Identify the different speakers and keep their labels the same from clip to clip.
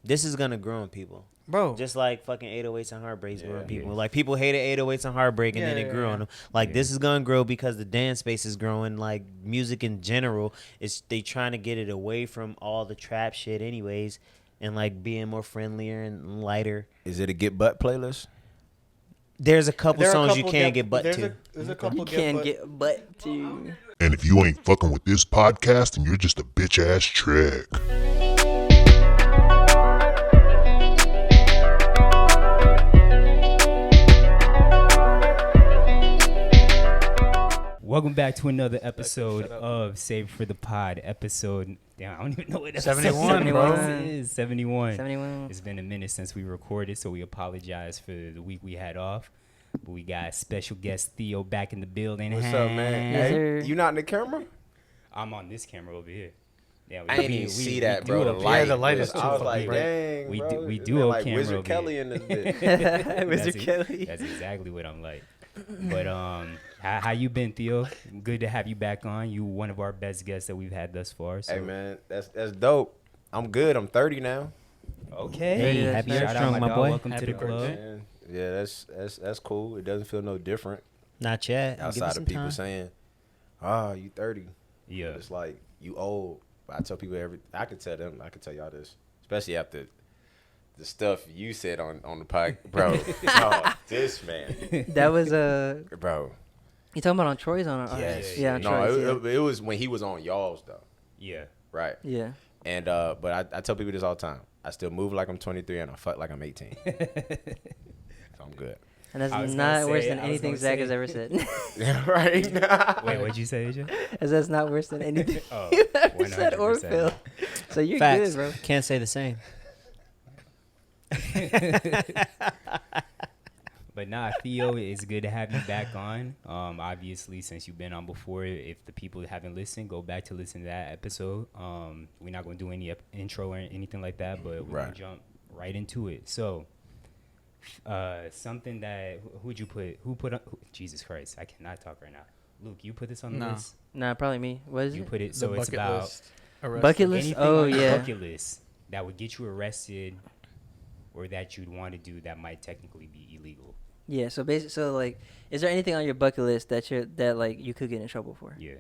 Speaker 1: this is gonna grow in people.
Speaker 2: Bro,
Speaker 1: Just like fucking 808s and Heartbreaks grew on people. Like people hated 808s and Heartbreak, and then it grew on them. Like this is gonna grow because the dance space is growing. Like music in general is they trying to get it away from all the trap shit, anyways, and like being more friendlier and lighter.
Speaker 3: Is it a get butt playlist?
Speaker 1: There's a couple songs you can't get butt to.
Speaker 2: There's a couple
Speaker 4: You can't get butt to.
Speaker 5: And if you ain't fucking with this podcast, then you're just a bitch ass trick.
Speaker 6: Welcome back to another episode of Save for the Pod. Episode, damn, I don't even know what episode
Speaker 2: 71, bro.
Speaker 6: is. 71.
Speaker 4: 71.
Speaker 6: It's been a minute since we recorded, so we apologize for the week we had off. But we got special guest Theo back in the building.
Speaker 3: What's up, man?
Speaker 4: Yes,
Speaker 3: Hey,
Speaker 4: sir.
Speaker 3: you not in the camera?
Speaker 6: I'm on this camera over here. Yeah,
Speaker 3: I didn't even see that, bro. The
Speaker 6: duo-
Speaker 3: light,
Speaker 2: the light is too
Speaker 3: I was
Speaker 2: fucking
Speaker 3: like,
Speaker 2: bright.
Speaker 3: dang,
Speaker 6: We
Speaker 3: bro.
Speaker 6: do- we
Speaker 3: It's
Speaker 6: duo
Speaker 3: like
Speaker 6: camera
Speaker 3: Wizard
Speaker 6: over
Speaker 3: Kelly
Speaker 6: here.
Speaker 3: in this bitch.
Speaker 4: Wizard Kelly.
Speaker 6: That's exactly what I'm like. But how you been, Theo? Good to have you back on. You one of our best guests that we've had thus far. So.
Speaker 3: Hey, man, that's dope. I'm good. I'm 30 now.
Speaker 6: Okay.
Speaker 4: Hey,
Speaker 6: Happy
Speaker 4: that's
Speaker 6: shout
Speaker 1: strong,
Speaker 6: out,
Speaker 1: my
Speaker 6: my
Speaker 1: boy.
Speaker 6: boy. Welcome
Speaker 2: Happy
Speaker 6: to the club.
Speaker 2: birthday.
Speaker 3: Man, yeah, that's cool. It doesn't feel no different
Speaker 1: Not yet. Give it
Speaker 3: outside
Speaker 1: some
Speaker 3: of people
Speaker 1: time.
Speaker 3: saying, you 30.
Speaker 6: Yeah.
Speaker 3: It's like, you old. But I tell people I could tell them, I could tell y'all this, especially after the stuff you said on the podcast. Bro, this man.
Speaker 4: That was
Speaker 3: Bro.
Speaker 4: you talking about on Troy's on our
Speaker 3: Yes.
Speaker 4: yeah on
Speaker 3: No,
Speaker 4: Troy's,
Speaker 3: it was when he was on y'all's, though.
Speaker 6: Yeah.
Speaker 3: Right.
Speaker 4: yeah.
Speaker 3: And but I tell people this all the time. I still move like I'm 23 and I fuck like I'm 18. So I'm good.
Speaker 4: And that's
Speaker 6: I was
Speaker 4: not
Speaker 6: gonna
Speaker 4: worse
Speaker 6: say-
Speaker 4: than
Speaker 6: I was
Speaker 4: anything
Speaker 6: gonna
Speaker 4: Zach
Speaker 6: say-
Speaker 4: has ever said.
Speaker 3: Right.
Speaker 6: Wait, what'd you say, AJ?
Speaker 4: As that's not worse than anything
Speaker 6: Oh,
Speaker 4: you've ever said or
Speaker 6: 100%.
Speaker 4: Phil. So you're
Speaker 1: Facts.
Speaker 4: good, bro.
Speaker 1: Can't say the same.
Speaker 6: But nah, Theo, it's good to have you back on. Obviously, since you've been on before, if the people haven't listened, go back to listen to that episode. We're not going to do any intro or anything like that, but we're going to jump right into it. So, something that, who put on, Jesus Christ, I cannot talk right now. Luke, you put this on the
Speaker 2: No.
Speaker 6: list?
Speaker 4: Nah, probably me. What is
Speaker 6: You
Speaker 4: it?
Speaker 6: put it,
Speaker 2: The
Speaker 6: so it's
Speaker 2: bucket
Speaker 6: about
Speaker 2: list. Arrested.
Speaker 4: Bucket list?
Speaker 6: anything
Speaker 4: Oh,
Speaker 6: on your
Speaker 4: yeah.
Speaker 6: bucket list that would get you arrested or that you'd want to do that might technically be illegal.
Speaker 4: Yeah. So basically, like, is there anything on your bucket list that like you could get in trouble for?
Speaker 6: Yeah.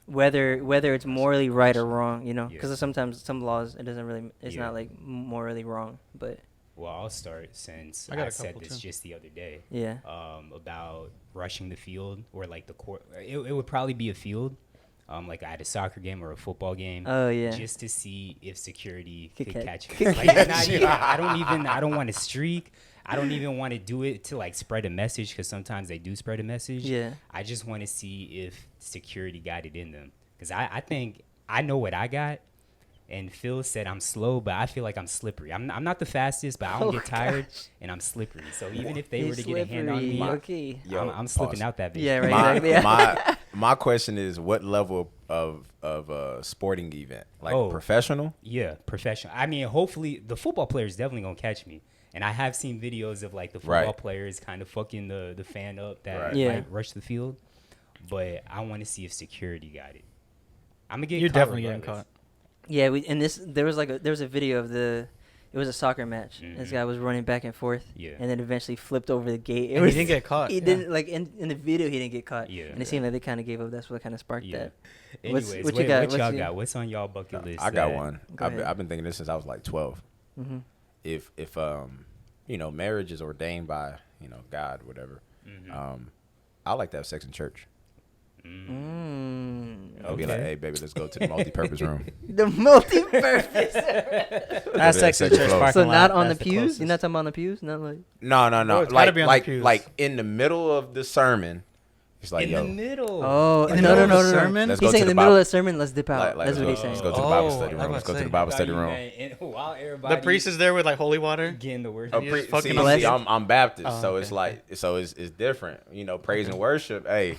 Speaker 4: Whether it's morally right or wrong, you know,
Speaker 6: Yeah.
Speaker 4: because sometimes some laws it's
Speaker 6: Yeah.
Speaker 4: not like morally wrong, but
Speaker 6: Well, I'll start since
Speaker 2: I got
Speaker 6: I
Speaker 2: a
Speaker 6: said
Speaker 2: couple,
Speaker 6: this
Speaker 2: too.
Speaker 6: just the other day.
Speaker 4: yeah.
Speaker 6: About rushing the field or like the court. It would probably be a field, like at a soccer game or a football game.
Speaker 4: Oh yeah.
Speaker 6: Just to see if security
Speaker 4: Could
Speaker 6: could
Speaker 4: catch-
Speaker 6: catch me. Like, it's not even, I don't want to streak. I don't even want to do it to like spread a message because sometimes they do spread a message.
Speaker 4: Yeah.
Speaker 6: I just want to see if security got it in them because I think I know what I got. And Phil said I'm slow, but I feel like I'm slippery. I'm not the fastest, but I don't
Speaker 4: Oh,
Speaker 6: get tired, and I'm slippery. So even if they
Speaker 4: He's
Speaker 6: were to get a hand on me,
Speaker 4: slippery. Okay.
Speaker 6: I'm slipping
Speaker 3: pause.
Speaker 6: out that bitch.
Speaker 4: Yeah, right.
Speaker 3: My,
Speaker 4: exactly. Yeah.
Speaker 3: my question is, what level of sporting event? Like professional?
Speaker 6: Yeah, professional. I mean, hopefully the football players definitely gonna catch me. And I have seen videos of like the football
Speaker 3: Right.
Speaker 6: players kind of fucking the fan up that
Speaker 3: Right.
Speaker 4: Yeah.
Speaker 6: might rush the field. But I want to see if security got it. I'm gonna get.
Speaker 2: You're
Speaker 6: caught
Speaker 2: definitely getting
Speaker 6: regardless.
Speaker 2: caught.
Speaker 4: Yeah, there was a video of it was a soccer match. This
Speaker 6: Mhm.
Speaker 4: guy was running back and forth,
Speaker 6: Yeah.
Speaker 4: and then eventually flipped over the gate.
Speaker 2: And he didn't get caught.
Speaker 4: He
Speaker 2: Yeah.
Speaker 4: didn't like in the video. He didn't get caught.
Speaker 6: Yeah.
Speaker 4: and it seemed like they kind of gave up. That's what kind of sparked
Speaker 6: Yeah.
Speaker 4: that.
Speaker 6: Anyways,
Speaker 4: what you got?
Speaker 6: What y'all
Speaker 4: What's
Speaker 6: got? What's on y'all bucket list?
Speaker 3: I got
Speaker 6: that-
Speaker 3: one.
Speaker 4: Go ahead.
Speaker 3: I've been thinking this since I was like 12.
Speaker 4: Mhm.
Speaker 3: If marriage is ordained by God, whatever.
Speaker 6: Mhm.
Speaker 3: I like to have sex in church. I'll be like,
Speaker 6: Okay.
Speaker 3: hey baby, let's go to the multi-purpose room.
Speaker 4: The multi-purpose.
Speaker 1: That's
Speaker 3: Yeah,
Speaker 1: sex in church
Speaker 3: second floor.
Speaker 1: parking
Speaker 4: So
Speaker 1: lot.
Speaker 4: not on the
Speaker 1: That's
Speaker 4: pews. You're
Speaker 1: closest.
Speaker 4: not talking about on the pews. Not like.
Speaker 3: No.
Speaker 2: No, it's gotta be on the pews.
Speaker 3: Like in the middle of the sermon. It's like,
Speaker 6: In
Speaker 3: yo,
Speaker 6: the middle.
Speaker 4: Oh
Speaker 2: In the
Speaker 4: no!
Speaker 2: middle of the sermon?
Speaker 3: Let's
Speaker 4: He's
Speaker 3: go
Speaker 4: saying
Speaker 3: to
Speaker 4: in
Speaker 3: the
Speaker 4: the middle
Speaker 3: Bible.
Speaker 4: of the sermon. Let's dip out.
Speaker 3: like,
Speaker 4: That's what he's
Speaker 3: let's
Speaker 4: saying.
Speaker 3: go to the Bible
Speaker 2: Oh,
Speaker 3: study
Speaker 2: I
Speaker 3: room.
Speaker 2: was
Speaker 3: Let's go to the
Speaker 2: saying.
Speaker 3: Bible study
Speaker 6: You,
Speaker 3: room.
Speaker 6: man, while everybody
Speaker 2: The priest is there with like holy water.
Speaker 6: getting the word.
Speaker 3: Oh,
Speaker 2: You just fucking
Speaker 3: see,
Speaker 4: blessed.
Speaker 3: I'm Baptist,
Speaker 2: Oh,
Speaker 3: so
Speaker 2: okay.
Speaker 3: it's like it's different. Praise and worship. Hey,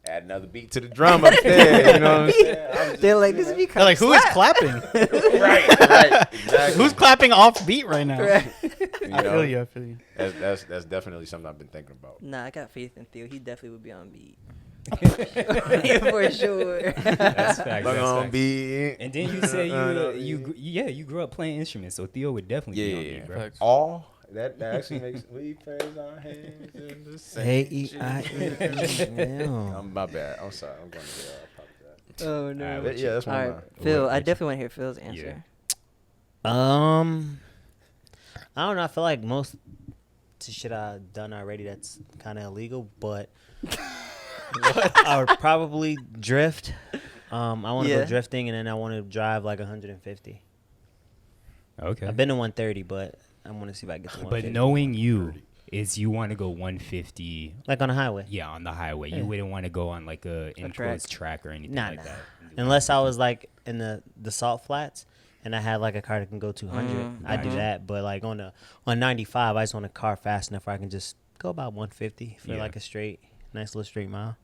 Speaker 3: add another beat to the drum up there. You know what I'm saying?
Speaker 4: They're like, this would be
Speaker 2: They're like, who is clapping?
Speaker 3: right, exactly.
Speaker 2: Who's clapping off beat right now?
Speaker 4: Right.
Speaker 3: You
Speaker 2: I
Speaker 3: know,
Speaker 2: feel you. I feel you.
Speaker 3: That's definitely something I've been thinking about.
Speaker 4: Nah, I got faith in Theo. He definitely would be on beat. For sure.
Speaker 6: That's facts.
Speaker 3: But
Speaker 6: That's
Speaker 3: gonna
Speaker 6: facts.
Speaker 3: be
Speaker 6: And then you say you grew up playing instruments, so Theo would definitely be on
Speaker 3: yeah.
Speaker 6: there, bro.
Speaker 3: All that actually makes we praise our hands in the same. My bad. I'm sorry. I'm going to apologize.
Speaker 4: Oh no.
Speaker 6: Alright,
Speaker 3: But yeah, that's
Speaker 4: All
Speaker 3: my
Speaker 4: right,
Speaker 3: mind.
Speaker 4: Phil. I definitely want to hear Phil's answer.
Speaker 1: I don't know. I feel like most shit I've done already that's kind of illegal, but I would probably drift. I want to go drifting, and then I want to drive like 150.
Speaker 6: Okay.
Speaker 1: I've been to 130, but I want to see if I get to 150.
Speaker 6: But knowing you you want to go 150.
Speaker 1: Like on the highway.
Speaker 6: Yeah, on the highway. You wouldn't want to go on like a enclosed track or anything
Speaker 1: Nah.
Speaker 6: like that.
Speaker 1: Unless I was like in the salt flats and I had like a car that can go 200, I'd do that. But like on 95, I just want a car fast enough where I can just go about 150 for like a nice little straight mile.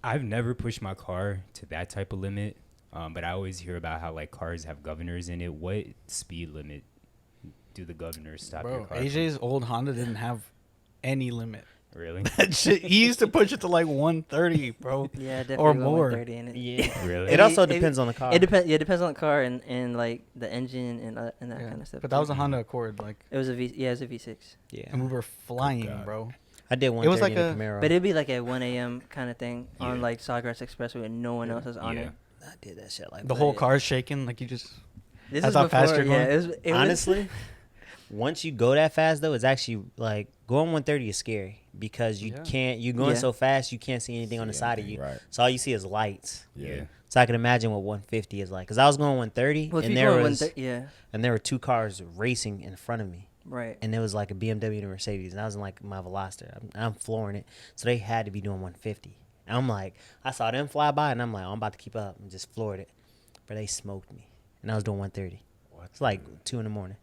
Speaker 6: I've never pushed my car to that type of limit, but I always hear about how like cars have governors in it. What speed limit do the governors stop your car?
Speaker 2: AJ's old Honda didn't have any limit.
Speaker 6: Really?
Speaker 2: That shit, he used to push it to like 130, bro.
Speaker 4: Yeah, definitely.
Speaker 2: Or
Speaker 4: go
Speaker 2: more.
Speaker 4: 130 in it.
Speaker 1: Yeah.
Speaker 6: Really?
Speaker 1: It also depends on the car.
Speaker 4: It depends. Yeah, it depends on the car and like the engine and that kind of stuff.
Speaker 2: But that was a Honda Accord, like,
Speaker 4: It was a V. Yeah, it was a V6.
Speaker 1: Yeah.
Speaker 2: and we were flying, bro.
Speaker 1: I did
Speaker 2: It was
Speaker 1: 130
Speaker 2: like
Speaker 1: in the Camaro.
Speaker 4: But it'd be like at 1 a.m. kind of thing on
Speaker 6: Yeah.
Speaker 4: like Sawgrass Expressway and no one else is on
Speaker 6: Yeah.
Speaker 4: it.
Speaker 1: I did that shit like
Speaker 2: The
Speaker 1: that.
Speaker 2: whole car's shaking, like you just.
Speaker 4: This
Speaker 2: That's
Speaker 4: is
Speaker 2: how fast
Speaker 4: before.
Speaker 2: you're
Speaker 4: Yeah,
Speaker 2: going?
Speaker 4: it was
Speaker 1: Honestly, once you go that fast though, it's actually like going 130 is scary because you can't. You're going so fast, you can't see anything on the side of you.
Speaker 3: Right.
Speaker 1: So all you see is lights.
Speaker 6: Yeah.
Speaker 1: So I can imagine what 150 is like. Cause I was going 130,
Speaker 4: Well, if
Speaker 1: and
Speaker 4: you
Speaker 1: there
Speaker 4: go
Speaker 1: was
Speaker 4: 130,
Speaker 1: and there were two cars racing in front of me,
Speaker 4: right.
Speaker 1: and there was like a BMW and a Mercedes, and I was in like my Veloster. I'm flooring it, so they had to be doing 150. And I'm like, I saw them fly by, and I'm like, oh, I'm about to keep up, and just floored it, but they smoked me, and I was doing 130. It's like 2 a.m.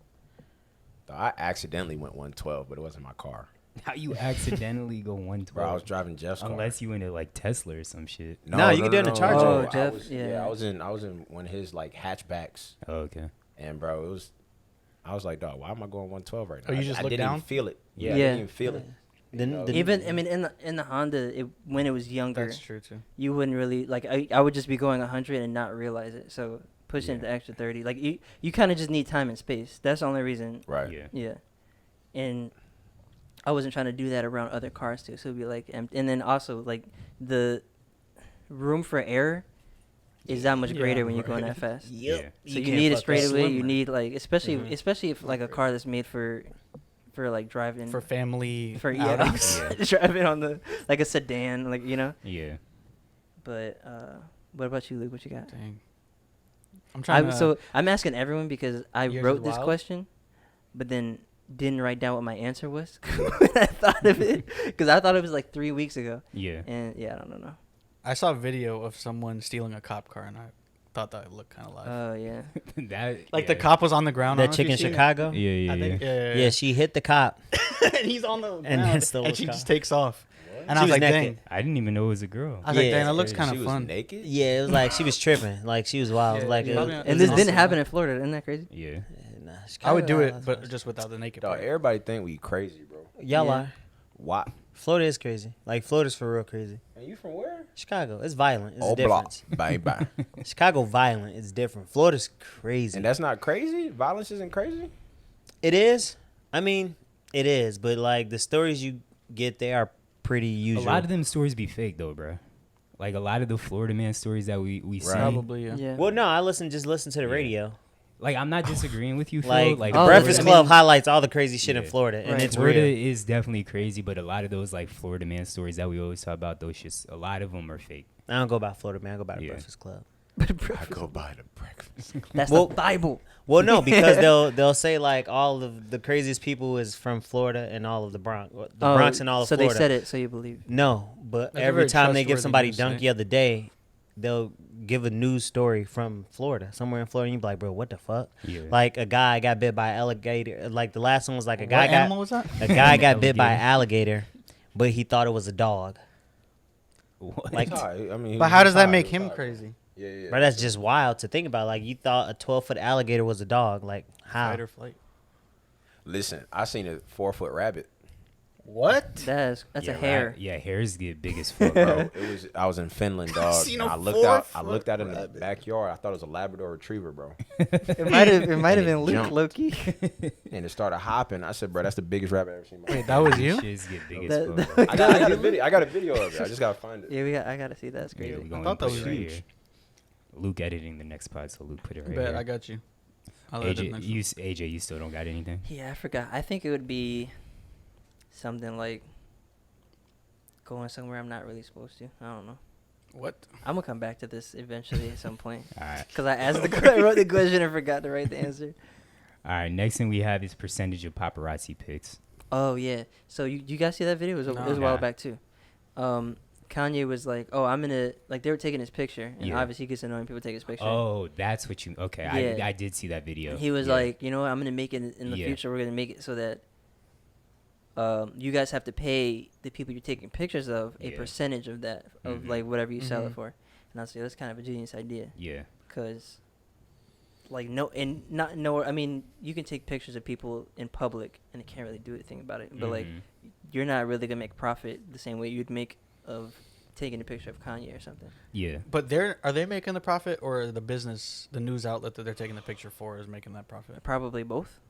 Speaker 3: I accidentally went 112, but it wasn't my car.
Speaker 6: How you accidentally go 112?
Speaker 3: Bro, I was driving Jeff's car.
Speaker 6: Unless you into like Tesla or some shit.
Speaker 1: No, you can do it in a Charger.
Speaker 4: Oh,
Speaker 3: I
Speaker 4: Jeff,
Speaker 3: was,
Speaker 4: yeah.
Speaker 3: I was in one of his like hatchbacks,
Speaker 6: Oh, okay.
Speaker 3: and bro, I was like, dog, why am I going 112 right now?
Speaker 2: Oh, you just
Speaker 3: I
Speaker 2: looked
Speaker 3: didn't
Speaker 2: down?
Speaker 3: even feel it. Yeah, I
Speaker 4: Yeah.
Speaker 3: didn't even feel it.
Speaker 1: Then
Speaker 4: Even I mean in the Honda when it was younger,
Speaker 2: That's true too.
Speaker 4: you wouldn't really like. I would just be going 100 and not realize it. So pushing the extra 30, like you kind of just need time and space. That's the only reason.
Speaker 3: Right.
Speaker 6: Yeah.
Speaker 4: Yeah, and I wasn't trying to do that around other cars too. So it'd be like, and then also like the room for error is that much greater when you're going that fast.
Speaker 6: Yeah.
Speaker 4: So you need it straight away. You need like especially if like a car that's made for like driving
Speaker 2: For family
Speaker 4: for
Speaker 2: outings.
Speaker 4: driving on the like a sedan, like
Speaker 6: Yeah.
Speaker 4: But what about you, Luke? What you got?
Speaker 2: Dang. I'm trying to.
Speaker 4: I'm asking everyone because I
Speaker 2: Yours
Speaker 4: wrote
Speaker 2: is
Speaker 4: this
Speaker 2: wild?
Speaker 4: question, but then didn't write down what my answer was when I thought of it because I thought it was like 3 weeks ago.
Speaker 6: Yeah.
Speaker 4: And I don't know.
Speaker 2: I saw a video of someone stealing a cop car, and I thought that looked kind of live.
Speaker 4: Oh yeah.
Speaker 6: That
Speaker 2: Like the cop was on the ground. I
Speaker 1: that
Speaker 2: don't know
Speaker 1: chick
Speaker 2: if
Speaker 1: in
Speaker 2: you've seen it.
Speaker 1: Chicago.
Speaker 6: Yeah.
Speaker 2: I think.
Speaker 1: Yeah, she hit the cop.
Speaker 2: And he's on the ground,
Speaker 1: then stole
Speaker 2: and
Speaker 1: his
Speaker 2: she
Speaker 1: car.
Speaker 2: just takes off. And
Speaker 1: She
Speaker 2: I was
Speaker 1: was
Speaker 2: like,
Speaker 1: naked.
Speaker 2: dang.
Speaker 6: I didn't even know it was a girl.
Speaker 2: I was like,
Speaker 1: Yeah,
Speaker 2: dang, that looks
Speaker 3: She
Speaker 2: kind of
Speaker 3: was
Speaker 2: fun.
Speaker 3: naked.
Speaker 1: Yeah, it was like she was tripping. Like she was wild.
Speaker 2: Yeah,
Speaker 1: Like
Speaker 2: yeah. Probably not-
Speaker 4: And this
Speaker 2: It's
Speaker 4: didn't
Speaker 2: awesome.
Speaker 4: happen in Florida. Isn't that crazy?
Speaker 6: Yeah.
Speaker 1: nah,
Speaker 2: I would do
Speaker 1: Chicago,
Speaker 2: it, but just without the naked
Speaker 3: Dog,
Speaker 2: part.
Speaker 3: everybody think we crazy, bro.
Speaker 1: y'all
Speaker 4: Yeah.
Speaker 1: are.
Speaker 3: Why?
Speaker 1: Florida is crazy. Like Florida's for real crazy.
Speaker 3: And you from where?
Speaker 1: Chicago, it's violent. It's
Speaker 3: Oh,
Speaker 1: a difference.
Speaker 3: Bang bang.
Speaker 1: Chicago violent. It's different. Florida's crazy.
Speaker 3: And that's not crazy. Violence isn't crazy.
Speaker 1: It is. I mean, it is. But like the stories you get there are pretty usual.
Speaker 6: A lot of them stories be fake though, bro. Like a lot of the Florida man stories that we see.
Speaker 2: Probably, yeah.
Speaker 4: Yeah.
Speaker 1: Well, no, I just listen to the radio.
Speaker 6: Like I'm not disagreeing with you, Phil.
Speaker 1: Like,
Speaker 6: Like
Speaker 1: the
Speaker 4: Oh,
Speaker 1: Breakfast
Speaker 4: I
Speaker 1: Club
Speaker 4: mean-
Speaker 1: highlights all the crazy shit in
Speaker 6: Yeah.
Speaker 1: Florida, and
Speaker 4: Right.
Speaker 1: it's
Speaker 6: Florida
Speaker 1: real.
Speaker 6: is definitely crazy, but a lot of those like Florida man stories that we always talk about, those shits, a lot of them are fake.
Speaker 1: I don't go by Florida, man. I go by the
Speaker 6: Yeah.
Speaker 1: Breakfast Club.
Speaker 3: I go by the breakfast.
Speaker 4: That's
Speaker 1: Well-
Speaker 4: the Bible.
Speaker 1: Well, no, because they'll say like all of the craziest people is from Florida and all of the Bronx, Bronx and all of
Speaker 4: so
Speaker 1: Florida.
Speaker 4: they said it, so you believe.
Speaker 1: No, but
Speaker 2: That's a
Speaker 1: every
Speaker 2: very
Speaker 1: time they give
Speaker 2: trustworthy
Speaker 1: somebody
Speaker 2: news
Speaker 1: dunk
Speaker 2: site.
Speaker 1: the other day, they'll give a news story from Florida, somewhere in Florida. And you be like, bro, what the fuck?
Speaker 6: Yeah.
Speaker 1: Like a guy got bit by an alligator. Like the last one was like a
Speaker 2: What
Speaker 1: guy
Speaker 2: animal was that?
Speaker 1: a guy got bit by an alligator, but he thought it was a dog.
Speaker 6: What?
Speaker 1: Like,
Speaker 3: I mean,
Speaker 2: But how does that make him crazy?
Speaker 3: Yeah, yeah.
Speaker 1: bro, that's just wild to think about. Like you thought a 12-foot alligator was a dog. Like how?
Speaker 2: Fight or flight.
Speaker 3: Listen, I seen a 4-foot rabbit.
Speaker 2: What?
Speaker 4: That's
Speaker 6: yeah,
Speaker 4: a hair.
Speaker 6: Yeah, hairs get big as fuck, bro.
Speaker 3: I was in Finland, dog.
Speaker 2: seen
Speaker 3: and
Speaker 2: a
Speaker 3: I looked out. I
Speaker 2: 4-foot
Speaker 3: looked out in the
Speaker 2: rabbit.
Speaker 3: backyard. I thought it was a Labrador Retriever, bro.
Speaker 4: It might have
Speaker 3: And
Speaker 4: been
Speaker 3: it
Speaker 4: Luke
Speaker 3: jumped.
Speaker 4: Loki.
Speaker 3: And it started hopping. I said, bro, that's the biggest rabbit I've ever seen. In my
Speaker 2: Wait,
Speaker 3: life.
Speaker 2: that was you?
Speaker 6: Shits get big
Speaker 4: That-
Speaker 6: as fuck. bro.
Speaker 3: I got a video. I got a video of it. I just gotta find it.
Speaker 4: Yeah, I gotta see that. That's
Speaker 6: Yeah,
Speaker 4: crazy.
Speaker 6: we gonna
Speaker 2: thought that
Speaker 6: put
Speaker 2: was
Speaker 6: it right
Speaker 3: huge.
Speaker 6: here. Luke editing the next pod, so Luke put it right
Speaker 2: Bet
Speaker 6: here.
Speaker 2: I got you. I'll edit
Speaker 6: AJ,
Speaker 2: next
Speaker 6: AJ, you still don't got anything?
Speaker 4: Yeah, I forgot. I think it would be something like going somewhere I'm not really supposed to. I don't know.
Speaker 2: What?
Speaker 4: I'm gonna come back to this eventually at some point.
Speaker 6: All right.
Speaker 4: Cause I asked I wrote the question and forgot to write the answer.
Speaker 6: All right. Next thing we have is percentage of paparazzi pics.
Speaker 4: Oh yeah. So you guys see that video? It was a
Speaker 6: Nah.
Speaker 4: while back too. Kanye was like, "Oh, I'm gonna like." They were taking his picture, and
Speaker 6: Yeah.
Speaker 4: obviously he gets annoying people take his picture.
Speaker 6: Oh, that's what you. Okay,
Speaker 4: Yeah.
Speaker 6: I did see that video.
Speaker 4: And he was
Speaker 6: Yeah.
Speaker 4: like, "You know what? I'm gonna make it in the
Speaker 6: Yeah.
Speaker 4: future. We're gonna make it so that you guys have to pay the people you're taking pictures of a
Speaker 6: Yeah.
Speaker 4: percentage of that of
Speaker 6: Mhm.
Speaker 4: like whatever you sell it
Speaker 2: Mhm.
Speaker 4: for." And I was like, "That's kind of a genius idea."
Speaker 6: Yeah.
Speaker 4: Because like I mean, you can take pictures of people in public and they can't really do anything about it, but like
Speaker 6: Mhm.
Speaker 4: you're not really gonna make profit the same way you'd make of taking a picture of Kanye or something.
Speaker 6: Yeah.
Speaker 2: But are they making the profit, or the business, the news outlet that they're taking the picture for is making that profit?
Speaker 4: Probably both.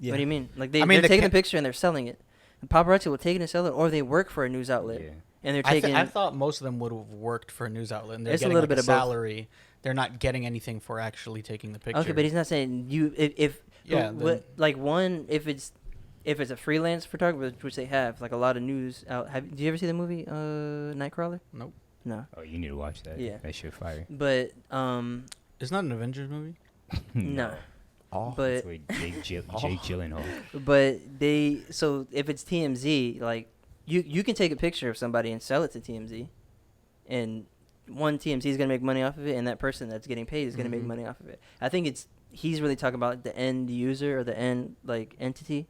Speaker 1: Yeah.
Speaker 4: What do you mean? Like
Speaker 2: I mean,
Speaker 4: they're
Speaker 2: the
Speaker 4: taking
Speaker 2: ca-
Speaker 4: the picture and they're selling it. The paparazzi will take it and sell it, or they work for a news outlet
Speaker 6: Yeah.
Speaker 4: and they're taking.
Speaker 2: I thought most of them would have worked for a news outlet, and they're
Speaker 4: It's a
Speaker 2: getting
Speaker 4: little
Speaker 2: like
Speaker 4: bit
Speaker 2: a
Speaker 4: of both.
Speaker 2: salary. They're not getting anything for actually taking the picture.
Speaker 4: Okay, but he's not saying you if
Speaker 2: Yeah,
Speaker 4: but
Speaker 2: then-
Speaker 4: like one if it's a freelance photographer, which they have, like a lot of news out. Did you ever see the movie Nightcrawler?
Speaker 2: Nope.
Speaker 4: No,
Speaker 6: Oh, you need to watch that.
Speaker 4: Yeah.
Speaker 6: That shit fire.
Speaker 4: but
Speaker 2: It's not an Avengers movie.
Speaker 4: no,
Speaker 3: Oh,
Speaker 4: but
Speaker 6: It's with Jake Gyllenhaal.
Speaker 4: but so if it's TMZ, like you can take a picture of somebody and sell it to TMZ, and one TMZ is gonna make money off of it, and that person that's getting paid is gonna make
Speaker 2: Mhm.
Speaker 4: money off of it. I think he's really talking about the end user or the end like entity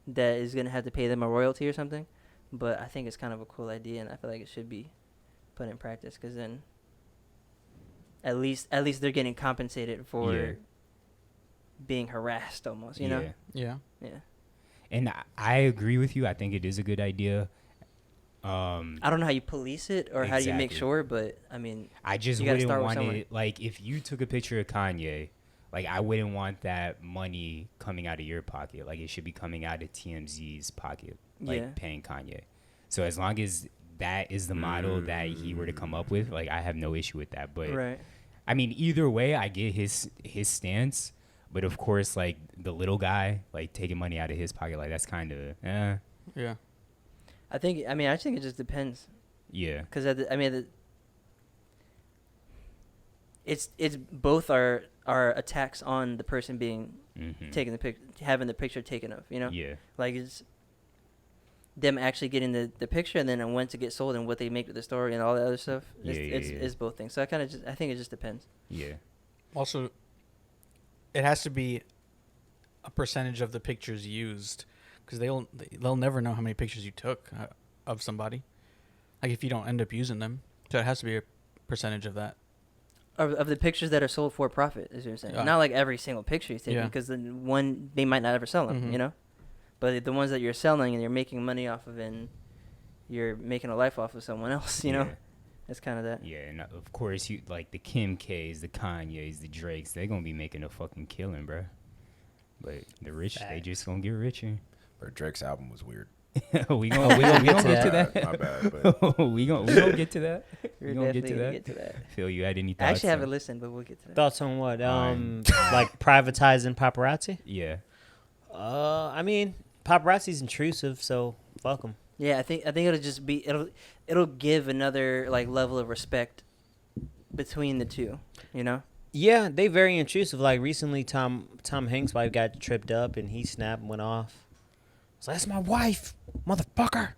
Speaker 4: that is gonna have to pay them a royalty or something. But I think it's kind of a cool idea, and I feel like it should be put in practice, because then at least they're getting compensated for
Speaker 6: Yeah.
Speaker 4: being harassed almost, you know?
Speaker 2: Yeah.
Speaker 4: Yeah.
Speaker 6: And I agree with you. I think it is a good idea.
Speaker 4: I don't know how you police it or how you make
Speaker 6: Exactly.
Speaker 4: sure, but I mean,
Speaker 6: I just
Speaker 4: You gotta
Speaker 6: wouldn't
Speaker 4: start with
Speaker 6: want
Speaker 4: somewhere.
Speaker 6: it. Like, if you took a picture of Kanye, like, I wouldn't want that money coming out of your pocket. Like, it should be coming out of TMZ's pocket, like,
Speaker 4: Yeah.
Speaker 6: paying Kanye. So as long as that is the model that he were to come up with, like, I have no issue with that. But
Speaker 4: right.
Speaker 6: I mean, either way, I get his stance. But of course, like, the little guy, like, taking money out of his pocket, like, that's kind of,
Speaker 2: Yeah.
Speaker 4: I think it just depends,
Speaker 6: yeah,
Speaker 4: because it's both are attacks on the person being
Speaker 6: mm-hmm.
Speaker 4: taking having the picture taken of, you know?
Speaker 6: Yeah,
Speaker 4: Like it's them actually getting the picture, and then when to get sold and what they make with the story and all that other stuff. It's both things. So I think it just depends.
Speaker 6: yeah,
Speaker 2: Also, it has to be a percentage of the pictures used, because they'll never know how many pictures you took of somebody, like if you don't end up using them. So it has to be a percentage of that.
Speaker 4: Of the pictures that are sold for profit, is what you're saying.
Speaker 2: Yeah.
Speaker 4: Not like every single picture he's taking,
Speaker 2: Yeah.
Speaker 4: because then one they might not ever sell them,
Speaker 2: Mhm.
Speaker 4: you know. But the ones that you're selling and you're making money off of, and you're making a life off of someone else, you know.
Speaker 6: Yeah.
Speaker 4: It's kind of that.
Speaker 6: Yeah, and of course, you like the Kim K's, the Kanye's, the Drakes. They're gonna be making a fucking killing, bro. But the rich, they
Speaker 1: Facts.
Speaker 6: just gonna get richer.
Speaker 3: Bro, Drake's album was weird.
Speaker 6: we gonna get to that.
Speaker 3: My bad, but
Speaker 6: we gonna get to that.
Speaker 4: We're
Speaker 6: We gonna get
Speaker 4: definitely
Speaker 6: to
Speaker 4: gonna
Speaker 6: that.
Speaker 4: get to that.
Speaker 6: Phil, you had any
Speaker 4: I
Speaker 6: thoughts?
Speaker 4: actually haven't
Speaker 6: on-
Speaker 4: listened, but we'll get to that.
Speaker 1: Thoughts on what?
Speaker 6: Fine.
Speaker 1: Like privatizing paparazzi?
Speaker 6: Yeah,
Speaker 1: I mean, paparazzi's intrusive, so fuck them.
Speaker 4: Yeah, I think it'll just be it'll give another like level of respect between the two, you know.
Speaker 1: Yeah, they very intrusive. Like recently, Tom Hanks' wife got tripped up and he snapped and went off. So that's my wife, motherfucker.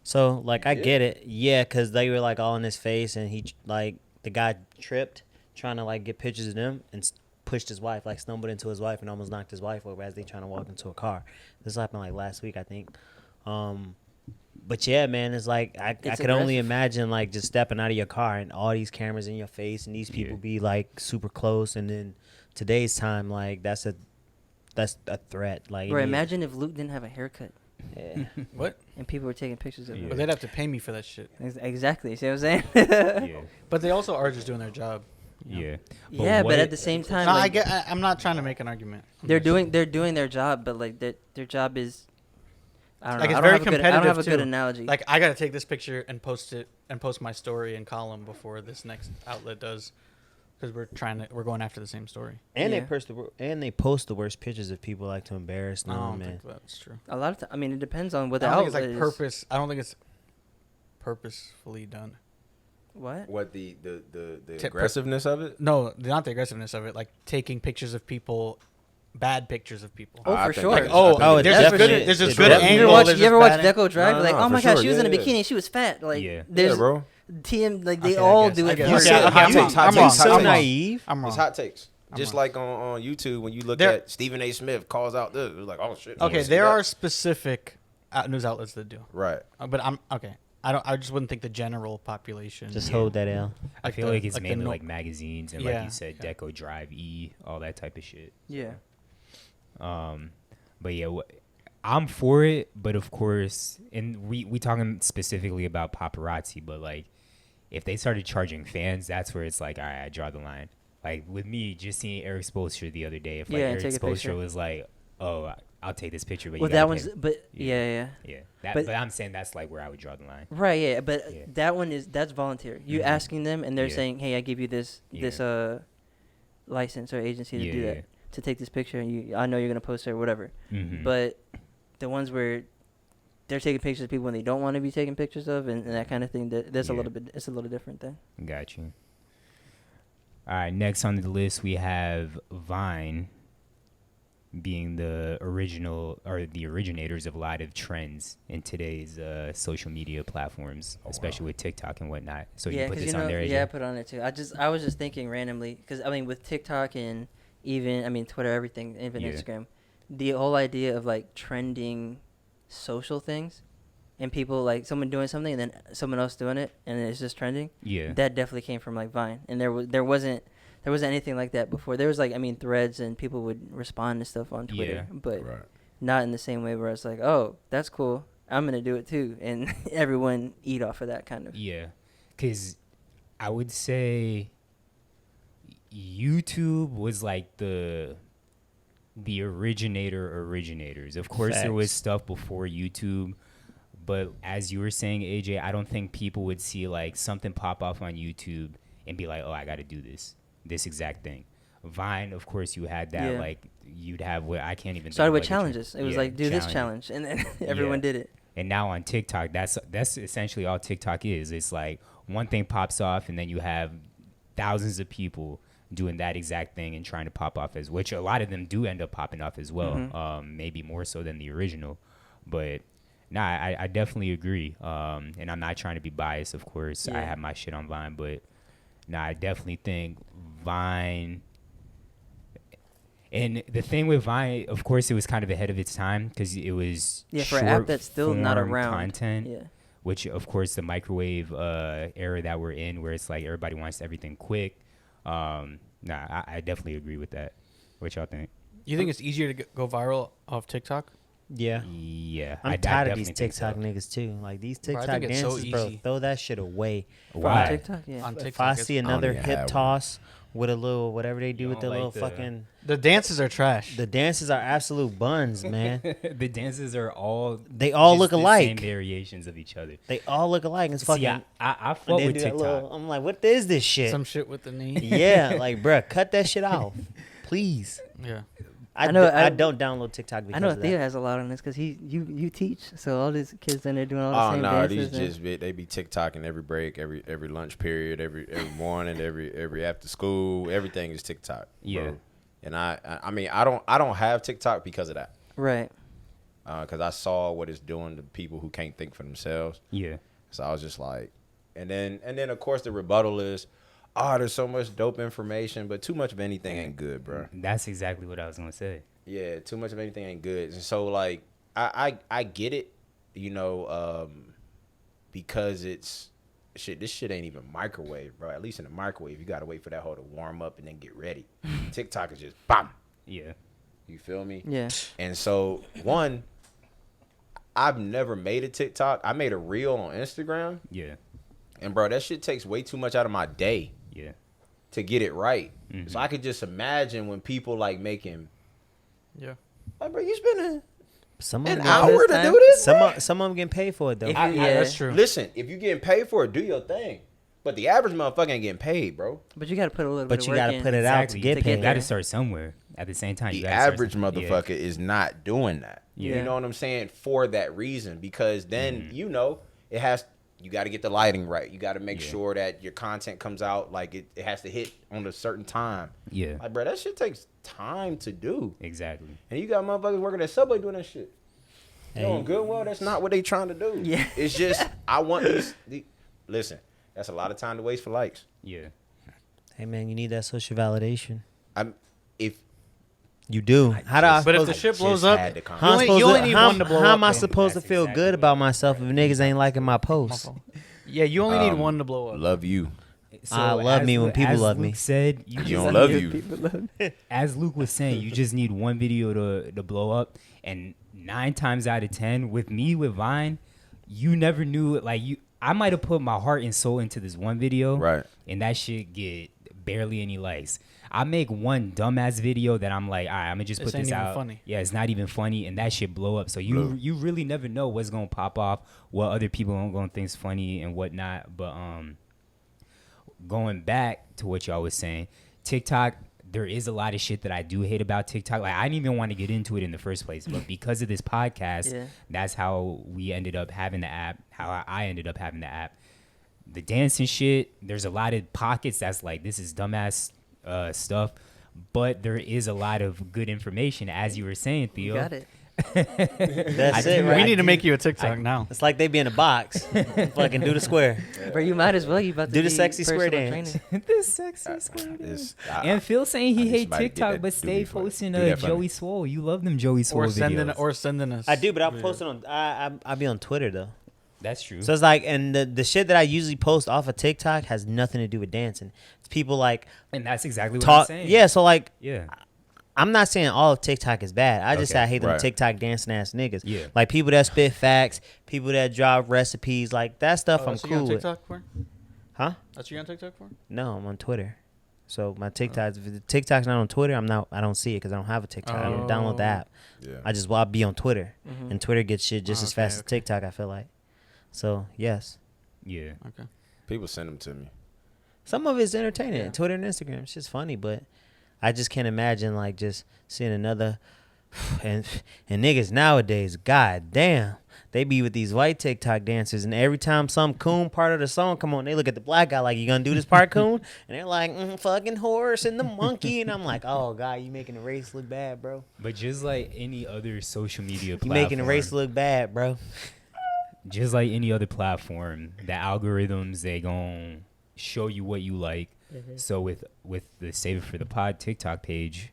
Speaker 1: So like I get it, yeah, because they were like all in his face and he like the guy tripped trying to like get pictures of them and pushed his wife, like stumbled into his wife and almost knocked his wife over as they trying to walk into a car. This happened like last week, I think. But yeah, man, it's like I could only
Speaker 4: aggressive.
Speaker 1: imagine like just stepping out of your car and all these cameras in your face and these people
Speaker 6: Yeah.
Speaker 1: be like super close, and then today's time like that's a threat. Like
Speaker 4: Bro,
Speaker 1: yeah.
Speaker 4: imagine if Luke didn't have a haircut.
Speaker 1: Yeah.
Speaker 2: What?
Speaker 4: and people were taking pictures of
Speaker 6: Yeah.
Speaker 4: them.
Speaker 2: But they'd have to pay me for that shit.
Speaker 4: Exactly. See what I'm saying?
Speaker 6: Yeah.
Speaker 2: But they also are just doing their job.
Speaker 6: Yeah.
Speaker 4: Yeah, but
Speaker 6: what-
Speaker 4: at the same time,
Speaker 2: No,
Speaker 4: like,
Speaker 2: I'm not trying to make an argument.
Speaker 4: they're doing their job, but like their job is, I don't know.
Speaker 2: Like, it's
Speaker 4: I don't
Speaker 2: very
Speaker 4: have a good, I don't have a
Speaker 2: competitive,
Speaker 4: good
Speaker 2: too.
Speaker 4: analogy.
Speaker 2: Like, I gotta take this picture and post my story and column before this next outlet does, because we're going after the same story.
Speaker 1: And
Speaker 4: Yeah.
Speaker 1: they post the worst pictures of people like to embarrass
Speaker 2: I
Speaker 1: them,
Speaker 2: don't
Speaker 1: man.
Speaker 2: think that's true.
Speaker 4: a lot of time, I mean, it depends on what the
Speaker 2: I don't think
Speaker 4: outlet
Speaker 2: it's like
Speaker 4: is.
Speaker 2: purpose. I don't think it's purposefully done.
Speaker 4: What?
Speaker 3: What the
Speaker 2: Tip-
Speaker 3: aggressiveness of it?
Speaker 2: No, not the aggressiveness of it. Like taking pictures of people, bad pictures of people.
Speaker 4: Oh,
Speaker 3: I
Speaker 4: for
Speaker 3: think
Speaker 4: sure.
Speaker 3: like-
Speaker 2: Oh,
Speaker 3: I think
Speaker 2: there's
Speaker 3: it's
Speaker 2: a
Speaker 3: definitely-
Speaker 2: good, there's a
Speaker 3: it's
Speaker 2: good
Speaker 3: definitely-
Speaker 2: angle.
Speaker 4: You ever
Speaker 2: there's
Speaker 4: watch
Speaker 2: a bad
Speaker 4: Deco Drive?
Speaker 3: No,
Speaker 4: Like,
Speaker 3: no,
Speaker 4: oh my
Speaker 3: for
Speaker 4: gosh,
Speaker 3: sure,
Speaker 4: she was in a
Speaker 3: yeah.
Speaker 4: bikini. She was fat. Like,
Speaker 6: Yeah.
Speaker 4: there's
Speaker 3: Yeah, bro.
Speaker 4: TM. Like, they
Speaker 2: Okay, I
Speaker 4: all
Speaker 2: guess-
Speaker 4: do
Speaker 2: I
Speaker 4: it.
Speaker 2: guess.
Speaker 4: for
Speaker 2: Okay,
Speaker 4: sure.
Speaker 2: okay, I'm
Speaker 3: Hot
Speaker 2: wrong.
Speaker 3: takes,
Speaker 2: I'm
Speaker 3: hot
Speaker 2: wrong.
Speaker 3: takes.
Speaker 1: So
Speaker 2: I'm wrong.
Speaker 1: naive.
Speaker 2: I'm wrong.
Speaker 3: It's hot takes.
Speaker 2: I'm
Speaker 3: Just
Speaker 2: wrong.
Speaker 3: like on YouTube when you look
Speaker 2: There-
Speaker 3: at Stephen A. Smith calls out this, it's like, oh shit. I
Speaker 2: Okay,
Speaker 3: wanna see
Speaker 2: there
Speaker 3: that.
Speaker 2: are specific news outlets that do,
Speaker 3: Right.
Speaker 2: but I'm okay. I just wouldn't think the general population.
Speaker 1: Just hold that L.
Speaker 6: I feel like it's
Speaker 2: the
Speaker 6: mainly
Speaker 2: no-
Speaker 6: like magazines and
Speaker 2: Yeah,
Speaker 6: like you said,
Speaker 2: yeah.
Speaker 6: Deco Drive E, all that type of shit.
Speaker 4: Yeah.
Speaker 6: But yeah, I'm for it. But of course, and we talking specifically about paparazzi. But like, if they started charging fans, that's where it's like, all right, I draw the line. Like with me, just seeing Eric Spoelstra the other day, if like
Speaker 4: Yeah, and
Speaker 6: Eric
Speaker 4: take a picture.
Speaker 6: Spoelstra was like, oh, I'll take this picture, but
Speaker 4: Well,
Speaker 6: you gotta
Speaker 4: that one's.
Speaker 6: pay.
Speaker 4: But yeah.
Speaker 6: Yeah, that,
Speaker 4: but-
Speaker 6: but I'm saying that's like where I would draw the line.
Speaker 4: Right. Yeah. But
Speaker 6: Yeah.
Speaker 4: that one that's voluntary. You
Speaker 6: Mhm.
Speaker 4: asking them, and they're
Speaker 6: Yeah.
Speaker 4: saying, "Hey, I give you this license or agency to do
Speaker 6: Yeah.
Speaker 4: that, to take this picture, and I know you're gonna post it or whatever."
Speaker 6: Mhm.
Speaker 4: But the ones where they're taking pictures of people when they don't want to be taking pictures of, and that kind of thing, that's a
Speaker 6: Yeah.
Speaker 4: little bit. It's a little different thing.
Speaker 6: Got you. All right, next on the list we have Vine being the original or the originators of a lot of trends in today's social media platforms, especially with TikTok and whatnot. So you put
Speaker 4: 'cause
Speaker 6: this on there, AJ?
Speaker 4: Yeah, I put it on there too. I was just thinking randomly because I mean with TikTok and even Twitter, everything, even
Speaker 6: Yeah.
Speaker 4: Instagram, the whole idea of like trending social things, and people like someone doing something and then someone else doing it and it's just trending.
Speaker 6: Yeah.
Speaker 4: That definitely came from like Vine, and there wasn't anything like that before. There was like threads and people would respond to stuff on Twitter,
Speaker 6: Yeah.
Speaker 4: but
Speaker 3: Right.
Speaker 4: not in the same way where it's like, oh, that's cool, I'm gonna do it too, and everyone eat off of that kind of.
Speaker 6: Yeah, because I would say YouTube was like the originators. Of course, there was
Speaker 1: Facts.
Speaker 6: stuff before YouTube, but as you were saying, AJ, I don't think people would see like something pop off on YouTube and be like, oh, I got to do this exact thing. Vine, of course, you had that.
Speaker 4: Yeah.
Speaker 6: Like you'd have what I can't even. think
Speaker 4: Started
Speaker 6: of,
Speaker 4: with
Speaker 6: like, a trend.
Speaker 4: challenges. It was
Speaker 6: Yeah,
Speaker 4: like do this
Speaker 6: challenges.
Speaker 4: challenge, and then everyone
Speaker 6: Yeah.
Speaker 4: did it.
Speaker 6: And now on TikTok, that's essentially all TikTok is. It's like one thing pops off, and then you have thousands of people doing that exact thing and trying to pop off as, which a lot of them do end up popping off as well.
Speaker 4: Mhm.
Speaker 6: Maybe more so than the original, but nah, I definitely agree. And I'm not trying to be biased, of course. I
Speaker 4: Yeah.
Speaker 6: have my shit on Vine, but nah, I definitely think Vine. And the thing with Vine, of course, it was kind of ahead of its time because it was
Speaker 4: Yeah, for an app
Speaker 6: short
Speaker 4: that's still not
Speaker 6: form
Speaker 4: around.
Speaker 6: content,
Speaker 4: Yeah.
Speaker 6: which of course the microwave era that we're in, where it's like everybody wants everything quick. I definitely agree with that. What y'all think?
Speaker 2: You think it's easier to go viral off TikTok?
Speaker 1: Yeah.
Speaker 6: Yeah,
Speaker 1: I'm
Speaker 6: I
Speaker 1: tired of these
Speaker 6: definitely think so.
Speaker 1: TikTok niggas too. Like these
Speaker 2: Bro, I
Speaker 1: TikTok
Speaker 2: think it's so
Speaker 1: dances, bro.
Speaker 2: easy.
Speaker 1: Throw that shit away.
Speaker 6: Why?
Speaker 4: On TikTok, yeah.
Speaker 2: On
Speaker 1: If
Speaker 2: TikTok,
Speaker 1: I
Speaker 2: it's-
Speaker 1: see another
Speaker 3: even
Speaker 1: hip
Speaker 3: have one.
Speaker 1: toss with a little whatever they do
Speaker 6: You
Speaker 1: with the
Speaker 6: don't
Speaker 1: little
Speaker 6: like the-
Speaker 1: fucking
Speaker 2: the dances are trash.
Speaker 1: the dances are absolute buns, man.
Speaker 6: The dances are all
Speaker 1: They all
Speaker 6: just
Speaker 1: look
Speaker 6: the
Speaker 1: alike.
Speaker 6: same variations of each other.
Speaker 1: They all look alike. It's
Speaker 6: See,
Speaker 1: fucking.
Speaker 6: I
Speaker 1: and
Speaker 6: fuck
Speaker 1: they
Speaker 6: with
Speaker 1: do that
Speaker 6: TikTok.
Speaker 1: little- I'm like, what is this shit?
Speaker 2: Some shit with the knee.
Speaker 1: Yeah, like, bruh, cut that shit off, please.
Speaker 2: Yeah.
Speaker 1: I
Speaker 4: know,
Speaker 1: I
Speaker 4: I-
Speaker 1: don't download TikTok because
Speaker 4: I know
Speaker 1: of that.
Speaker 4: Theo has a lot on this because you teach, so all these kids in there doing all the
Speaker 3: Oh
Speaker 4: same
Speaker 3: no,
Speaker 4: dances.
Speaker 3: these just they be TikToking every break, every lunch period, every morning, every after school, everything is TikTok.
Speaker 6: Yeah.
Speaker 3: Bro. And I mean I don't have TikTok because of that.
Speaker 4: Right.
Speaker 3: Because I saw what it's doing to people who can't think for themselves.
Speaker 6: Yeah.
Speaker 3: So I was just like, and then of course the rebuttal is, oh, there's so much dope information, but too much of anything ain't good, bro.
Speaker 6: That's exactly what I was gonna say.
Speaker 3: Yeah, too much of anything ain't good. And so like I get it, you know, because it's shit. This shit ain't even microwave, bro. At least in the microwave, you gotta wait for that whole to warm up and then get ready. TikTok is just bam.
Speaker 6: Yeah.
Speaker 3: You feel me?
Speaker 4: Yeah.
Speaker 3: And so one, I've never made a TikTok. I made a reel on Instagram.
Speaker 6: Yeah.
Speaker 3: And bro, that shit takes way too much out of my day.
Speaker 6: Yeah.
Speaker 3: To get it right.
Speaker 6: Mm-hmm.
Speaker 3: So I could just imagine when people like making.
Speaker 2: Yeah.
Speaker 3: Like, bro, you spend
Speaker 1: Someone
Speaker 3: an hour to do this.
Speaker 1: Some of them getting paid for it though.
Speaker 4: Yeah,
Speaker 2: that's true.
Speaker 3: Listen, if you getting paid for it, do your thing. But the average motherfucker ain't getting paid, bro.
Speaker 4: But you got to put a little bit
Speaker 1: But
Speaker 4: of
Speaker 1: you
Speaker 4: work
Speaker 1: got to
Speaker 4: in.
Speaker 1: put it out to
Speaker 6: Exactly.
Speaker 1: get
Speaker 4: To get
Speaker 1: paid.
Speaker 6: You got to
Speaker 4: there.
Speaker 6: start somewhere at the same time. You
Speaker 3: The
Speaker 6: gotta start
Speaker 3: average
Speaker 6: somewhere.
Speaker 3: motherfucker is not doing that.
Speaker 6: Yeah.
Speaker 3: You know what I'm saying? For that reason, because then you know it has. You got to get the lighting right. You got to make sure that your content comes out like it has to hit on a certain time.
Speaker 6: Yeah.
Speaker 3: Like, bro, that shit takes time to do.
Speaker 6: Exactly.
Speaker 3: And you got motherfuckers working at Subway doing that shit.
Speaker 1: Hey.
Speaker 3: Knowing good well that's not what they trying to do.
Speaker 4: Yeah.
Speaker 3: It's just I want these. Listen, that's a lot of time to waste for likes.
Speaker 6: Yeah.
Speaker 1: Hey man, you need that social validation.
Speaker 3: If
Speaker 1: You do. How do I?
Speaker 2: But if
Speaker 1: supposed
Speaker 2: the
Speaker 1: to-
Speaker 2: shit blows
Speaker 3: just
Speaker 2: up,
Speaker 3: had the
Speaker 2: you
Speaker 3: comment.
Speaker 2: only,
Speaker 1: supposed
Speaker 2: you only
Speaker 1: to-
Speaker 2: need
Speaker 1: how,
Speaker 2: one to blow
Speaker 1: how
Speaker 2: up.
Speaker 1: am I
Speaker 2: man.
Speaker 1: supposed to
Speaker 6: That's
Speaker 1: feel
Speaker 6: exactly
Speaker 1: good
Speaker 6: what
Speaker 1: about
Speaker 6: it
Speaker 1: myself if niggas ain't liking my posts?
Speaker 2: Yeah, you only need one to blow up.
Speaker 3: love you.
Speaker 1: I love me when people
Speaker 6: as
Speaker 1: love
Speaker 6: Luke
Speaker 1: me.
Speaker 6: said,
Speaker 3: You don't love you.
Speaker 6: As Luke was saying, you just need one video to blow up, and 9 times out of 10, with me with Vine, you never knew. Like I might have put my heart and soul into this one video,
Speaker 3: Right.
Speaker 6: and that shit get barely any likes. I make one dumbass video that I'm like, all right, I'm gonna just
Speaker 2: This
Speaker 6: put
Speaker 2: ain't
Speaker 6: this
Speaker 2: even
Speaker 6: out.
Speaker 2: funny.
Speaker 6: Yeah, it's not even funny, and that shit blow up. So you really never know what's gonna pop off, what other people are gonna think's funny and whatnot. But going back to what y'all was saying, TikTok, there is a lot of shit that I do hate about TikTok. Like I didn't even want to get into it in the first place, but because of this podcast, that's how we ended up having the app. How I ended up having the app. The dancing shit, there's a lot of pockets that's like, this is dumbass stuff, but there is a lot of good information, as you were saying, Theo.
Speaker 4: You got it.
Speaker 1: That's it,
Speaker 2: We
Speaker 1: right?
Speaker 2: need to make you a TikTok now.
Speaker 1: It's like they be in a box. Fucking do the square.
Speaker 4: Bro, you might as well. You about to
Speaker 1: Do the
Speaker 4: be
Speaker 1: sexy square
Speaker 4: personal
Speaker 1: dance.
Speaker 4: trainer.
Speaker 6: The sexy square
Speaker 3: This,
Speaker 6: And Phil saying
Speaker 3: I
Speaker 6: he
Speaker 3: need
Speaker 6: hate
Speaker 3: somebody to get
Speaker 6: TikTok,
Speaker 3: that
Speaker 6: but
Speaker 3: do
Speaker 6: stay
Speaker 3: me for me.
Speaker 6: posting
Speaker 3: Do that for
Speaker 6: Joey
Speaker 3: me.
Speaker 6: Swole. You love them Joey Swole videos.
Speaker 2: Or sending us.
Speaker 1: I do, but I'll post it on. I be on Twitter though.
Speaker 6: That's true.
Speaker 1: So it's like, and the shit that I usually post off of TikTok has nothing to do with dancing. It's people like
Speaker 6: And that's exactly what I'm
Speaker 1: talk.
Speaker 6: saying.
Speaker 1: Yeah, so like,
Speaker 6: Yeah.
Speaker 1: I'm not saying all of TikTok is bad. I just say I hate them
Speaker 3: right.
Speaker 1: TikTok dancing ass niggas.
Speaker 6: Yeah.
Speaker 1: Like people that spit facts, people that drop recipes, like that stuff. I'm
Speaker 2: That's what you
Speaker 1: cool
Speaker 2: on
Speaker 1: with.
Speaker 2: TikTok for?
Speaker 1: Huh?
Speaker 2: That's what you on TikTok for?
Speaker 1: No, I'm on Twitter. So my TikTok's if the TikTok's not on Twitter, I don't see it because I don't have a TikTok. I don't download the app.
Speaker 3: Yeah.
Speaker 1: I'll be on Twitter,
Speaker 4: Mhm.
Speaker 1: and Twitter gets shit just as
Speaker 2: Okay,
Speaker 1: fast as TikTok. I feel like. So yes,
Speaker 6: Yeah.
Speaker 2: Okay.
Speaker 3: People send them to me.
Speaker 1: some of it's entertaining.
Speaker 2: Yeah.
Speaker 1: Twitter and Instagram, it's just funny, but I just can't imagine like just seeing another and niggas nowadays. God damn. They be with these white TikTok dancers, and every time some coon part of the song come on, they look at the black guy like, "You gonna do this part, coon?" And they're like, "Fucking horse and the monkey," and I'm like, "Oh God, you making the race look bad, bro.
Speaker 6: But just like any other social media
Speaker 1: You
Speaker 6: platform,
Speaker 1: making the race look bad, bro."
Speaker 6: just like any other platform, the algorithms, they gon' show you what you like. So with the Save It for the Pod TikTok page,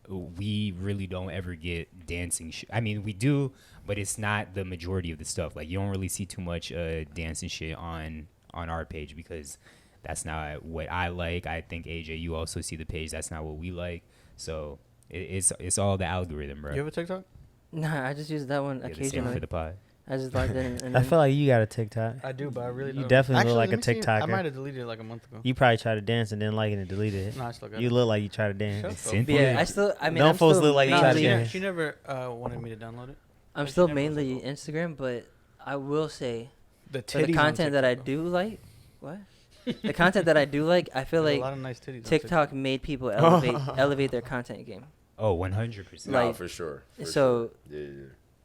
Speaker 6: we really don't ever get dancing. I mean, we do, but it's not the majority of the stuff. Like you don't really see too much dancing shit on our page because that's not what I like. I think AJ, you also see the page. That's not what we like. So it's all the algorithm, bro.
Speaker 2: You have a TikTok?
Speaker 4: Nah, I just use that one
Speaker 6: Yeah, the Save It
Speaker 4: occasionally.
Speaker 6: for the Pod.
Speaker 4: I just logged in. And
Speaker 1: I feel like you got a TikTok.
Speaker 2: I do, but I really
Speaker 1: You
Speaker 2: don't.
Speaker 1: definitely
Speaker 2: Actually,
Speaker 1: look like a
Speaker 2: let me see. I
Speaker 1: TikToker.
Speaker 2: might have deleted it like a month ago.
Speaker 1: You probably tried to dance and didn't like it and deleted it.
Speaker 2: No, I still got
Speaker 1: You
Speaker 2: it.
Speaker 1: look like you tried to dance.
Speaker 2: Shut up.
Speaker 6: Cynthia,
Speaker 4: yeah, I mean,
Speaker 1: Don't
Speaker 4: I'm
Speaker 1: folks
Speaker 4: still
Speaker 1: look like you tried to
Speaker 4: mainly-
Speaker 1: dance?
Speaker 2: She never wanted me to download it.
Speaker 4: I'm
Speaker 2: She
Speaker 4: still
Speaker 2: never
Speaker 4: mainly
Speaker 2: was
Speaker 4: Instagram, but I will say
Speaker 2: The
Speaker 4: for the
Speaker 2: titties on
Speaker 4: content that I
Speaker 2: TikTok,
Speaker 4: do like, what? The content that I do like, I feel
Speaker 2: though. There's
Speaker 4: like
Speaker 2: a lot of nice titties on
Speaker 4: TikTok made people elevate their content game.
Speaker 6: oh, 100%.
Speaker 3: No,
Speaker 4: Like,
Speaker 3: for sure.
Speaker 4: So
Speaker 3: Yeah.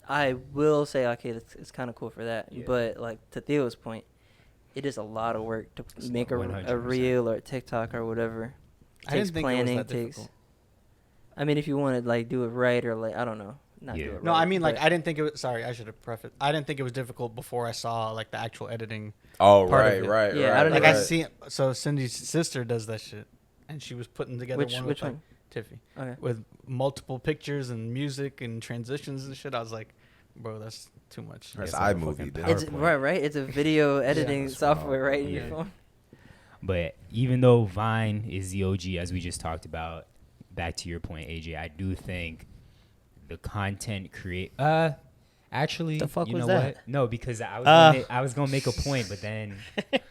Speaker 4: I will say, okay, it's kind of cool for that.
Speaker 3: Yeah.
Speaker 4: But like to Theo's point, it is a lot of work to make a
Speaker 6: 100%.
Speaker 4: reel or a TikTok or whatever.
Speaker 2: I didn't
Speaker 4: Takes
Speaker 2: think it was
Speaker 4: planning,
Speaker 2: that
Speaker 4: takes.
Speaker 2: difficult.
Speaker 4: I mean, if you want to like do it right or like I don't know, not
Speaker 6: Yeah.
Speaker 4: do it right.
Speaker 2: No, I mean like
Speaker 4: but-
Speaker 2: I didn't think it was. Sorry, I should have prefaced. I didn't think it was difficult before I saw like the actual editing.
Speaker 3: Oh,
Speaker 2: part of
Speaker 3: right,
Speaker 2: it.
Speaker 3: right,
Speaker 4: Yeah,
Speaker 3: right.
Speaker 4: I don't
Speaker 2: Like
Speaker 4: know.
Speaker 2: I
Speaker 3: right.
Speaker 2: see. So Cindy's sister does that shit, and she was putting together
Speaker 4: which
Speaker 2: one
Speaker 4: which
Speaker 2: with
Speaker 4: one?
Speaker 2: like, Tiffy
Speaker 4: Okay.
Speaker 2: with multiple pictures and music and transitions and shit. I was like, bro, that's too much.
Speaker 3: That's
Speaker 6: Yeah, it's like a
Speaker 3: iMovie.
Speaker 6: fucking
Speaker 3: then.
Speaker 6: power-
Speaker 4: It's
Speaker 6: PowerPoint.
Speaker 4: right. It's a video editing
Speaker 3: that's
Speaker 4: software right in
Speaker 6: Yeah.
Speaker 4: your phone.
Speaker 6: But even though Vine is the OG, as we just talked about, back to your point, AJ, I do think the content Actually,
Speaker 1: The fuck
Speaker 6: you
Speaker 1: was
Speaker 6: know
Speaker 1: that?
Speaker 6: what? No, because I was gonna make a point, but then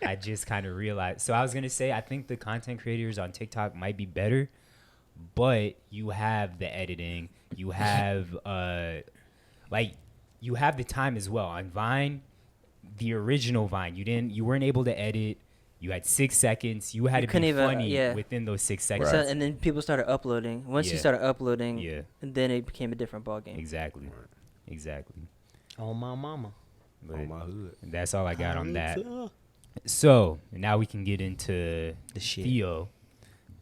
Speaker 6: I just kind of realized. So I was gonna say I think the content creators on TikTok might be better, but you have the editing, you have you have the time as well. On Vine, the original Vine, you weren't able to edit. You had 6 seconds. You had to be funny within those 6 seconds.
Speaker 4: So, and then people started uploading. Once you started uploading, then it became a different ballgame.
Speaker 6: Exactly.
Speaker 1: On my mama.
Speaker 6: But
Speaker 3: On my hood.
Speaker 6: that's all I got on that. So now we can get into
Speaker 1: The shit.
Speaker 6: Theo.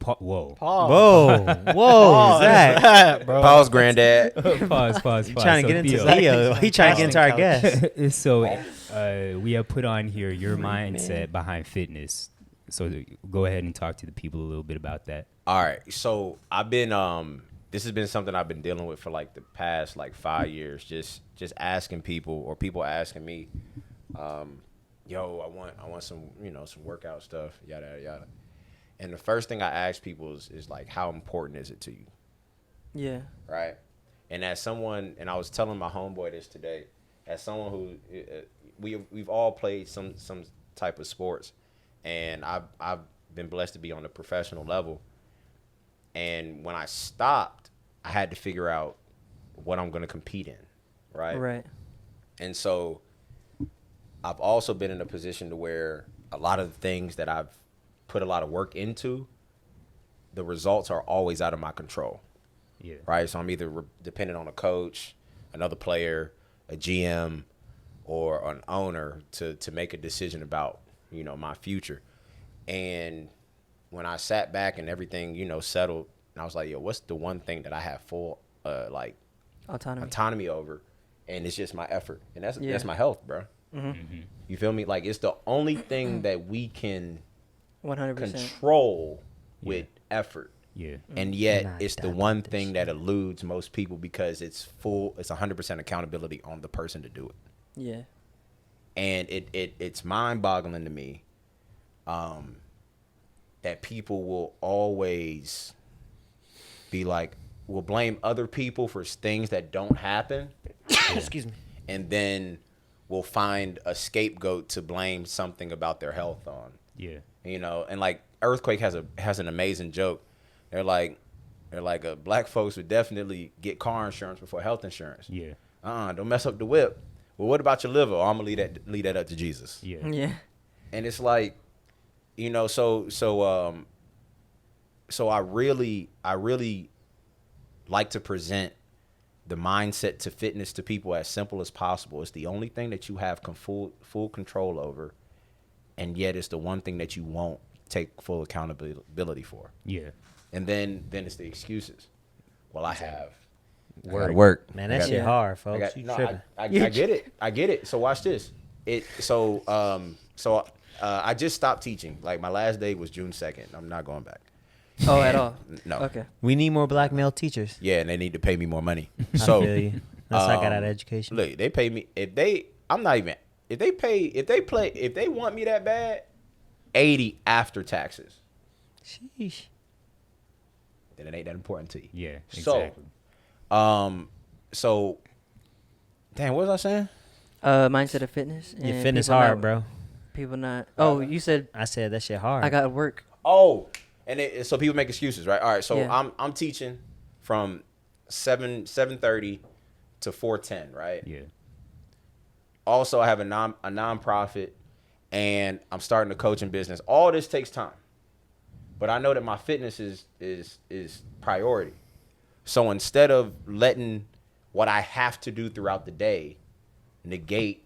Speaker 6: Whoa.
Speaker 1: Whoa, Zach.
Speaker 2: Bro.
Speaker 3: Pause, granddad.
Speaker 6: Pause.
Speaker 1: You trying to get into
Speaker 6: Theo.
Speaker 1: Theo? He trying to get into our guest.
Speaker 6: So we have put on here your mindset behind fitness. So go ahead and talk to the people a little bit about that.
Speaker 3: All right. So I've been this has been something I've been dealing with for like the past like 5 years. Just asking people or people asking me, yo, I want some, some workout stuff, yada yada yada. And the first thing I ask people is like, how important is it to you?
Speaker 4: Yeah.
Speaker 3: Right. And as someone, and I was telling my homeboy this today, as someone who we've all played some type of sports, and I've been blessed to be on a professional level. And when I stopped, I had to figure out what I'm going to compete in. Right. And so I've also been in a position to where a lot of the things that I've put a lot of work into, the results are always out of my control.
Speaker 6: Yeah.
Speaker 3: Right. So I'm either dependent on a coach, another player, a GM, or an owner to make a decision about, my future. And when I sat back and everything, settled, and I was like, yo, what's the one thing that I have full autonomy over? And it's just my effort. And that's my health, bro.
Speaker 4: Mm-hmm.
Speaker 3: You feel me? Like, it's the only thing that we can
Speaker 4: 100%
Speaker 3: control with effort.
Speaker 6: Yeah.
Speaker 3: And yet it's the one thing that eludes most people because it's 100% accountability on the person to do it.
Speaker 4: Yeah.
Speaker 3: And it's mind-boggling to me that people will always be like, will blame other people for things that don't happen.
Speaker 1: Excuse me.
Speaker 3: And then will find a scapegoat to blame something about their health on.
Speaker 6: Yeah.
Speaker 3: And like Earthquake has an amazing joke. They're like black folks would definitely get car insurance before health insurance.
Speaker 6: Yeah.
Speaker 3: Don't mess up the whip. Well, what about your liver? I'm gonna leave that up to Jesus.
Speaker 6: Yeah.
Speaker 4: Yeah.
Speaker 3: And it's like, so I really like to present the mindset to fitness to people as simple as possible. It's the only thing that you have full control over, and yet it's the one thing that you won't take full accountability for.
Speaker 6: Yeah.
Speaker 3: And then it's the excuses. Well, I have
Speaker 1: Work. Man, that shit hard, folks. You tripping.
Speaker 3: I get it. So watch this. I just stopped teaching. Like, my last day was June 2nd. I'm not going back.
Speaker 4: Oh, at all?
Speaker 3: No.
Speaker 4: Okay.
Speaker 1: We need more black male teachers.
Speaker 3: Yeah, and they need to pay me more money.
Speaker 1: So I feel you. That's how I got out of education.
Speaker 3: Look, they pay me if they want me that bad, 80 after taxes.
Speaker 1: Sheesh.
Speaker 3: Then it ain't that important to you.
Speaker 6: Yeah. Exactly.
Speaker 3: So damn, what was I saying?
Speaker 4: Mindset of fitness.
Speaker 1: Your
Speaker 4: and
Speaker 1: fitness
Speaker 4: people
Speaker 1: hard,
Speaker 4: not-
Speaker 1: bro.
Speaker 4: People not. Oh, you said
Speaker 1: I said that shit hard.
Speaker 4: I got work.
Speaker 3: Oh, and so people make excuses, right? All right, so
Speaker 4: Yeah.
Speaker 3: I'm teaching from 7:30 to 4:10, right?
Speaker 6: Yeah.
Speaker 3: Also, I have a nonprofit, and I'm starting a coaching business. All this takes time, but I know that my fitness is priority. So instead of letting what I have to do throughout the day negate,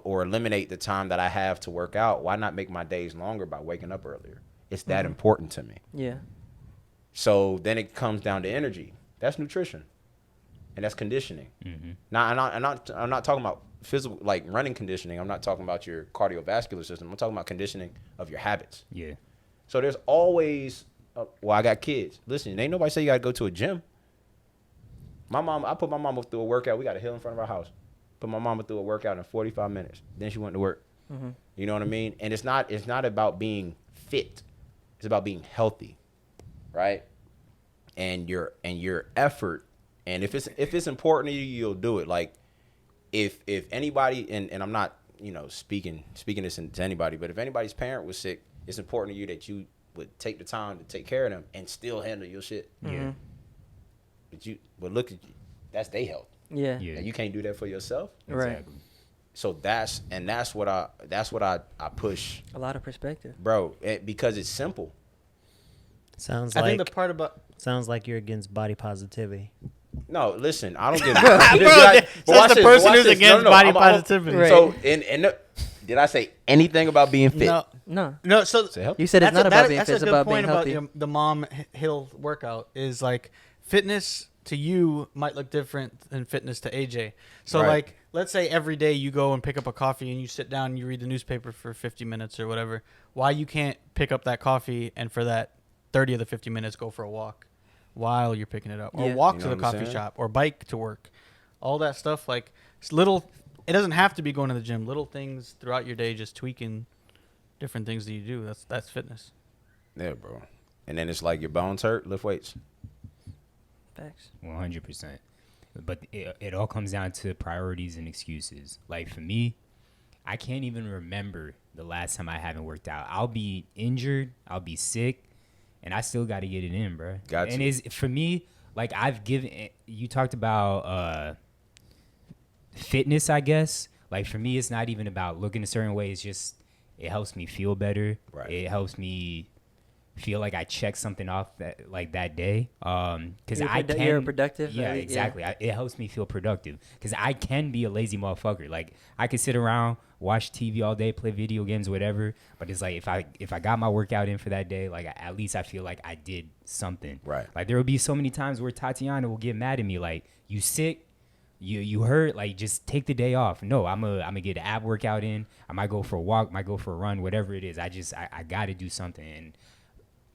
Speaker 3: or eliminate the time that I have to work out, why not make my days longer by waking up earlier? It's that important to me.
Speaker 4: Yeah.
Speaker 3: So then it comes down to energy. That's nutrition, and that's conditioning.
Speaker 6: Mm-hmm.
Speaker 3: Now, I'm not talking about physical, like running conditioning. I'm not talking about your cardiovascular system. I'm talking about conditioning of your habits.
Speaker 6: Yeah.
Speaker 3: So there's always, I got kids. Listen, ain't nobody say you got to go to a gym. I put my mama through a workout. We got a hill in front of our house. Put my mama through a workout in 45 minutes. Then she went to work.
Speaker 4: Mm-hmm.
Speaker 3: You know what I mean? And it's not about being fit. It's about being healthy, right? And your effort. And if it's important to you, you'll do it. Like, if anybody, and I'm not, speaking this to anybody, but if anybody's parent was sick, it's important to you that you would take the time to take care of them and still handle your shit.
Speaker 6: Yeah.
Speaker 3: But look at you. That's their health.
Speaker 4: Yeah.
Speaker 3: And you can't do that for yourself.
Speaker 4: Right.
Speaker 6: Exactly.
Speaker 3: So that's what I push,
Speaker 4: A lot of perspective.
Speaker 3: bro, because it's simple.
Speaker 1: Sounds
Speaker 2: I
Speaker 1: like
Speaker 2: think the part about
Speaker 1: sounds like you're against body positivity.
Speaker 3: No, listen, I don't give.
Speaker 2: That's the person who's against body positivity.
Speaker 4: Right.
Speaker 3: So, did I say anything about being fit?
Speaker 2: no. So
Speaker 3: Say help.
Speaker 4: You said it's not about being
Speaker 2: that's
Speaker 4: fit,
Speaker 2: a
Speaker 4: it's
Speaker 2: good
Speaker 4: about
Speaker 2: point
Speaker 4: being healthy.
Speaker 2: about the mom hill workout is like fitness to you might look different than fitness to AJ. So
Speaker 3: Right.
Speaker 2: like, let's say every day you go and pick up a coffee and you sit down and you read the newspaper for 50 minutes or whatever. Why you can't pick up that coffee and for that 30 of the 50 minutes go for a walk while you're picking it up, or
Speaker 4: Yeah.
Speaker 2: walk
Speaker 3: You
Speaker 2: to
Speaker 3: know
Speaker 2: the
Speaker 3: what I'm
Speaker 2: coffee
Speaker 3: saying?
Speaker 2: shop, or bike to work. All that stuff, like it's little. It doesn't have to be going to the gym. Little things throughout your day, just tweaking different things that you do. That's fitness.
Speaker 3: Yeah, bro. And then it's like your bones hurt, lift weights.
Speaker 4: Facts.
Speaker 6: 100%. But it all comes down to priorities and excuses. Like for me, I can't even remember the last time I haven't worked out. I'll be injured, I'll be sick, and I still got to get it in, bro.
Speaker 3: Gotcha.
Speaker 6: And is for me, like I've given. You talked about fitness, I guess. Like for me, it's not even about looking a certain way. It's just it helps me feel better.
Speaker 3: Right.
Speaker 6: It helps me feel like I checked something off that day. Because
Speaker 4: You're productive.
Speaker 6: Yeah, exactly. It helps me feel productive because I can be a lazy motherfucker. Like I could sit around, watch TV all day, play video games, whatever. But it's like if I got my workout in for that day, like at least I feel like I did something.
Speaker 3: Right.
Speaker 6: Like there will be so many times where Tatiana will get mad at me, like you sick. You hurt, like just take the day off. No, I'm a get an ab workout in. I might go for a walk, might go for a run, whatever it is. I got to do something. And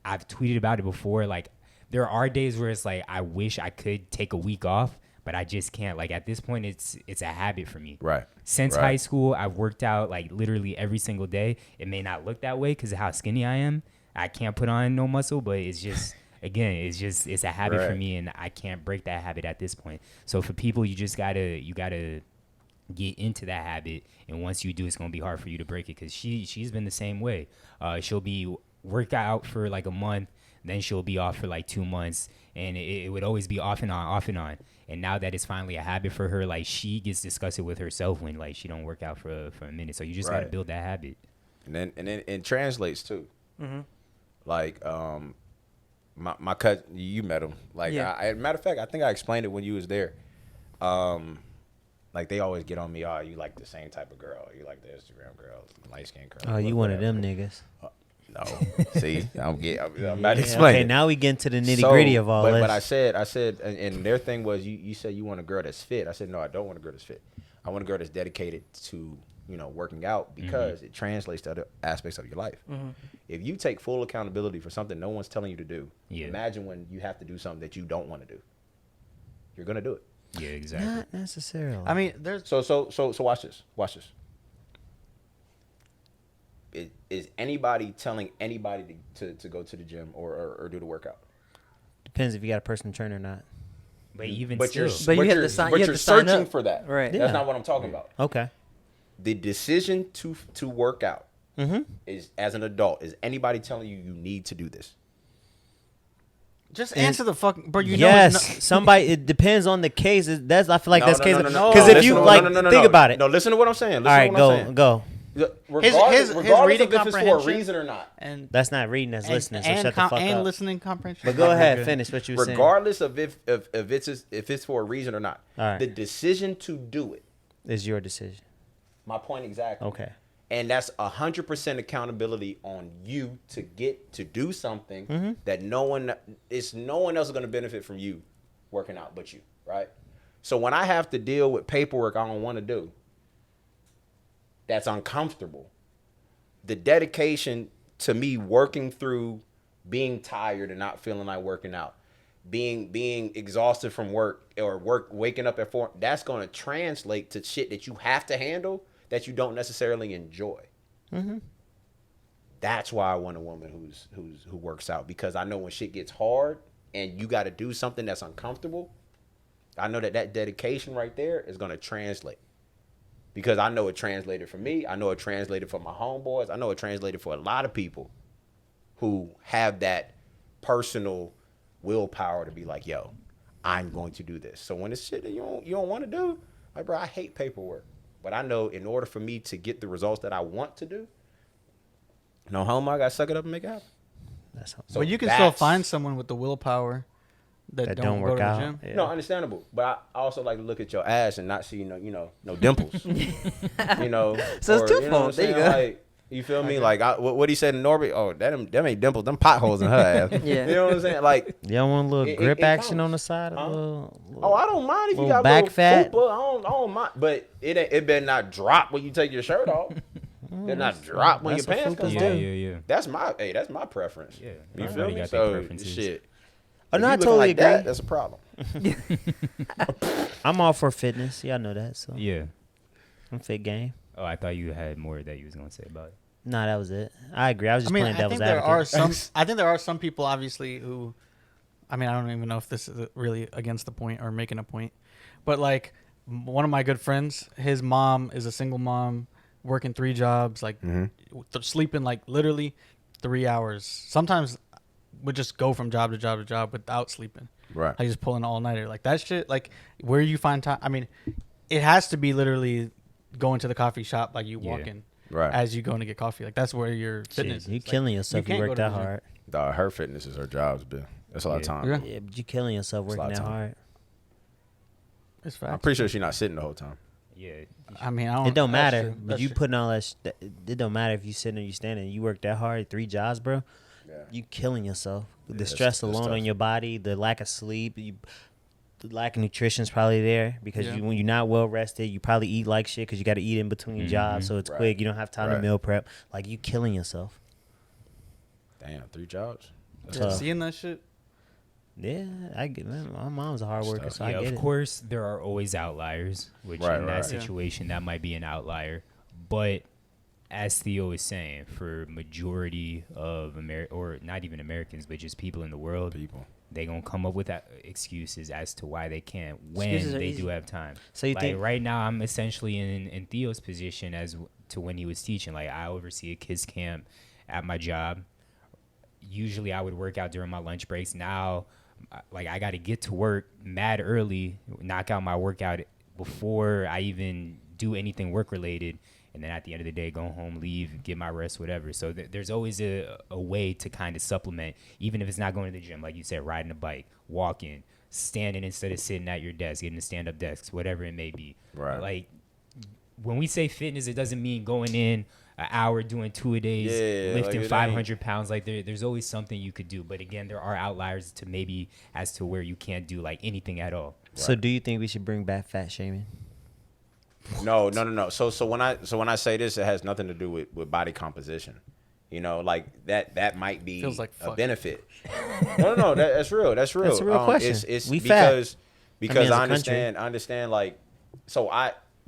Speaker 6: I've tweeted about it before. Like there are days where it's like I wish I could take a week off, but I just can't. Like at this point, it's a habit for me.
Speaker 3: Right.
Speaker 6: Since
Speaker 3: Right.
Speaker 6: high school, I've worked out like literally every single day. It may not look that way because of how skinny I am. I can't put on no muscle, but it's just. Again, it's a habit for
Speaker 3: Right.
Speaker 6: me, and I can't break that habit at this point. So for people, you gotta get into that habit, and once you do, it's gonna be hard for you to break it. Cause she's been the same way. She'll be work out for like a month, then she'll be off for like 2 months, and it would always be off and on. And now that it's finally a habit for her, like she gets disgusted with herself when like she don't work out for a minute. So you just gotta
Speaker 3: Right.
Speaker 6: build that habit.
Speaker 3: And then it translates too.
Speaker 4: Mm-hmm.
Speaker 3: Like my cousin, you met him. Like
Speaker 4: Yeah.
Speaker 3: matter of fact, I think I explained it when you was there. Like they always get on me. Oh, you like the same type of girl. You like the Instagram girl, light skinned girl.
Speaker 1: Oh, you one of them niggas.
Speaker 3: No, see, I'm not explaining.
Speaker 1: Okay, now we get into the nitty gritty of all this.
Speaker 3: But I said, and their thing was, you said you want a girl that's fit. I said, no, I don't want a girl that's fit. I want a girl that's dedicated to, working out because it translates to other aspects of your life.
Speaker 4: Mm-hmm.
Speaker 3: If you take full accountability for something no one's telling you to do,
Speaker 6: Yeah.
Speaker 3: imagine when you have to do something that you don't want to do. You're gonna do it.
Speaker 6: Yeah, exactly.
Speaker 1: Not necessarily.
Speaker 2: I mean, there's
Speaker 3: So watch this. Watch this. Is anybody telling anybody to go to the gym or do the workout?
Speaker 1: Depends if you got a personal trainer or not.
Speaker 6: But even
Speaker 3: But
Speaker 6: still,
Speaker 4: But you have
Speaker 3: you're,
Speaker 4: to sign-
Speaker 3: but
Speaker 4: you have
Speaker 3: you're
Speaker 4: to sign
Speaker 3: searching
Speaker 4: up.
Speaker 3: for that.
Speaker 4: Right.
Speaker 3: That's
Speaker 1: Yeah.
Speaker 3: not what I'm talking about.
Speaker 1: Okay.
Speaker 3: The decision to work out
Speaker 1: Mm-hmm.
Speaker 3: is, as an adult, is anybody telling you need to do this?
Speaker 2: just
Speaker 1: And-
Speaker 2: answer the fucking. But you
Speaker 1: yes,
Speaker 2: know, it's
Speaker 1: somebody. It depends on the case. That's I feel like that's case.
Speaker 3: No.
Speaker 1: Because if you
Speaker 3: Listen,
Speaker 1: like,
Speaker 3: no,
Speaker 1: think about it.
Speaker 3: No, listen to what I'm saying. Listen
Speaker 1: All right,
Speaker 3: to what I'm saying.
Speaker 1: go.
Speaker 3: Regardless,
Speaker 2: his
Speaker 3: regardless
Speaker 2: reading
Speaker 3: of if it's for a
Speaker 2: comprehension-
Speaker 3: reason or not.
Speaker 2: and
Speaker 1: That's not reading. That's listening. So
Speaker 2: and
Speaker 1: shut the fuck
Speaker 2: and
Speaker 1: up.
Speaker 2: listening comprehension.
Speaker 1: But go
Speaker 2: Not very
Speaker 1: ahead,
Speaker 2: good.
Speaker 1: finish what you were saying.
Speaker 3: Regardless of if it's for a reason or not,
Speaker 1: All right.
Speaker 3: the decision to do it.
Speaker 1: Is your decision.
Speaker 3: My point exactly.
Speaker 1: Okay.
Speaker 3: And that's 100% accountability on you to do something that no one else is going to benefit from you working out but you, right? So when I have to deal with paperwork I don't want to do, that's uncomfortable. The dedication to me working through being tired and not feeling like working out, being exhausted from work or waking up at 4, that's going to translate to shit that you have to handle that you don't necessarily enjoy.
Speaker 1: Mm-hmm.
Speaker 3: That's why I want a woman who works out, because I know when shit gets hard and you got to do something that's uncomfortable, I know that dedication right there is going to translate. because I know it translated for me. I know it translated for my homeboys. I know it translated for a lot of people who have that personal willpower to be like, yo, I'm going to do this. So when it's shit that you don't want to do, like, bro, I hate paperwork. But I know in order for me to get the results that I want to do, no homo, I got to suck it up and make it happen.
Speaker 2: So but you can still find someone with the willpower that don't work out. Gym.
Speaker 3: Yeah. No, understandable. But I also like to look at your ass and not see no dimples. You know.
Speaker 4: So it's twofold. You know there you go.
Speaker 3: Like, you feel me? Like what he said in Norbit. Oh, them ain't dimples. Them potholes in her ass.
Speaker 4: Yeah.
Speaker 3: You know what I'm saying? Like,
Speaker 1: y'all want a little grip action on the side?
Speaker 3: Oh, I don't mind if you got
Speaker 1: back
Speaker 3: little
Speaker 1: fat.
Speaker 3: Fupa. I don't mind. But it better not drop when you take your shirt off. They're not drop when your pants come down.
Speaker 6: Yeah.
Speaker 3: That's my preference.
Speaker 6: Yeah.
Speaker 3: You feel me?
Speaker 6: Got
Speaker 3: So shit.
Speaker 1: Oh, no, I totally agree.
Speaker 3: That's a problem.
Speaker 1: I'm all for fitness. Y'all know that. So
Speaker 6: yeah,
Speaker 1: I'm fit game.
Speaker 6: Oh, I thought you had more that you was gonna say about it.
Speaker 1: Nah, that was it. I agree. I was just playing devil's advocate.
Speaker 2: I think there are some people, obviously, who, I mean, I don't even know if this is really against the point or making a point, but like one of my good friends, his mom is a single mom, working 3 jobs, like sleeping like literally 3 hours. Sometimes would just go from job to job to job without sleeping.
Speaker 3: Right.
Speaker 2: Like just pulling an all-nighter. Like that shit, like where you find time. I mean, it has to be literally going to the coffee shop, like you walk in as you going to get coffee. Like that's where your fitness is.
Speaker 1: You killing yourself. You work that hard.
Speaker 3: Her fitness is her job's been. That's a lot of time.
Speaker 1: Yeah, but you killing yourself working that hard.
Speaker 2: It's fact.
Speaker 3: I'm pretty sure she's not sitting the whole time.
Speaker 6: Yeah.
Speaker 2: I mean,
Speaker 1: it don't matter. But you putting all that. It don't matter if you sitting or you standing. You work that hard, 3 jobs, bro. Yeah. You killing yourself. The stress alone on your body, the lack of sleep, the lack of nutrition is probably there because when you're not well rested, you probably eat like shit because you got to eat in between jobs, so it's quick. You don't have time to meal prep. Like you killing yourself.
Speaker 3: Damn, 3 jobs.
Speaker 2: Seeing that shit.
Speaker 1: Yeah, I get. Man, my mom's a hard worker, so I get it.
Speaker 6: Of course, there are always outliers, which in that situation that might be an outlier, but as Theo is saying, for majority of or not even Americans, but just people in the world, they gonna come up with excuses as to why they can't when they do have time. So you think right now I'm essentially in Theo's position as to when he was teaching. Like I oversee a kids camp at my job. Usually I would work out during my lunch breaks. Now, like I got to get to work mad early, knock out my workout before I even do anything work related. And then at the end of the day, go home, leave, get my rest, whatever. So there's always a way to kind of supplement, even if it's not going to the gym. Like you said, riding a bike, walking, standing instead of sitting at your desk, getting a stand-up desk, whatever it may be. Right. Like when we say fitness, it doesn't mean going in an hour doing 2 a days, lifting 500 pounds. Like there's always something you could do. But again, there are outliers to maybe as to where you can't do like anything at all.
Speaker 1: So do you think we should bring back fat shaming?
Speaker 3: No. So when I say this, it has nothing to do with body composition. You know, like that might be like a benefit. No, that's real. That's real.
Speaker 1: That's a real question.
Speaker 3: It's
Speaker 1: we
Speaker 3: because I
Speaker 1: understand.
Speaker 3: Like, so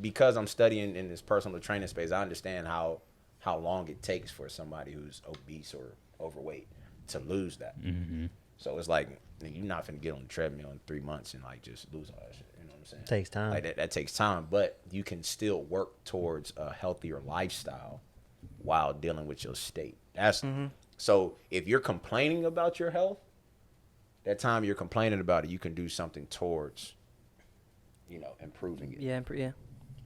Speaker 3: because I'm studying in this personal training space, I understand how long it takes for somebody who's obese or overweight to lose that. Mm-hmm. So it's like you're not gonna get on the treadmill in 3 months and like just lose all that shit. You know what I'm saying?
Speaker 1: Takes time.
Speaker 3: Like that takes time, but you can still work towards a healthier lifestyle while dealing with your state. That's so if you're complaining about your health, that time you're complaining about it, you can do something towards, improving it.
Speaker 4: Yeah.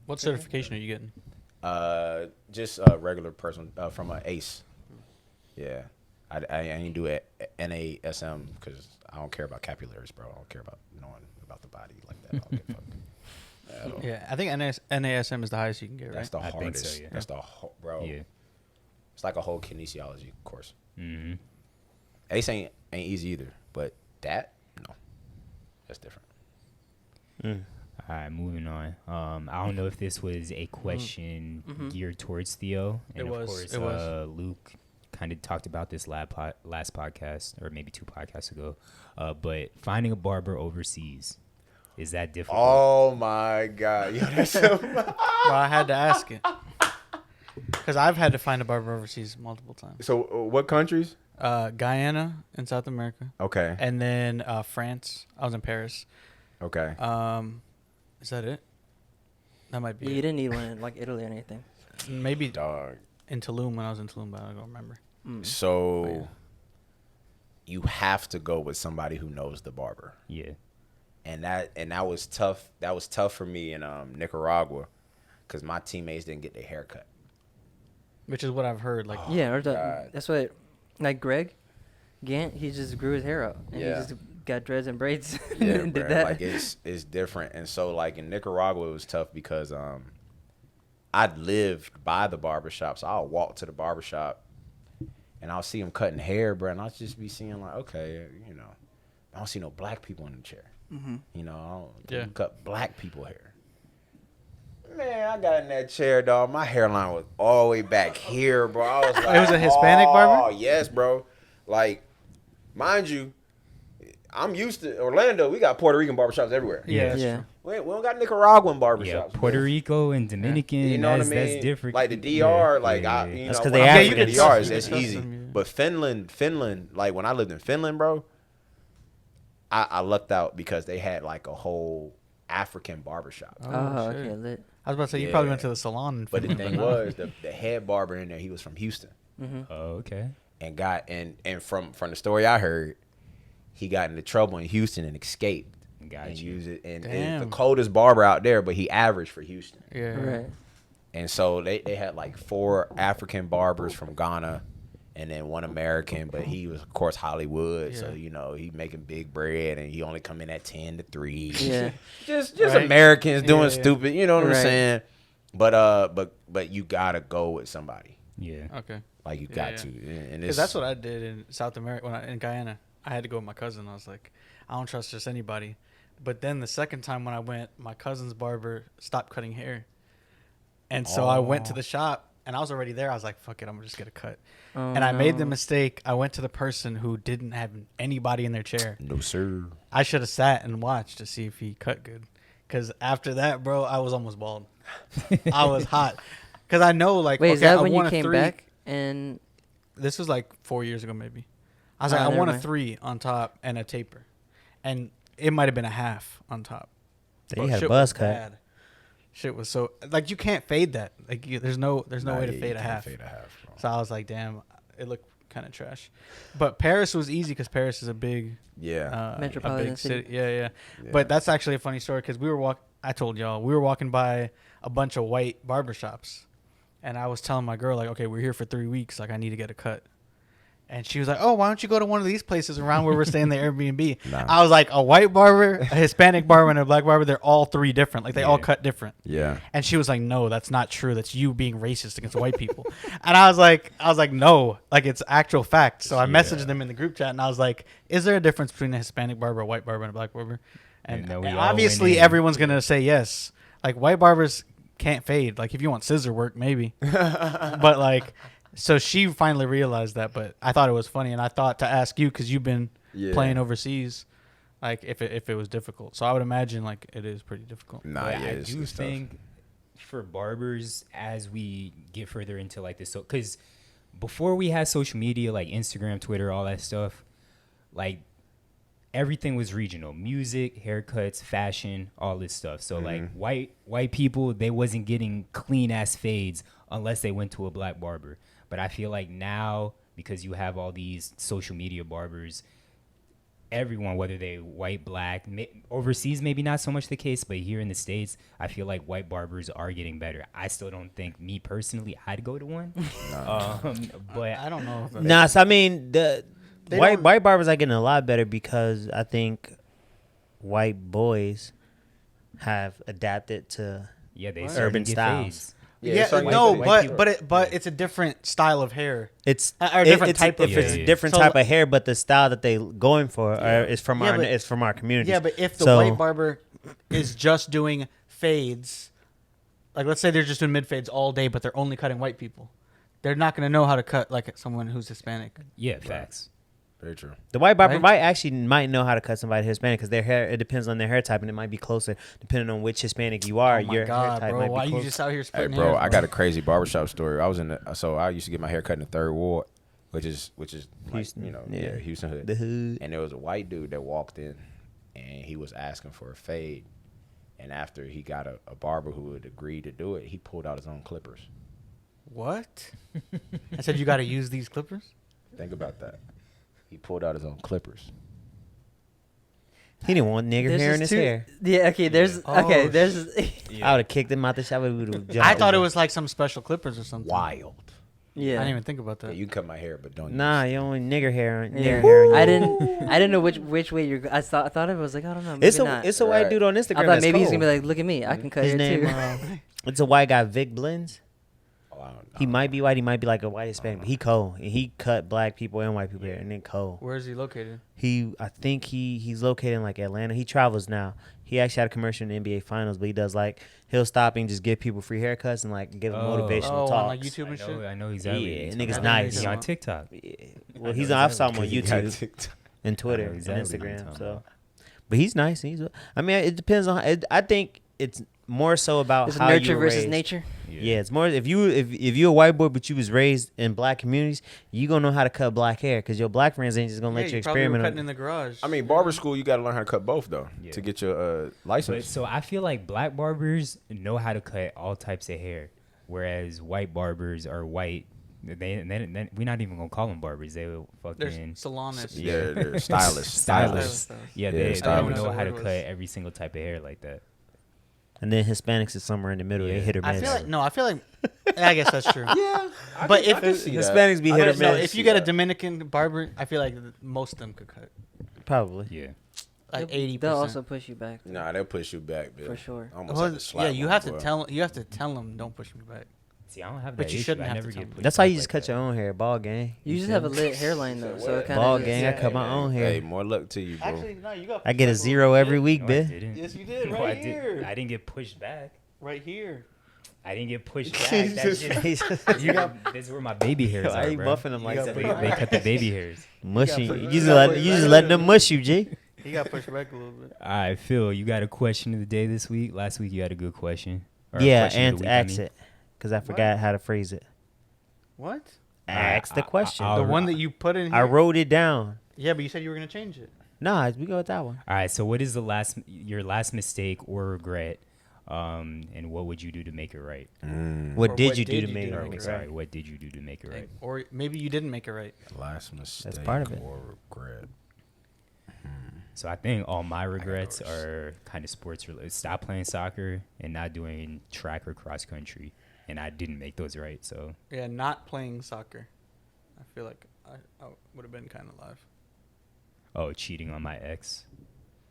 Speaker 2: What certification are you getting?
Speaker 3: Just a regular person from an ACE. Yeah, I ain't do it NASM because I don't care about capillaries, bro. I don't care about knowing about the body like that. I don't give a fuck.
Speaker 2: Yeah, I think NASM is the highest you can get, right?
Speaker 3: That's the hardest.
Speaker 6: I think so, yeah.
Speaker 3: That's the bro. Yeah. It's like a whole kinesiology course. Mm-hmm. ACE ain't easy either, but that's different.
Speaker 6: All right, moving on. I don't know if this was a question geared towards Theo. And of course, Luke kind of talked about this last podcast, or maybe 2 podcasts ago. But finding a barber overseas, is that difficult?
Speaker 3: Oh my God. Yo, that's
Speaker 2: Well, I had to ask it. Because I've had to find a barber overseas multiple times.
Speaker 3: So what countries?
Speaker 2: Guyana in South America.
Speaker 3: Okay.
Speaker 2: And then France. I was in Paris.
Speaker 3: Okay.
Speaker 2: Is that it? That might be
Speaker 4: Yeah,
Speaker 2: it.
Speaker 4: you didn't need one in like Italy or anything.
Speaker 2: Maybe
Speaker 3: Dog.
Speaker 2: in Tulum when I was in Tulum, but I don't remember.
Speaker 3: So you have to go with somebody who knows the barber.
Speaker 6: Yeah.
Speaker 3: And that was tough. That was tough for me in Nicaragua because my teammates didn't get their hair cut.
Speaker 2: Which is what I've heard. Like,
Speaker 4: Yeah,
Speaker 3: God.
Speaker 4: that's what, like Greg Gant, he just grew his hair out and he just got dreads and braids.
Speaker 3: Yeah,
Speaker 4: and did
Speaker 3: bro,
Speaker 4: that.
Speaker 3: like it's different. And so like in Nicaragua it was tough because I'd lived by the barbershop, so I'll walk to the barbershop and I'll see them cutting hair, bro, and I'll just be seeing like, okay, you know, I don't see no black people in the chair. You know, I don't cut black people hair. Man, I got in that chair, dog. My hairline was all the way back here, bro. I was like,
Speaker 2: it was a Hispanic barber?
Speaker 3: Oh, yes, bro. Like, mind you, I'm used to Orlando. We got Puerto Rican barbershops everywhere.
Speaker 2: Yeah.
Speaker 4: Yeah.
Speaker 3: We don't got Nicaraguan barbershops.
Speaker 6: Yeah, Puerto Rico and Dominican,
Speaker 3: You know what I mean?
Speaker 6: that's different.
Speaker 3: Like the DR,
Speaker 6: Yeah,
Speaker 3: like
Speaker 6: yeah,
Speaker 3: I,
Speaker 6: yeah.
Speaker 3: you
Speaker 1: That's
Speaker 3: know,
Speaker 1: 'cause
Speaker 3: when
Speaker 1: they
Speaker 3: I
Speaker 1: African.
Speaker 3: go to the
Speaker 2: You can
Speaker 3: DR,
Speaker 2: trust
Speaker 3: that's
Speaker 2: them,
Speaker 3: easy.
Speaker 2: yeah.
Speaker 3: But Finland, like when I lived in Finland, bro, I lucked out because they had like a whole African barbershop.
Speaker 2: Oh,
Speaker 4: Oh,
Speaker 2: shit.
Speaker 4: okay, lit.
Speaker 2: I was about to say, you
Speaker 3: Yeah.
Speaker 2: probably went to the salon. In
Speaker 3: But the
Speaker 2: Finland,
Speaker 3: thing
Speaker 2: no.
Speaker 3: was, the head barber in there, he was from Houston,
Speaker 6: Oh, okay.
Speaker 3: and got and from the story I heard, he got into trouble in Houston and escaped.
Speaker 6: Got
Speaker 3: and
Speaker 6: you.
Speaker 3: use it and
Speaker 2: Damn.
Speaker 3: the coldest barber out there, but he averaged for Houston.
Speaker 2: Yeah.
Speaker 4: Right.
Speaker 3: And so they had like 4 African barbers from Ghana and then 1 American, but he was of course Hollywood, so
Speaker 2: Yeah.
Speaker 3: you know, he making big bread and he only come in at 10 to 3.
Speaker 4: Yeah.
Speaker 3: just
Speaker 2: Right.
Speaker 3: Americans doing
Speaker 2: Yeah.
Speaker 3: stupid, you know what I'm
Speaker 4: Right.
Speaker 3: saying? But you got to go with somebody.
Speaker 6: Yeah.
Speaker 2: Okay.
Speaker 3: Like you
Speaker 2: Yeah,
Speaker 3: got
Speaker 2: yeah.
Speaker 3: to. And
Speaker 2: Because
Speaker 3: it's,
Speaker 2: that's what I did in South America in Guyana. I had to go with my cousin. I was like, I don't trust just anybody. But then the second time when I went, my cousin's barber stopped cutting hair. And so I went to the shop and I was already there. I was like, fuck it, I'm going to just get a cut.
Speaker 4: Oh,
Speaker 2: And I made the
Speaker 4: no.
Speaker 2: mistake. I went to the person who didn't have anybody in their chair.
Speaker 3: no sir.
Speaker 2: I should have sat and watched to see if he cut good. Because after that, bro, I was almost bald. I was hot. Because I know, like,
Speaker 4: Wait,
Speaker 2: okay,
Speaker 4: is that
Speaker 2: I
Speaker 4: when you
Speaker 2: want a
Speaker 4: came
Speaker 2: 3.
Speaker 4: back? And
Speaker 2: This was like 4 years ago, maybe. I was
Speaker 4: Oh,
Speaker 2: like, I
Speaker 4: never
Speaker 2: want a
Speaker 4: mind.
Speaker 2: 3 on top and a taper. And it might have been a half on top.
Speaker 1: You
Speaker 2: But
Speaker 1: had a
Speaker 2: shit
Speaker 1: buzz
Speaker 2: was
Speaker 1: cut.
Speaker 2: bad. Shit was so like you can't fade that. Like there's no way to fade a half.
Speaker 3: Fade a half, bro.
Speaker 2: So I was like, damn, it looked kind of trash. But Paris was easy because Paris is a big,
Speaker 3: Yeah.
Speaker 2: a
Speaker 4: Metropolitan
Speaker 2: big
Speaker 4: city.
Speaker 2: Yeah.
Speaker 3: Yeah.
Speaker 2: But that's actually a funny story because I told y'all we were walking by a bunch of white barbershops, and I was telling my girl like, okay, we're here for 3 weeks. Like I need to get a cut. And she was like, oh, why don't you go to one of these places around where we're staying, the Airbnb?
Speaker 3: Nah.
Speaker 2: I was like, a white barber, a Hispanic barber, and a black barber, they're all 3 different. Like, they all cut different.
Speaker 3: Yeah.
Speaker 2: And she was like, no, that's not true. That's you being racist against white people. And I was like, no, like, it's actual fact. So I messaged them in the group chat, and I was like, is there a difference between a Hispanic barber, a white barber, and a black barber? And,
Speaker 6: And then we
Speaker 2: and
Speaker 6: all
Speaker 2: obviously,
Speaker 6: went in.
Speaker 2: everyone's going to say yes. Like, white barbers can't fade. Like, if you want scissor work, maybe. But, like... So she finally realized that, but I thought it was funny, and I thought to ask you because you've been playing overseas, like if it was difficult. So I would imagine like it is pretty difficult.
Speaker 3: Nah,
Speaker 6: But
Speaker 3: yeah,
Speaker 6: I
Speaker 3: it's
Speaker 6: do
Speaker 3: tough.
Speaker 6: think for barbers, as we get further into like this, because before we had social media like Instagram, Twitter, all that stuff, like everything was regional: music, haircuts, fashion, all this stuff. So like white people, they wasn't getting clean ass fades unless they went to a black barber. But I feel like now, because you have all these social media barbers, everyone, whether they white, black, overseas, maybe not so much the case, but here in the States, I feel like white barbers are getting better. I still don't think, me personally, I'd go to one. But
Speaker 2: I don't know. If
Speaker 1: Nah, so I mean the
Speaker 2: They
Speaker 1: white
Speaker 2: don't-
Speaker 1: barbers are getting a lot better because I think white boys have adapted to
Speaker 6: yeah, they
Speaker 2: Urban
Speaker 6: starting to get
Speaker 1: styles.
Speaker 6: fades.
Speaker 2: yeah,
Speaker 3: it's already
Speaker 2: no,
Speaker 3: white
Speaker 2: but it's a different style of hair.
Speaker 1: it's
Speaker 2: Or a different
Speaker 1: it's,
Speaker 2: type of
Speaker 1: if it's
Speaker 6: hair.
Speaker 1: a different
Speaker 2: So,
Speaker 1: type of hair, but the style that they going for is from
Speaker 2: Yeah,
Speaker 1: our
Speaker 2: but-
Speaker 1: it's from our community.
Speaker 2: Yeah, but if the
Speaker 1: So-
Speaker 2: white barber is just doing fades, like let's say they're just doing mid fades all day, but they're only cutting white people, they're not going to know how to cut like someone who's Hispanic.
Speaker 6: Yeah, facts.
Speaker 3: Very true.
Speaker 1: The white barber
Speaker 2: Right?
Speaker 1: might know how to cut somebody Hispanic because their hair, it depends on their hair type, and it might be closer depending on which Hispanic you are.
Speaker 2: Oh my
Speaker 1: Your hair
Speaker 2: god,
Speaker 1: type
Speaker 2: bro!
Speaker 1: might
Speaker 2: Why
Speaker 1: be
Speaker 2: you
Speaker 1: closer.
Speaker 2: just out here
Speaker 3: Hey,
Speaker 2: splitting
Speaker 3: bro,
Speaker 2: hairs,
Speaker 3: I got a crazy barbershop story. I was so I used to get my hair cut in the 3rd Ward, which is like,
Speaker 1: Houston,
Speaker 3: you know,
Speaker 1: yeah.
Speaker 3: Houston hood.
Speaker 1: The hood.
Speaker 3: And there was a white dude that walked in, and he was asking for a fade, And after he got a barber who would agree to do it, he pulled out his own clippers.
Speaker 2: What? I said you got to use these clippers?
Speaker 3: Think about that. He pulled out his own clippers.
Speaker 1: He didn't want nigger hair in his hair.
Speaker 4: Yeah, okay, there's
Speaker 2: Oh,
Speaker 4: there's
Speaker 1: I would have kicked him out the shop.
Speaker 2: I thought it was like some special clippers or something.
Speaker 3: Wild.
Speaker 2: I
Speaker 4: yeah.
Speaker 2: didn't even think about
Speaker 3: Yeah,
Speaker 2: that.
Speaker 3: you can cut my hair, but don't.
Speaker 1: Nah,
Speaker 3: use
Speaker 1: you don't want nigger hair.
Speaker 4: Yeah.
Speaker 1: Nigger hair. on
Speaker 4: I
Speaker 1: you.
Speaker 4: didn't know which way you're. I thought it was like I don't know. Maybe
Speaker 1: It's a
Speaker 4: not.
Speaker 1: it's a white
Speaker 3: Right.
Speaker 1: dude on Instagram.
Speaker 4: I thought
Speaker 1: that's
Speaker 4: maybe he's
Speaker 1: cold.
Speaker 4: gonna be like, look at me, I can cut
Speaker 1: His
Speaker 4: hair
Speaker 1: name.
Speaker 4: too.
Speaker 1: It's a white guy, Vic Blends.
Speaker 3: Oh, I don't know.
Speaker 1: He might be white. He might be like a white Hispanic. But he cold. And he cut black people and white people hair, and then cold.
Speaker 2: Where is he located?
Speaker 1: I think he's located in like Atlanta. He travels now. He actually had a commercial in the NBA Finals, but he does like he'll stop and just give people free haircuts and like give them motivational
Speaker 2: on
Speaker 1: talks.
Speaker 2: like YouTube and shit?
Speaker 6: I know exactly.
Speaker 1: Yeah,
Speaker 6: what
Speaker 1: nigga's
Speaker 6: you're talking
Speaker 1: nice.
Speaker 6: about. He on TikTok.
Speaker 1: Yeah. Well, he's on. I've saw him on
Speaker 3: He got
Speaker 1: YouTube
Speaker 3: TikTok.
Speaker 1: and Twitter
Speaker 6: I know exactly
Speaker 1: and
Speaker 6: what you're
Speaker 1: Instagram.
Speaker 6: talking
Speaker 1: So,
Speaker 6: about.
Speaker 1: but he's nice. I mean, it depends on. I think it's more so about
Speaker 4: It's
Speaker 1: how
Speaker 4: nurture
Speaker 1: you were
Speaker 4: versus
Speaker 1: raised.
Speaker 4: nature.
Speaker 1: Yeah, it's more if you're a white boy but you was raised in black communities, you gonna know how to cut black hair because your black friends ain't just gonna let you
Speaker 2: probably were
Speaker 1: experiment.
Speaker 2: cutting in the garage.
Speaker 3: I mean, barber school, you got to learn how to cut both though
Speaker 6: Yeah.
Speaker 3: to get your
Speaker 6: But
Speaker 3: license.
Speaker 6: so I feel like black barbers know how to cut all types of hair, whereas white barbers are white. They we're not even gonna call them barbers. They will
Speaker 2: There's
Speaker 6: fucking
Speaker 2: salonists.
Speaker 3: Yeah, they're stylists.
Speaker 6: stylists. Yeah,
Speaker 3: Yeah,
Speaker 6: they don't
Speaker 3: stylists.
Speaker 6: know how to
Speaker 2: What it
Speaker 6: cut
Speaker 2: was.
Speaker 6: every single type of hair like that.
Speaker 1: And then Hispanics is somewhere in the middle. They
Speaker 6: Yeah.
Speaker 1: hit or
Speaker 2: I
Speaker 1: miss.
Speaker 2: feel like I guess that's true.
Speaker 3: Yeah,
Speaker 2: But if
Speaker 1: Hispanics be hit or
Speaker 2: but no,
Speaker 1: miss.
Speaker 2: if you get a Dominican barber, I feel like most of them could cut
Speaker 1: Probably.
Speaker 6: Yeah.
Speaker 2: like 80%.
Speaker 4: They'll also push you back
Speaker 3: Nah, they'll push you back, Bill.
Speaker 4: for sure.
Speaker 3: Almost
Speaker 2: Well,
Speaker 3: like a slap
Speaker 2: yeah, you
Speaker 3: one,
Speaker 2: have
Speaker 3: boy.
Speaker 2: to tell them don't push me back.
Speaker 6: See, I don't have
Speaker 2: But
Speaker 6: that
Speaker 2: you
Speaker 6: issue.
Speaker 2: shouldn't
Speaker 6: I
Speaker 2: have
Speaker 6: never
Speaker 2: to tell
Speaker 6: get
Speaker 2: me.
Speaker 6: pushed
Speaker 1: That's why
Speaker 6: back
Speaker 1: you just
Speaker 6: like
Speaker 1: cut your own hair, ball gang.
Speaker 4: You just have a lit hairline though, so it kind
Speaker 1: Ball
Speaker 4: of
Speaker 1: gang. I cut my own hair.
Speaker 3: Hey, more luck to you, bro.
Speaker 2: no, you got.
Speaker 1: I get a 0 every week,
Speaker 6: No, I
Speaker 1: bitch.
Speaker 6: didn't.
Speaker 2: Yes, you did.
Speaker 6: No,
Speaker 2: Right
Speaker 6: I
Speaker 2: here.
Speaker 6: didn't. I didn't get pushed back.
Speaker 2: Right here.
Speaker 6: I didn't get pushed back. That shit, this is where my baby hairs
Speaker 1: Why
Speaker 6: are,
Speaker 1: you
Speaker 6: bro.
Speaker 1: buffing them like
Speaker 2: got
Speaker 1: that?
Speaker 6: They cut the baby hairs.
Speaker 1: Mushy.
Speaker 2: got
Speaker 1: You
Speaker 2: put-
Speaker 1: just
Speaker 2: you got put-
Speaker 1: you just letting them mush you, G.
Speaker 2: He got pushed back a little bit.
Speaker 6: All right, Phil, you got a question of the day this week. Last week you had a good question. Or a
Speaker 1: Yeah,
Speaker 6: question of
Speaker 1: and
Speaker 6: the week,
Speaker 1: ask it because I forgot how to phrase it.
Speaker 2: What?
Speaker 1: Ask the question.
Speaker 6: I'll-
Speaker 2: The one that you put in here.
Speaker 1: I wrote it down.
Speaker 2: Yeah, but you said you were gonna change it.
Speaker 1: Nah, we go with that one.
Speaker 6: All right, so what is your last mistake or regret, and what would you do to make it right?
Speaker 1: What
Speaker 2: Or
Speaker 1: did
Speaker 2: what
Speaker 1: you do
Speaker 2: did
Speaker 1: to
Speaker 2: you
Speaker 1: make
Speaker 2: do
Speaker 1: it
Speaker 2: to
Speaker 1: right?
Speaker 2: make it
Speaker 6: Sorry, what did you do to make it right?
Speaker 2: Or maybe you didn't make it right.
Speaker 3: Last mistake
Speaker 1: part of it.
Speaker 3: or regret.
Speaker 6: So I think all my regrets are kind of sports related. Stop playing soccer and not doing track or cross country, and I didn't make those right. So
Speaker 2: Yeah, not playing soccer. I feel like I would have been kind of live.
Speaker 6: cheating on my ex,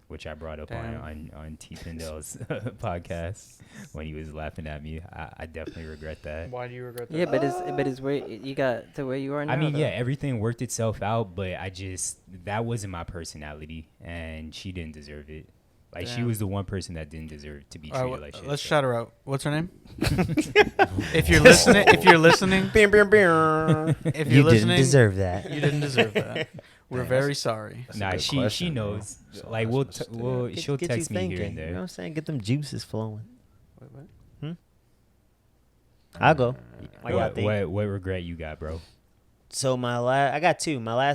Speaker 6: which I brought up
Speaker 2: Damn.
Speaker 6: on T. Pindel's podcast when he was laughing at me. I definitely regret that.
Speaker 2: Why do you regret that?
Speaker 4: Yeah, but it's where you got to where you are now.
Speaker 6: I mean,
Speaker 4: though.
Speaker 6: yeah, everything worked itself out, but that wasn't my personality, and she didn't deserve it. Like, she
Speaker 2: Damn.
Speaker 6: was the one person that didn't deserve to be
Speaker 2: All
Speaker 6: treated
Speaker 2: right,
Speaker 6: like shit.
Speaker 2: let's
Speaker 6: so.
Speaker 2: shout her out. What's her name? If you're listening, if you're listening,
Speaker 3: Bing, bing, bing.
Speaker 2: if
Speaker 1: You
Speaker 2: you're
Speaker 1: didn't
Speaker 2: listening,
Speaker 1: deserve that.
Speaker 2: you didn't deserve that. We're very sorry.
Speaker 3: That's a
Speaker 6: Nah,
Speaker 3: good
Speaker 6: she
Speaker 3: question, bro.
Speaker 6: knows.
Speaker 3: So
Speaker 6: Like,
Speaker 3: last mistake.
Speaker 6: she'll
Speaker 1: Get
Speaker 6: text
Speaker 1: you
Speaker 6: me here
Speaker 1: thinking,
Speaker 6: and
Speaker 1: You know what
Speaker 6: there.
Speaker 1: I'm saying? Get them juices flowing.
Speaker 2: Wait, what?
Speaker 1: I'll go. I got the.
Speaker 6: What regret you got, bro?
Speaker 1: So I got two. My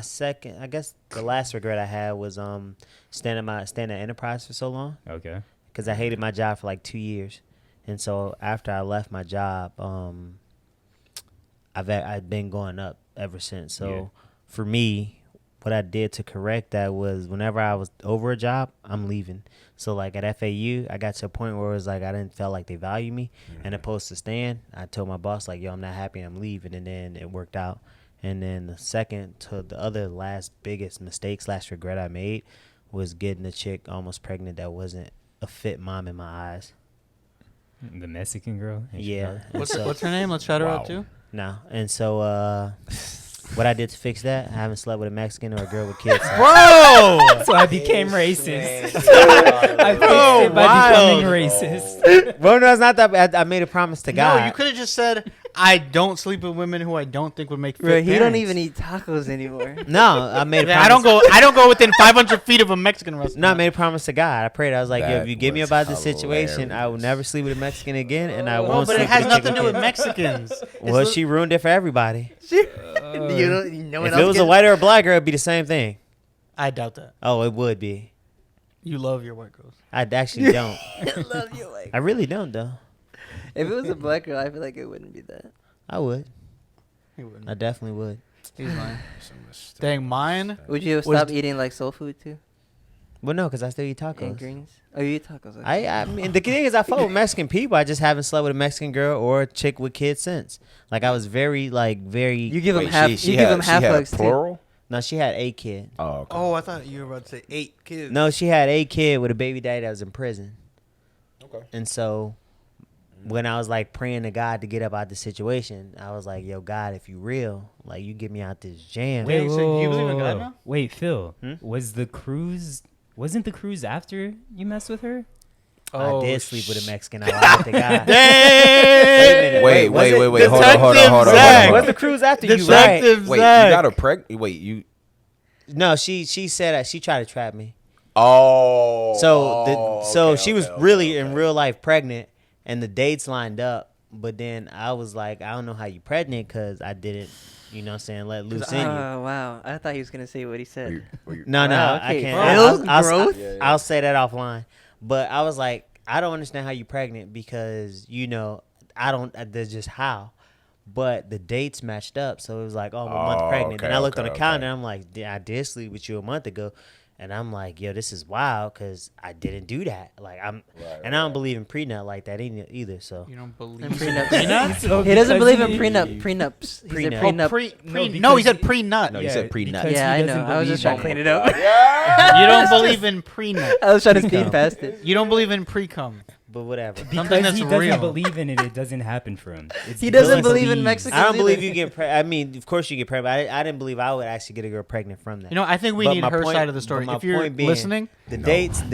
Speaker 1: second, I guess the last regret I had was staying at Enterprise for so long
Speaker 6: Okay.
Speaker 1: because I hated my job for like 2 years, and so after I left my job, I've been going up ever since. So
Speaker 6: Yeah.
Speaker 1: for me, what I did to correct that was whenever I was over a job, I'm leaving. So like at FAU, I got to a point where it was like I didn't feel like they value me, and opposed to staying, I told my boss like, "Yo, I'm not happy, I'm leaving," and then it worked out. And then the second to the other last biggest mistake / regret I made was getting a chick almost pregnant that wasn't a fit mom in my eyes.
Speaker 6: The Mexican girl? in
Speaker 1: Yeah.
Speaker 6: Chicago?
Speaker 2: What's her name? Let's shout her out
Speaker 3: Wow.
Speaker 2: too.
Speaker 1: No. And so what I did to fix that, I haven't slept with a Mexican or a girl with kids.
Speaker 2: Bro,
Speaker 6: So I became racist. I fixed it by
Speaker 1: wild.
Speaker 6: becoming racist.
Speaker 1: Well, no, it's not that bad. I made a promise to God.
Speaker 2: no, you could have just said, "I don't sleep with women who I don't think would make fit
Speaker 4: Bro, he don't
Speaker 2: parents."
Speaker 4: even eat tacos anymore.
Speaker 1: No, I made a
Speaker 2: Yeah,
Speaker 1: promise.
Speaker 2: I don't go within 500 feet of a Mexican restaurant.
Speaker 1: No, I made a promise to God. I prayed. I was like, yo,
Speaker 3: That
Speaker 1: if you give me
Speaker 3: was
Speaker 1: about this situation, I will
Speaker 3: hilarious.
Speaker 1: never sleep with a Mexican again, and I
Speaker 2: No,
Speaker 1: won't
Speaker 2: but
Speaker 1: sleep
Speaker 2: it has
Speaker 1: with a chick
Speaker 2: nothing to do with
Speaker 1: kids.
Speaker 2: Mexicans.
Speaker 1: Well, she ruined it for everybody.
Speaker 4: you don't. No one
Speaker 1: If
Speaker 4: else
Speaker 1: it was a
Speaker 4: gets-
Speaker 1: white or a black girl, it'd be the same thing.
Speaker 2: I doubt that.
Speaker 1: Oh, it would be.
Speaker 2: You love your white girls.
Speaker 1: I actually don't.
Speaker 4: I love you. Like,
Speaker 1: I really don't though.
Speaker 4: if it was a black girl, I feel like it wouldn't be that.
Speaker 1: I would.
Speaker 2: He wouldn't.
Speaker 1: I definitely would.
Speaker 2: He's lying.
Speaker 3: Some mistake.
Speaker 2: Dang, mine.
Speaker 4: Would you
Speaker 2: Was
Speaker 4: stop
Speaker 2: d-
Speaker 4: eating like soul food too?
Speaker 1: Well, no, because I still eat
Speaker 4: And
Speaker 1: tacos.
Speaker 4: greens? Oh, you eat tacos. Okay.
Speaker 1: I mean, the thing is, I fuck with Mexican people. I just haven't slept with a Mexican girl or a chick with kids since. Like, I was very.
Speaker 4: You give them
Speaker 3: Wait,
Speaker 4: half.
Speaker 3: she
Speaker 4: You give them
Speaker 3: had
Speaker 4: half hugs too.
Speaker 3: plural?
Speaker 1: No, she had a kid.
Speaker 3: Oh, okay.
Speaker 2: Oh, I thought you were about to say 8 kids.
Speaker 1: No, she had a kid with a baby daddy that was in prison.
Speaker 3: Okay.
Speaker 1: And so, when I was like praying to God to get up out the situation, I was like, "Yo, God, if you real, like you get me out this jam."
Speaker 2: Wait, so you believe in God now?
Speaker 6: Wait, Phil,
Speaker 1: Hmm?
Speaker 6: wasn't the cruise after you messed with her?
Speaker 2: Oh,
Speaker 1: I did sleep with a Mexican. I lied to God.
Speaker 2: Dang!
Speaker 3: Wait.
Speaker 1: was it
Speaker 3: Hold on.
Speaker 2: Detective Zach.
Speaker 1: What's the cruise after you? Right?
Speaker 2: Detective
Speaker 3: Wait, you
Speaker 2: Zach.
Speaker 3: got her pregnant? Wait, you.
Speaker 1: No, she said that she tried to trap me.
Speaker 3: Oh.
Speaker 1: So she was really in
Speaker 3: okay.
Speaker 1: real life pregnant, and the dates lined up. But then I was like, I don't know how you pregnant because I didn't, you know what I'm saying, let loose in you.
Speaker 4: Oh wow! I thought he was gonna say what he said.
Speaker 1: No,
Speaker 4: Wow,
Speaker 1: I
Speaker 4: okay.
Speaker 1: can't.
Speaker 4: Real growth?
Speaker 1: I'll say that offline. But I was like, I don't understand how you pregnant because, you know, I don't, that's just how. But the dates matched up. So it was like, oh, I'm a month pregnant.
Speaker 3: okay,
Speaker 1: Then I looked on the
Speaker 3: okay.
Speaker 1: calendar. I'm like, I did sleep with you a month ago. And I'm like, yo, this is wild because I didn't do that. Like, I don't believe in prenup like that either. So
Speaker 2: You don't believe
Speaker 4: And
Speaker 2: in
Speaker 4: prenups.
Speaker 6: So
Speaker 4: He doesn't
Speaker 6: because
Speaker 4: believe in
Speaker 6: he-
Speaker 4: prenups. He said
Speaker 1: Prenup.
Speaker 4: prenup.
Speaker 2: No, he said pre-nut.
Speaker 3: No, you said pre-nut.
Speaker 6: because
Speaker 4: Yeah,
Speaker 6: he
Speaker 4: I know.
Speaker 6: doesn't
Speaker 4: I was just
Speaker 6: believe
Speaker 4: trying to
Speaker 6: in
Speaker 4: clean
Speaker 6: it.
Speaker 4: it up.
Speaker 2: You don't believe in pre-nut.
Speaker 4: I was trying to speed
Speaker 1: Pre-cum.
Speaker 4: past it.
Speaker 2: You don't believe in pre-cum.
Speaker 1: but whatever.
Speaker 2: Something
Speaker 6: Because
Speaker 2: that's
Speaker 6: he doesn't
Speaker 2: real.
Speaker 6: believe in it, it doesn't happen for him.
Speaker 4: He doesn't
Speaker 6: because
Speaker 4: believe in
Speaker 6: believes.
Speaker 4: Mexican-
Speaker 1: I don't believe
Speaker 4: either.
Speaker 1: you get pregnant. I mean, of course you get pregnant. I didn't believe I would actually get a girl pregnant from that.
Speaker 2: You know, I think we
Speaker 1: But
Speaker 2: need
Speaker 1: my
Speaker 2: her
Speaker 1: point-
Speaker 2: side of the
Speaker 1: but
Speaker 2: story.
Speaker 1: my
Speaker 2: If you're
Speaker 1: point being-
Speaker 2: listening,
Speaker 1: The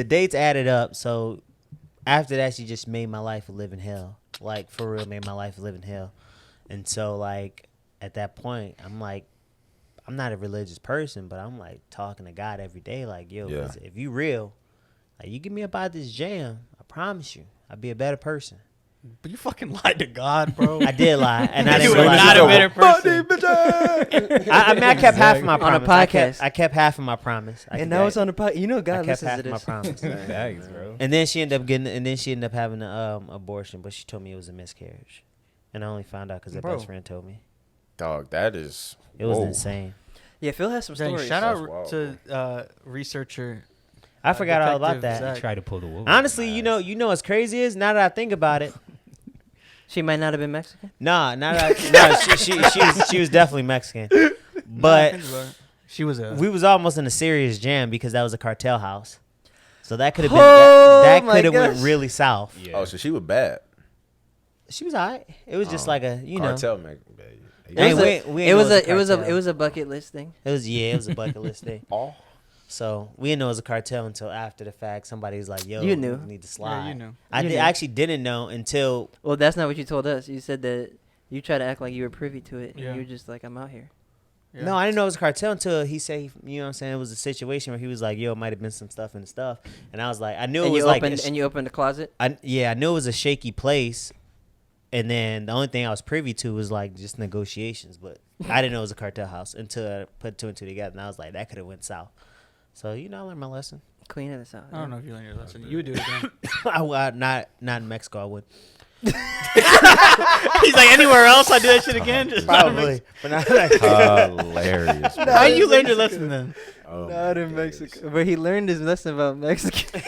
Speaker 1: dates added up. So after that, she just made my life a living hell. Like, for real, made my life a living hell. And so, like, at that point, I'm like, I'm not a religious person, but I'm like talking to God every day. Like, yo,
Speaker 3: Yeah.
Speaker 1: if you real, like, you give me about this jam, I promise you, I'll be a better person.
Speaker 2: but you fucking lied to God, bro.
Speaker 1: I did lie, and I
Speaker 2: You
Speaker 1: didn't
Speaker 2: are
Speaker 1: realize.
Speaker 2: not a
Speaker 3: So-
Speaker 2: better person.
Speaker 1: I mean, I kept half of my
Speaker 4: On a
Speaker 1: promise.
Speaker 4: podcast.
Speaker 1: I kept half of my promise.
Speaker 4: And now it's on the podcast. You know
Speaker 1: I
Speaker 4: God
Speaker 1: kept
Speaker 4: listens
Speaker 1: half
Speaker 4: to
Speaker 1: of my
Speaker 4: this.
Speaker 1: promise.
Speaker 6: Thanks, bro.
Speaker 1: And then she ended up having an abortion, but she told me it was a miscarriage, and I only found out because her
Speaker 2: Bro.
Speaker 1: best friend told me.
Speaker 3: Dog, that is.
Speaker 1: It was
Speaker 3: whoa.
Speaker 1: insane.
Speaker 4: Yeah, Phil has some
Speaker 2: Dang,
Speaker 4: stories.
Speaker 2: shout
Speaker 3: That's
Speaker 2: out
Speaker 3: wild,
Speaker 2: to researcher.
Speaker 1: I forgot all about
Speaker 2: Detective
Speaker 1: that.
Speaker 2: Zach.
Speaker 6: Try to pull the wool.
Speaker 1: Honestly, you know what's crazy is now that I think about it.
Speaker 4: She might not have been Mexican.
Speaker 1: Nah, she was definitely Mexican, but
Speaker 2: She was a.
Speaker 1: we was almost in a serious jam because that was a cartel house, so that could have been
Speaker 4: Oh
Speaker 1: that
Speaker 4: my
Speaker 1: could have went
Speaker 4: gosh.
Speaker 1: really south.
Speaker 6: Yeah.
Speaker 3: Oh, so she was bad.
Speaker 1: She was alright. It was just like a
Speaker 3: Cartel, man.
Speaker 1: Hey,
Speaker 4: It was a bucket list thing.
Speaker 1: It was a bucket list thing.
Speaker 3: Oh.
Speaker 1: So we didn't know it was a cartel until after the fact. Somebody was like, "Yo,
Speaker 4: You knew.
Speaker 1: we need to slide."
Speaker 2: Yeah, you knew.
Speaker 1: I
Speaker 4: You
Speaker 1: did,
Speaker 4: knew.
Speaker 1: I actually didn't know until
Speaker 4: Well, that's not what you told us. You said that you tried to act like you were privy to it.
Speaker 2: Yeah.
Speaker 4: And you were just like, I'm out here.
Speaker 2: Yeah.
Speaker 1: no, I didn't know it was a cartel until he said, you know what I'm saying, it was a situation where he was like, "Yo, it might have been some stuff in the stuff," and I was like, I knew it
Speaker 4: And
Speaker 1: was
Speaker 4: you
Speaker 1: like,
Speaker 4: opened and you opened the closet.
Speaker 1: I knew it was a shaky place, and then the only thing I was privy to was like just negotiations, but I didn't know it was a cartel house until I put two and two together, and I was like, that could have went south. So I learned my lesson.
Speaker 4: Clean it out.
Speaker 2: I don't know if you learned your lesson. You would do it again.
Speaker 1: Not in Mexico, I would.
Speaker 2: He's like, anywhere else, I do that shit again. Just
Speaker 1: Probably, but not like
Speaker 3: Hilarious. bro.
Speaker 2: How you learned your lesson then?
Speaker 3: Oh my
Speaker 4: Not in
Speaker 3: goodness.
Speaker 4: Mexico. But he learned his lesson about Mexicans.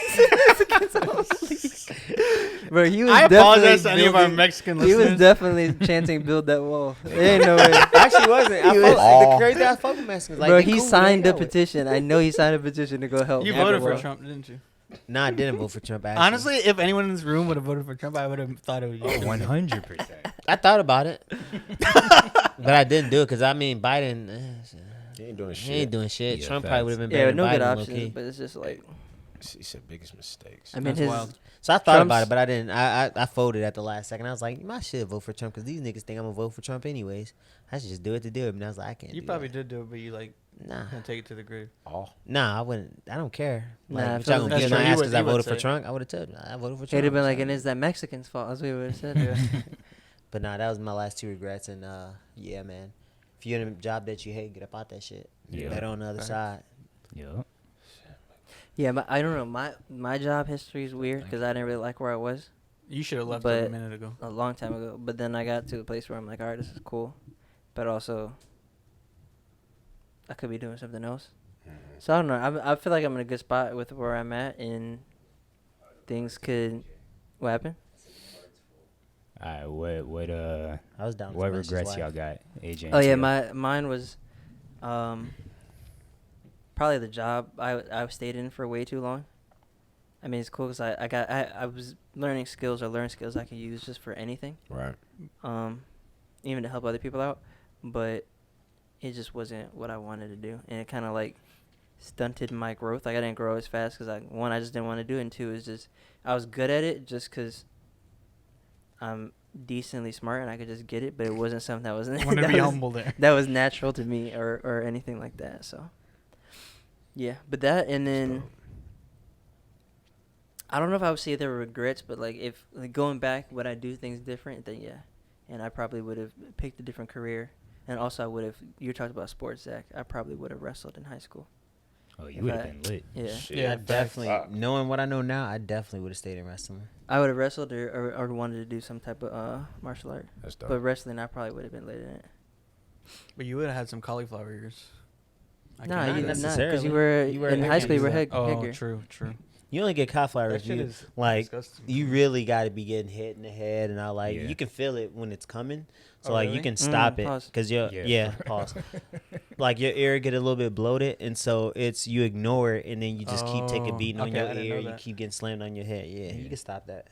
Speaker 4: Bro, he was
Speaker 2: I apologize to
Speaker 4: definitely
Speaker 2: any of our
Speaker 4: building-
Speaker 2: Mexican
Speaker 4: He was
Speaker 2: listeners.
Speaker 4: definitely chanting "Build that wall." There ain't no way.
Speaker 1: actually wasn't.
Speaker 4: He was-
Speaker 1: The crazy I fuck with Mexicans. Like,
Speaker 4: Bro,
Speaker 1: they
Speaker 4: he
Speaker 1: cool,
Speaker 4: signed
Speaker 1: they
Speaker 4: a
Speaker 1: know it.
Speaker 4: petition. I know he signed a petition to go help.
Speaker 2: You
Speaker 1: Never
Speaker 2: voted for
Speaker 1: will.
Speaker 2: Trump, didn't you?
Speaker 1: Nah, I didn't vote for Trump. Actually.
Speaker 2: Honestly, if anyone in this room would have voted for Trump, I would have thought it was you.
Speaker 6: 100%.
Speaker 1: I thought about it, but I didn't do it because I mean Biden.
Speaker 3: He ain't doing
Speaker 1: He
Speaker 3: shit.
Speaker 1: ain't doing shit.
Speaker 6: Yeah,
Speaker 1: Trump probably would
Speaker 6: facts.
Speaker 1: have been
Speaker 4: Yeah,
Speaker 1: better
Speaker 4: no
Speaker 1: than
Speaker 4: good
Speaker 1: Biden,
Speaker 4: options,
Speaker 1: low-key.
Speaker 4: but it's just like
Speaker 3: He said biggest mistakes.
Speaker 4: I mean
Speaker 2: That's
Speaker 4: his.
Speaker 2: wild.
Speaker 1: So I thought about
Speaker 4: Trump's-
Speaker 1: it, but I didn't. I folded at the last second. I was like, I should vote for Trump because these niggas think I'm gonna vote for Trump anyways. I should just do it to do it. And I was like, I can't.
Speaker 2: You
Speaker 1: do
Speaker 2: probably
Speaker 1: that.
Speaker 2: did do it, but you like
Speaker 1: Nah,
Speaker 2: gonna take it to the grave.
Speaker 3: Oh.
Speaker 1: nah, I wouldn't. I don't care.
Speaker 4: Nah,
Speaker 1: Like,
Speaker 4: I
Speaker 1: but
Speaker 4: feel
Speaker 1: y'all
Speaker 4: like
Speaker 1: gonna
Speaker 2: that's
Speaker 1: beat my
Speaker 2: true.
Speaker 1: ass
Speaker 2: You
Speaker 1: because I
Speaker 2: would
Speaker 1: voted for
Speaker 2: say.
Speaker 1: Trump. I would have told you. I voted for Trump.
Speaker 4: It'd have been like,
Speaker 1: so-
Speaker 4: and it's that Mexicans' fault. That's what we would have said.
Speaker 2: Yeah.
Speaker 1: But nah, that was my last two regrets. And yeah, man, if you're in a job that you hate, get up out that shit.
Speaker 6: Yeah.
Speaker 1: Better on the other
Speaker 2: Facts.
Speaker 1: side.
Speaker 6: Yeah.
Speaker 4: Yeah, I don't know. My job history is weird because I didn't really like where I was
Speaker 2: You should have left
Speaker 4: But-
Speaker 2: a minute ago.
Speaker 4: a long time ago. But then I got to a place where I'm like, all right, this is cool, but also I could be doing something else. So I don't know. I feel like I'm in a good spot with where I'm at, and things could. What happened?
Speaker 6: All right, what
Speaker 1: I was down.
Speaker 6: what regrets y'all got, AJ?
Speaker 4: Oh yeah,
Speaker 6: Theo?
Speaker 4: mine was, probably the job I stayed in for way too long. I mean, it's cool because I was learning skills or learn skills I could use just for anything.
Speaker 3: Right.
Speaker 4: Even to help other people out, but it just wasn't what I wanted to do, and it kind of like stunted my growth. Like I didn't grow as fast because I just didn't want to do it, and two is just I was good at it just because I'm decently smart and I could just get it, but it wasn't something that was
Speaker 2: Want to be humble there.
Speaker 4: that was natural to me or anything like that. So yeah, but that, and then I don't know if I would say there were regrets, but like if like going back, would I do things different? Then yeah, and I probably would have picked a different career, and also I would have. You talked about sports, Zach. I probably would have wrestled in high school.
Speaker 6: Oh, you
Speaker 4: if
Speaker 6: would
Speaker 4: I-
Speaker 6: have been lit.
Speaker 4: Yeah,
Speaker 3: Shit.
Speaker 2: Yeah,
Speaker 1: I definitely, knowing what I know now, I definitely would have stayed in wrestling.
Speaker 4: I would have wrestled or wanted to do some type of martial art,
Speaker 3: That's dope.
Speaker 4: but wrestling I probably would have been lit in it.
Speaker 2: But you would have had some cauliflower ears. I
Speaker 4: No,
Speaker 2: can
Speaker 4: you
Speaker 2: imagine.
Speaker 4: did not, because
Speaker 1: necessarily.
Speaker 4: you were
Speaker 1: You were
Speaker 4: in high school. You were
Speaker 1: headgear.
Speaker 4: headgear.
Speaker 2: Oh, true.
Speaker 1: You only get cauliflower
Speaker 2: That
Speaker 1: if
Speaker 2: shit
Speaker 1: you
Speaker 2: is
Speaker 1: like.
Speaker 2: disgusting.
Speaker 1: You really got to be getting hit in the head, and I like
Speaker 6: Yeah.
Speaker 1: you can feel it when it's coming. So
Speaker 2: Oh,
Speaker 1: like
Speaker 2: really?
Speaker 1: you can stop it
Speaker 4: Pause.
Speaker 1: because your
Speaker 6: Yeah.
Speaker 1: pause. Like your ear get a little bit bloated, and so it's you ignore it, and then you just keep taking
Speaker 2: Oh,
Speaker 1: beating on
Speaker 2: okay,
Speaker 1: your
Speaker 2: I didn't
Speaker 1: ear.
Speaker 2: know
Speaker 1: You
Speaker 2: that.
Speaker 1: keep getting slammed on your head. Yeah,
Speaker 6: Yeah.
Speaker 1: you can stop that.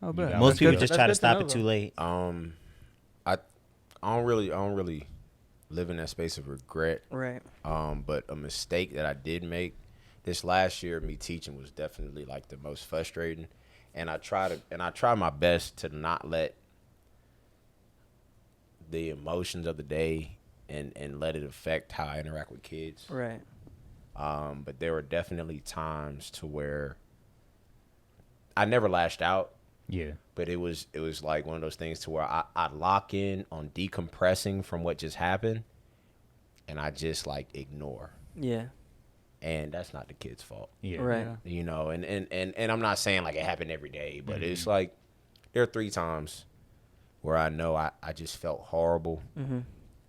Speaker 2: Oh,
Speaker 6: You
Speaker 2: bet.
Speaker 6: got
Speaker 1: Most
Speaker 6: That's
Speaker 1: people
Speaker 6: good.
Speaker 1: just
Speaker 2: That's
Speaker 1: try to
Speaker 2: good
Speaker 1: stop
Speaker 2: know,
Speaker 1: it too
Speaker 2: though.
Speaker 1: late.
Speaker 3: I don't really live in that space of regret.
Speaker 4: Right.
Speaker 3: But a mistake that I did make this last year, me teaching, was definitely like the most frustrating. And I try my best to not let the emotions of the day and let it affect how I interact with kids.
Speaker 4: Right.
Speaker 3: But there were definitely times to where I never lashed out,
Speaker 6: Yeah.
Speaker 3: but it was like one of those things to where I lock in on decompressing from what just happened, and I just like ignore.
Speaker 4: Yeah.
Speaker 3: And that's not the kid's fault.
Speaker 6: Yeah.
Speaker 4: Right.
Speaker 2: Yeah.
Speaker 3: You know, and I'm not saying like it happened every day, but it's like there are 3 times where I know I just felt horrible
Speaker 4: Mm-hmm.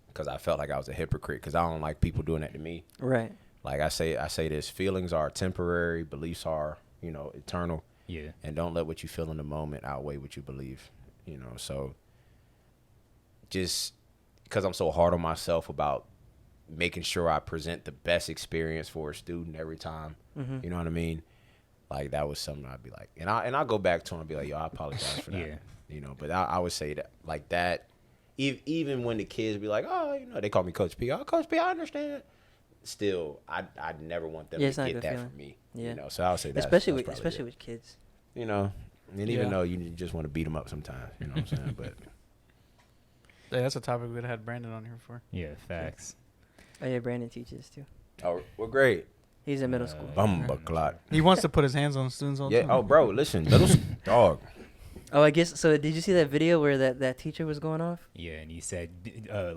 Speaker 3: because I felt like I was a hypocrite because I don't like people doing that to me.
Speaker 4: Right.
Speaker 3: Like I say this: feelings are temporary, beliefs are, eternal.
Speaker 6: Yeah.
Speaker 3: And don't let what you feel in the moment outweigh what you believe. So just because I'm so hard on myself about making sure I present the best experience for a student every time.
Speaker 4: Mm-hmm.
Speaker 3: You know what I mean? Like that was something I'd be like, and I'll go back to him and be like, yo, I apologize for that.
Speaker 6: Yeah.
Speaker 3: But I would say that like that, even when the kids be like, oh, they call me Coach P. Oh, Coach P, I understand. Still, I'd never want them
Speaker 4: Yeah,
Speaker 3: to
Speaker 4: it's not a
Speaker 3: get
Speaker 4: good
Speaker 3: that
Speaker 4: feeling.
Speaker 3: from me.
Speaker 4: Yeah.
Speaker 3: So I would say that,
Speaker 4: Especially with kids.
Speaker 3: and even
Speaker 2: Yeah.
Speaker 3: though you just want to beat them up sometimes, you know what I'm saying? But
Speaker 2: Yeah, that's a topic we'd had Brandon on here for.
Speaker 6: Yeah. Facts.
Speaker 4: Oh yeah, Brandon teaches too.
Speaker 3: oh, we're great.
Speaker 4: He's in middle school.
Speaker 3: Bumba clot.
Speaker 2: He wants to put his hands on students all the
Speaker 3: Yeah.
Speaker 2: time.
Speaker 3: Oh, bro, listen, dog.
Speaker 4: Oh, I guess so. Did you see that video where that teacher was going off?
Speaker 6: Yeah, and he said,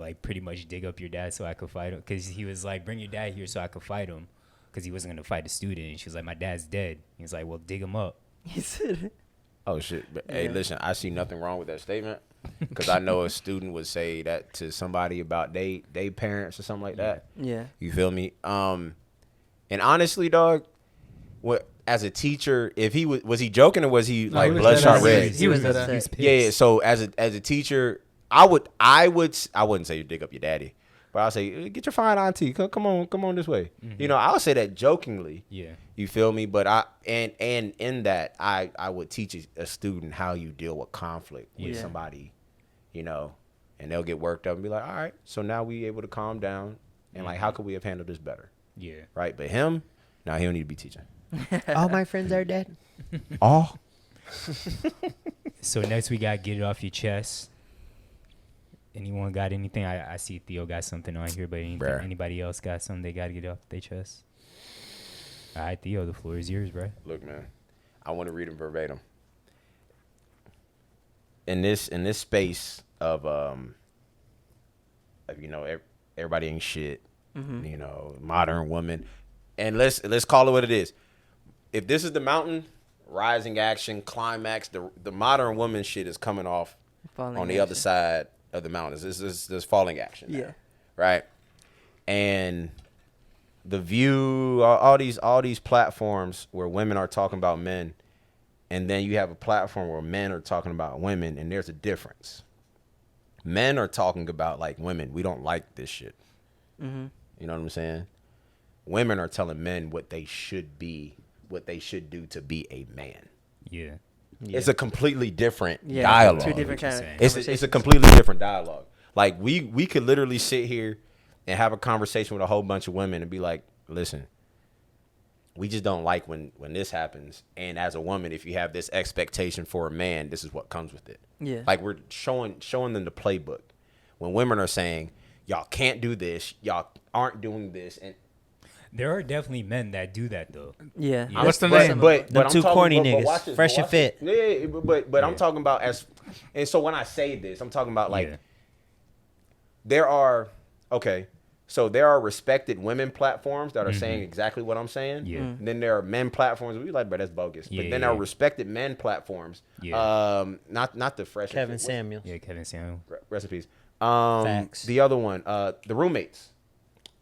Speaker 6: like, pretty much dig up your dad so I could fight him. Because he was like, bring your dad here so I could fight him. Because he wasn't going to fight a student. And she was like, my dad's dead. He was like, well, dig him up.
Speaker 4: He said,
Speaker 3: Oh shit. But, Hey,
Speaker 4: Yeah.
Speaker 3: listen, I see nothing wrong with that statement because I know a student would say that to somebody about they parents or something like that.
Speaker 4: "Yeah,
Speaker 3: You feel me? And honestly, dog, what as a teacher, if he was he joking or was he
Speaker 2: No,
Speaker 3: like
Speaker 2: he was
Speaker 3: bloodshot
Speaker 2: dead
Speaker 3: red?
Speaker 2: ass. He was
Speaker 4: dead
Speaker 2: dead
Speaker 4: ass.
Speaker 2: ass.
Speaker 3: Yeah. So as a teacher, I wouldn't say you dig up your daddy, but I'll say get your fine auntie. Come on this way. I would say that jokingly.
Speaker 6: Yeah.
Speaker 3: You feel me? But and in that I would teach a student how you deal with conflict with
Speaker 4: Yeah.
Speaker 3: somebody, and they'll get worked up and be like, all right, so now we able to calm down and like how could we have handled this better,
Speaker 6: Yeah.
Speaker 3: right? But him, now he don't need to be teaching.
Speaker 1: All my friends are dead.
Speaker 3: Oh,
Speaker 6: So next we got get it off your chest. Anyone got anything? I see Theo got something on here, but
Speaker 3: Bruh.
Speaker 6: anybody else got something they got to get off their chest? All right, Theo, the floor is yours, bro.
Speaker 3: look, man, I want to read them verbatim. In this space of everybody ain't shit,
Speaker 4: mm-hmm.
Speaker 3: modern woman. And let's call it what it is. If this is the mountain, rising action, climax, the modern woman shit is coming off
Speaker 4: Falling
Speaker 3: on the
Speaker 4: action.
Speaker 3: other side of the mountains. There's falling action.
Speaker 4: Yeah.
Speaker 3: Now, right. And The View, all these platforms where women are talking about men, and then you have a platform where men are talking about women, and there's a difference. Men are talking about like women. We don't like this shit.
Speaker 4: Mm-hmm.
Speaker 3: You know what I'm saying? Women are telling men what they should be, what they should do to be a man.
Speaker 6: Yeah.
Speaker 3: It's a completely different
Speaker 4: Yeah,
Speaker 3: dialogue.
Speaker 4: two different kind of
Speaker 3: It's a completely different dialogue. Like we could literally sit here and have a conversation with a whole bunch of women and be like, listen, we just don't like when this happens. And as a woman, if you have this expectation for a man, this is what comes with it.
Speaker 4: Yeah.
Speaker 3: Like we're showing them the playbook. When women are saying, y'all can't do this, y'all aren't doing this, and
Speaker 6: There are definitely men that do that though.
Speaker 4: Yeah.
Speaker 6: Yeah.
Speaker 2: What's the
Speaker 3: but,
Speaker 2: name?
Speaker 3: But
Speaker 1: Them
Speaker 3: I'm
Speaker 1: two
Speaker 3: talking-
Speaker 1: corny
Speaker 3: but
Speaker 1: niggas,
Speaker 3: watch this,
Speaker 1: fresh
Speaker 3: but
Speaker 1: and
Speaker 3: watch
Speaker 1: fit.
Speaker 3: this. Yeah, but I'm
Speaker 6: Yeah.
Speaker 3: talking about and so when I say this, I'm talking about like
Speaker 6: Yeah.
Speaker 3: there are respected women platforms that are saying exactly what I'm saying.
Speaker 6: Yeah.
Speaker 3: And then there are men platforms we like, but that's bogus.
Speaker 6: Yeah,
Speaker 3: but then
Speaker 6: yeah.
Speaker 3: there are respected men platforms.
Speaker 6: Yeah.
Speaker 3: Not the fresh.
Speaker 1: Kevin
Speaker 3: what's-
Speaker 1: Samuel.
Speaker 6: Yeah, Kevin Samuel.
Speaker 3: recipes.
Speaker 1: Facts.
Speaker 3: The other one, the roommates.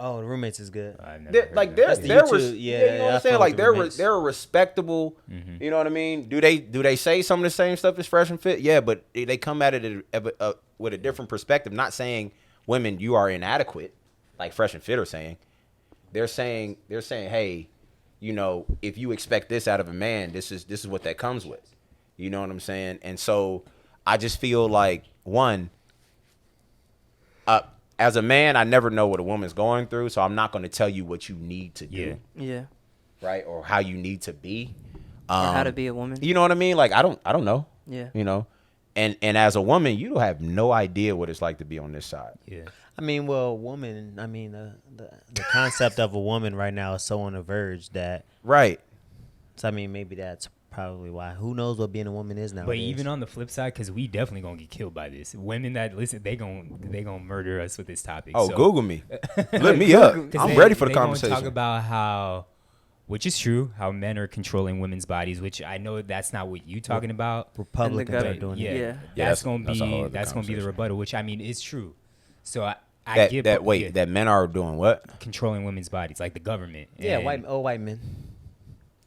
Speaker 1: Oh, the roommates is good.
Speaker 6: I've never
Speaker 3: They're,
Speaker 6: heard
Speaker 3: like
Speaker 6: of
Speaker 3: they're
Speaker 6: that.
Speaker 1: That's the
Speaker 3: they're
Speaker 1: YouTube,
Speaker 3: you know
Speaker 1: yeah,
Speaker 3: what
Speaker 1: I
Speaker 3: I'm saying?
Speaker 1: fuck
Speaker 3: Like
Speaker 1: with
Speaker 3: they're
Speaker 1: roommates.
Speaker 3: they're respectable.
Speaker 6: Mm-hmm.
Speaker 3: You know what I mean? Do they say some of the same stuff as Fresh and Fit? Yeah, but they come at it with a different perspective. Not saying women you are inadequate, like Fresh and Fit are saying. They're saying, hey, you know, if you expect this out of a man, this is what that comes with. You know what I'm saying? And so I just feel like as a man, I never know what a woman's going through, so I'm not going to tell you what you need to do,
Speaker 4: Yeah.
Speaker 3: right, or how you need to be,
Speaker 4: Or how to be a woman.
Speaker 3: You know what I mean? Like I don't know.
Speaker 4: Yeah.
Speaker 3: You know, and as a woman, you have no idea what it's like to be on this side.
Speaker 6: Yeah.
Speaker 1: I mean, well, woman. I mean, the concept of a woman right now is so on the verge that.
Speaker 3: Right.
Speaker 1: So I mean, maybe that's probably why. Who knows what being a woman is now?
Speaker 6: But even on the flip side, because we definitely gonna get killed by this. Women that listen, they gonna murder us with this topic.
Speaker 3: Oh,
Speaker 6: so,
Speaker 3: Google me. Look me up.
Speaker 6: 'cause
Speaker 3: I'm ready for the
Speaker 6: they gonna
Speaker 3: conversation.
Speaker 6: Talk about how, which is true, how men are controlling women's bodies. Which I know that's not what you talking about.
Speaker 1: Republicans
Speaker 4: And the
Speaker 1: are
Speaker 4: gov-
Speaker 1: doing
Speaker 6: Yeah,
Speaker 1: it.
Speaker 4: Yeah.
Speaker 6: that's
Speaker 3: that's
Speaker 6: gonna
Speaker 3: a whole
Speaker 6: be
Speaker 3: other
Speaker 6: the
Speaker 3: conversation.
Speaker 6: rebuttal. Which I mean is true. So I
Speaker 3: that
Speaker 6: get
Speaker 3: that wait
Speaker 6: yeah,
Speaker 3: that men are doing what?
Speaker 6: controlling women's bodies like the government.
Speaker 1: Yeah,
Speaker 6: And
Speaker 1: white men.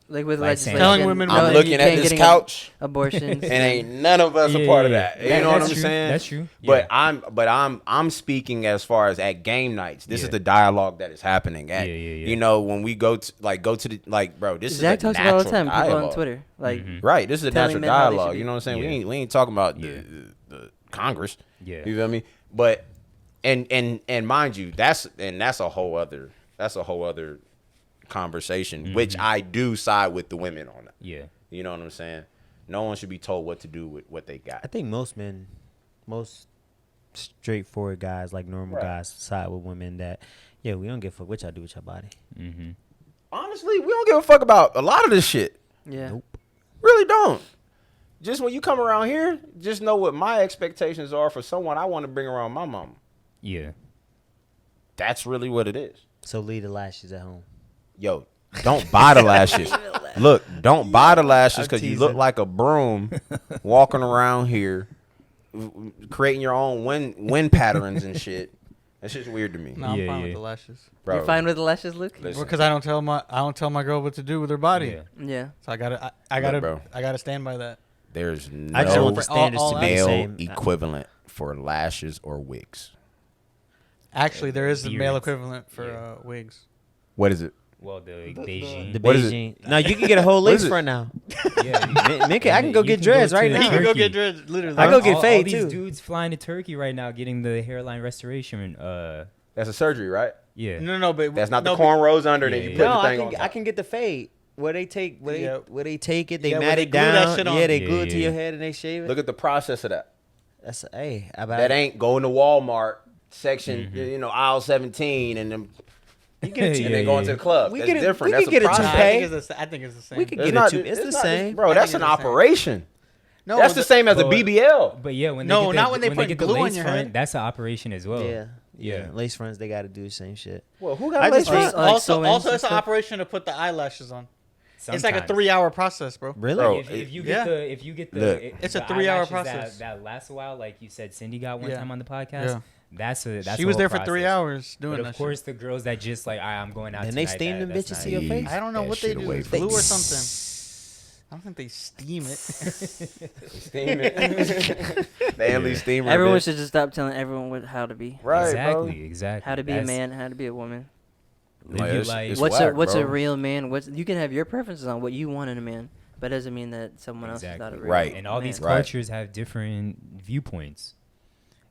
Speaker 4: Like with
Speaker 6: Like saying-
Speaker 4: legislation.
Speaker 2: Telling women
Speaker 4: no,
Speaker 3: I'm
Speaker 4: you
Speaker 3: looking at
Speaker 4: can't
Speaker 3: this
Speaker 4: getting
Speaker 3: couch,
Speaker 4: Abortions.
Speaker 3: and ain't none of us a part of that. You know what
Speaker 6: that's
Speaker 3: I'm
Speaker 6: true.
Speaker 3: saying?
Speaker 6: That's true.
Speaker 3: But
Speaker 6: Yeah.
Speaker 3: I'm speaking as far as at game nights. This
Speaker 6: Yeah.
Speaker 3: is the dialogue that is happening. At,
Speaker 6: Yeah.
Speaker 3: You know, when we go to the bro, this
Speaker 4: Zach
Speaker 3: is a
Speaker 4: talks about it all the
Speaker 3: natural
Speaker 4: time. People
Speaker 3: dialogue.
Speaker 4: on Twitter. Like,
Speaker 6: Mhm.
Speaker 3: Right, this is a
Speaker 4: telling
Speaker 3: natural
Speaker 4: men how they should
Speaker 3: dialogue.
Speaker 4: be.
Speaker 3: You know what I'm saying?
Speaker 6: Yeah.
Speaker 3: We ain't talking about
Speaker 6: Yeah.
Speaker 3: the Congress.
Speaker 6: Yeah.
Speaker 3: You feel me? But and mind you, that's a whole other conversation, which I do side with the women on that.
Speaker 6: Yeah.
Speaker 3: You know what I'm saying? No one should be told what to do with what they
Speaker 1: I
Speaker 3: got.
Speaker 1: think most straightforward guys, like normal
Speaker 3: Right.
Speaker 1: guys, side with women that, yeah, we don't give a fuck what y'all do with your body.
Speaker 6: Mm-hmm.
Speaker 3: Honestly, we don't give a fuck about a lot of this shit.
Speaker 4: yeah.
Speaker 1: Nope.
Speaker 3: Really don't. Just when you come around here, just know what my expectations are for someone I want to bring around my mama.
Speaker 6: Yeah.
Speaker 3: That's really what it is.
Speaker 1: So leave the lashes at home.
Speaker 3: Yo, don't buy the lashes. Look, don't buy the lashes because you look
Speaker 1: teasing.
Speaker 3: like a broom walking around here creating your own wind patterns and shit. That's just weird to me.
Speaker 2: No, I'm
Speaker 6: Yeah,
Speaker 2: fine
Speaker 6: yeah.
Speaker 2: with the lashes.
Speaker 3: Bro,
Speaker 4: You're fine with the lashes, Luke?
Speaker 3: listen,
Speaker 2: Because I don't tell my girl what to do with her body.
Speaker 6: Yeah.
Speaker 4: Yeah.
Speaker 2: So I
Speaker 3: Look,
Speaker 2: gotta
Speaker 3: bro.
Speaker 2: stand by that.
Speaker 3: there's
Speaker 1: I just want the
Speaker 3: no
Speaker 1: standards
Speaker 2: all
Speaker 1: to be the
Speaker 3: male
Speaker 1: same.
Speaker 3: equivalent for lashes or wigs.
Speaker 2: Actually, there is a male
Speaker 6: Beards.
Speaker 2: equivalent for
Speaker 6: Yeah.
Speaker 2: wigs.
Speaker 3: What is it?
Speaker 6: Well, the Beijing.
Speaker 1: The
Speaker 3: What is it?
Speaker 1: Beijing. No, you can get a whole
Speaker 3: What is
Speaker 1: lace
Speaker 3: it?
Speaker 1: front now.
Speaker 6: Yeah,
Speaker 1: I can go get dreads right
Speaker 6: to
Speaker 1: now.
Speaker 2: He can go
Speaker 6: Turkey.
Speaker 2: get dreads, literally.
Speaker 1: I go get
Speaker 6: all
Speaker 1: fade,
Speaker 6: these
Speaker 1: too.
Speaker 6: dudes flying to Turkey right now getting the hairline restoration.
Speaker 3: That's a surgery, right?
Speaker 6: Yeah.
Speaker 2: No, but
Speaker 3: That's not the
Speaker 2: no, but-
Speaker 3: cornrows under, then
Speaker 6: Yeah,
Speaker 3: you
Speaker 6: yeah.
Speaker 3: put
Speaker 1: No,
Speaker 3: the
Speaker 1: I
Speaker 3: thing on
Speaker 1: can
Speaker 3: top.
Speaker 1: I can get the fade. Where they take
Speaker 2: Yeah.
Speaker 1: where they take it, they
Speaker 2: Yeah, where
Speaker 1: mat
Speaker 2: they
Speaker 1: it
Speaker 2: glue that
Speaker 1: down.
Speaker 2: shit on.
Speaker 1: Yeah, they
Speaker 6: Yeah,
Speaker 1: glue it to
Speaker 6: yeah.
Speaker 1: your head and they shave it.
Speaker 3: Look at the process of that.
Speaker 1: That's hey,
Speaker 3: That ain't going to Walmart section,
Speaker 6: Mm-hmm.
Speaker 3: aisle 17, and then
Speaker 1: you get a
Speaker 3: and
Speaker 6: Yeah,
Speaker 3: then going to
Speaker 6: yeah.
Speaker 3: the club.
Speaker 1: We
Speaker 3: That's
Speaker 1: get it-
Speaker 3: different.
Speaker 1: we
Speaker 3: That's
Speaker 1: could get a
Speaker 3: process.
Speaker 2: Nah,
Speaker 1: toupee.
Speaker 2: I think it's the same.
Speaker 1: We could
Speaker 3: It's
Speaker 1: get
Speaker 3: not-
Speaker 1: it too. It's the
Speaker 3: not-
Speaker 1: same.
Speaker 3: bro.
Speaker 2: I
Speaker 3: That's
Speaker 2: think
Speaker 3: an
Speaker 2: it's the same.
Speaker 3: operation.
Speaker 2: No,
Speaker 3: that's the same as a
Speaker 6: but-
Speaker 3: BBL.
Speaker 6: But yeah, when
Speaker 2: No,
Speaker 6: they get
Speaker 2: not
Speaker 6: the,
Speaker 2: when they put
Speaker 6: get the
Speaker 2: glue on
Speaker 6: lace
Speaker 2: your
Speaker 6: front,
Speaker 2: head.
Speaker 6: that's an operation as well.
Speaker 1: Yeah. Yeah, lace fronts, they got to do the same shit.
Speaker 3: Well, who got lace fronts?
Speaker 2: Also, it's an operation to put the eyelashes on. Sometimes. It's like a 3-hour process, bro.
Speaker 1: Really?
Speaker 6: Bro, if you get
Speaker 2: it's a 3-hour process
Speaker 6: that lasts a while. Like you said, Cindy got one time on the podcast.
Speaker 2: Yeah.
Speaker 6: That's
Speaker 2: she was there for 3 hours doing that.
Speaker 6: But of course, the girls that just like, I'm going out.
Speaker 1: And they steam them bitches to your face.
Speaker 2: I don't know what they do. Glue or something. I don't think they steam it.
Speaker 3: Steam it. They at least steam it.
Speaker 4: Everyone should just stop telling everyone how to be.
Speaker 3: Right,
Speaker 6: exactly.
Speaker 4: How to be a man, how to be a woman.
Speaker 3: Like,
Speaker 4: what's a real man? You can have your preferences on what you want in a man, but it doesn't mean that someone else is not a real man.
Speaker 6: And all these cultures have different viewpoints.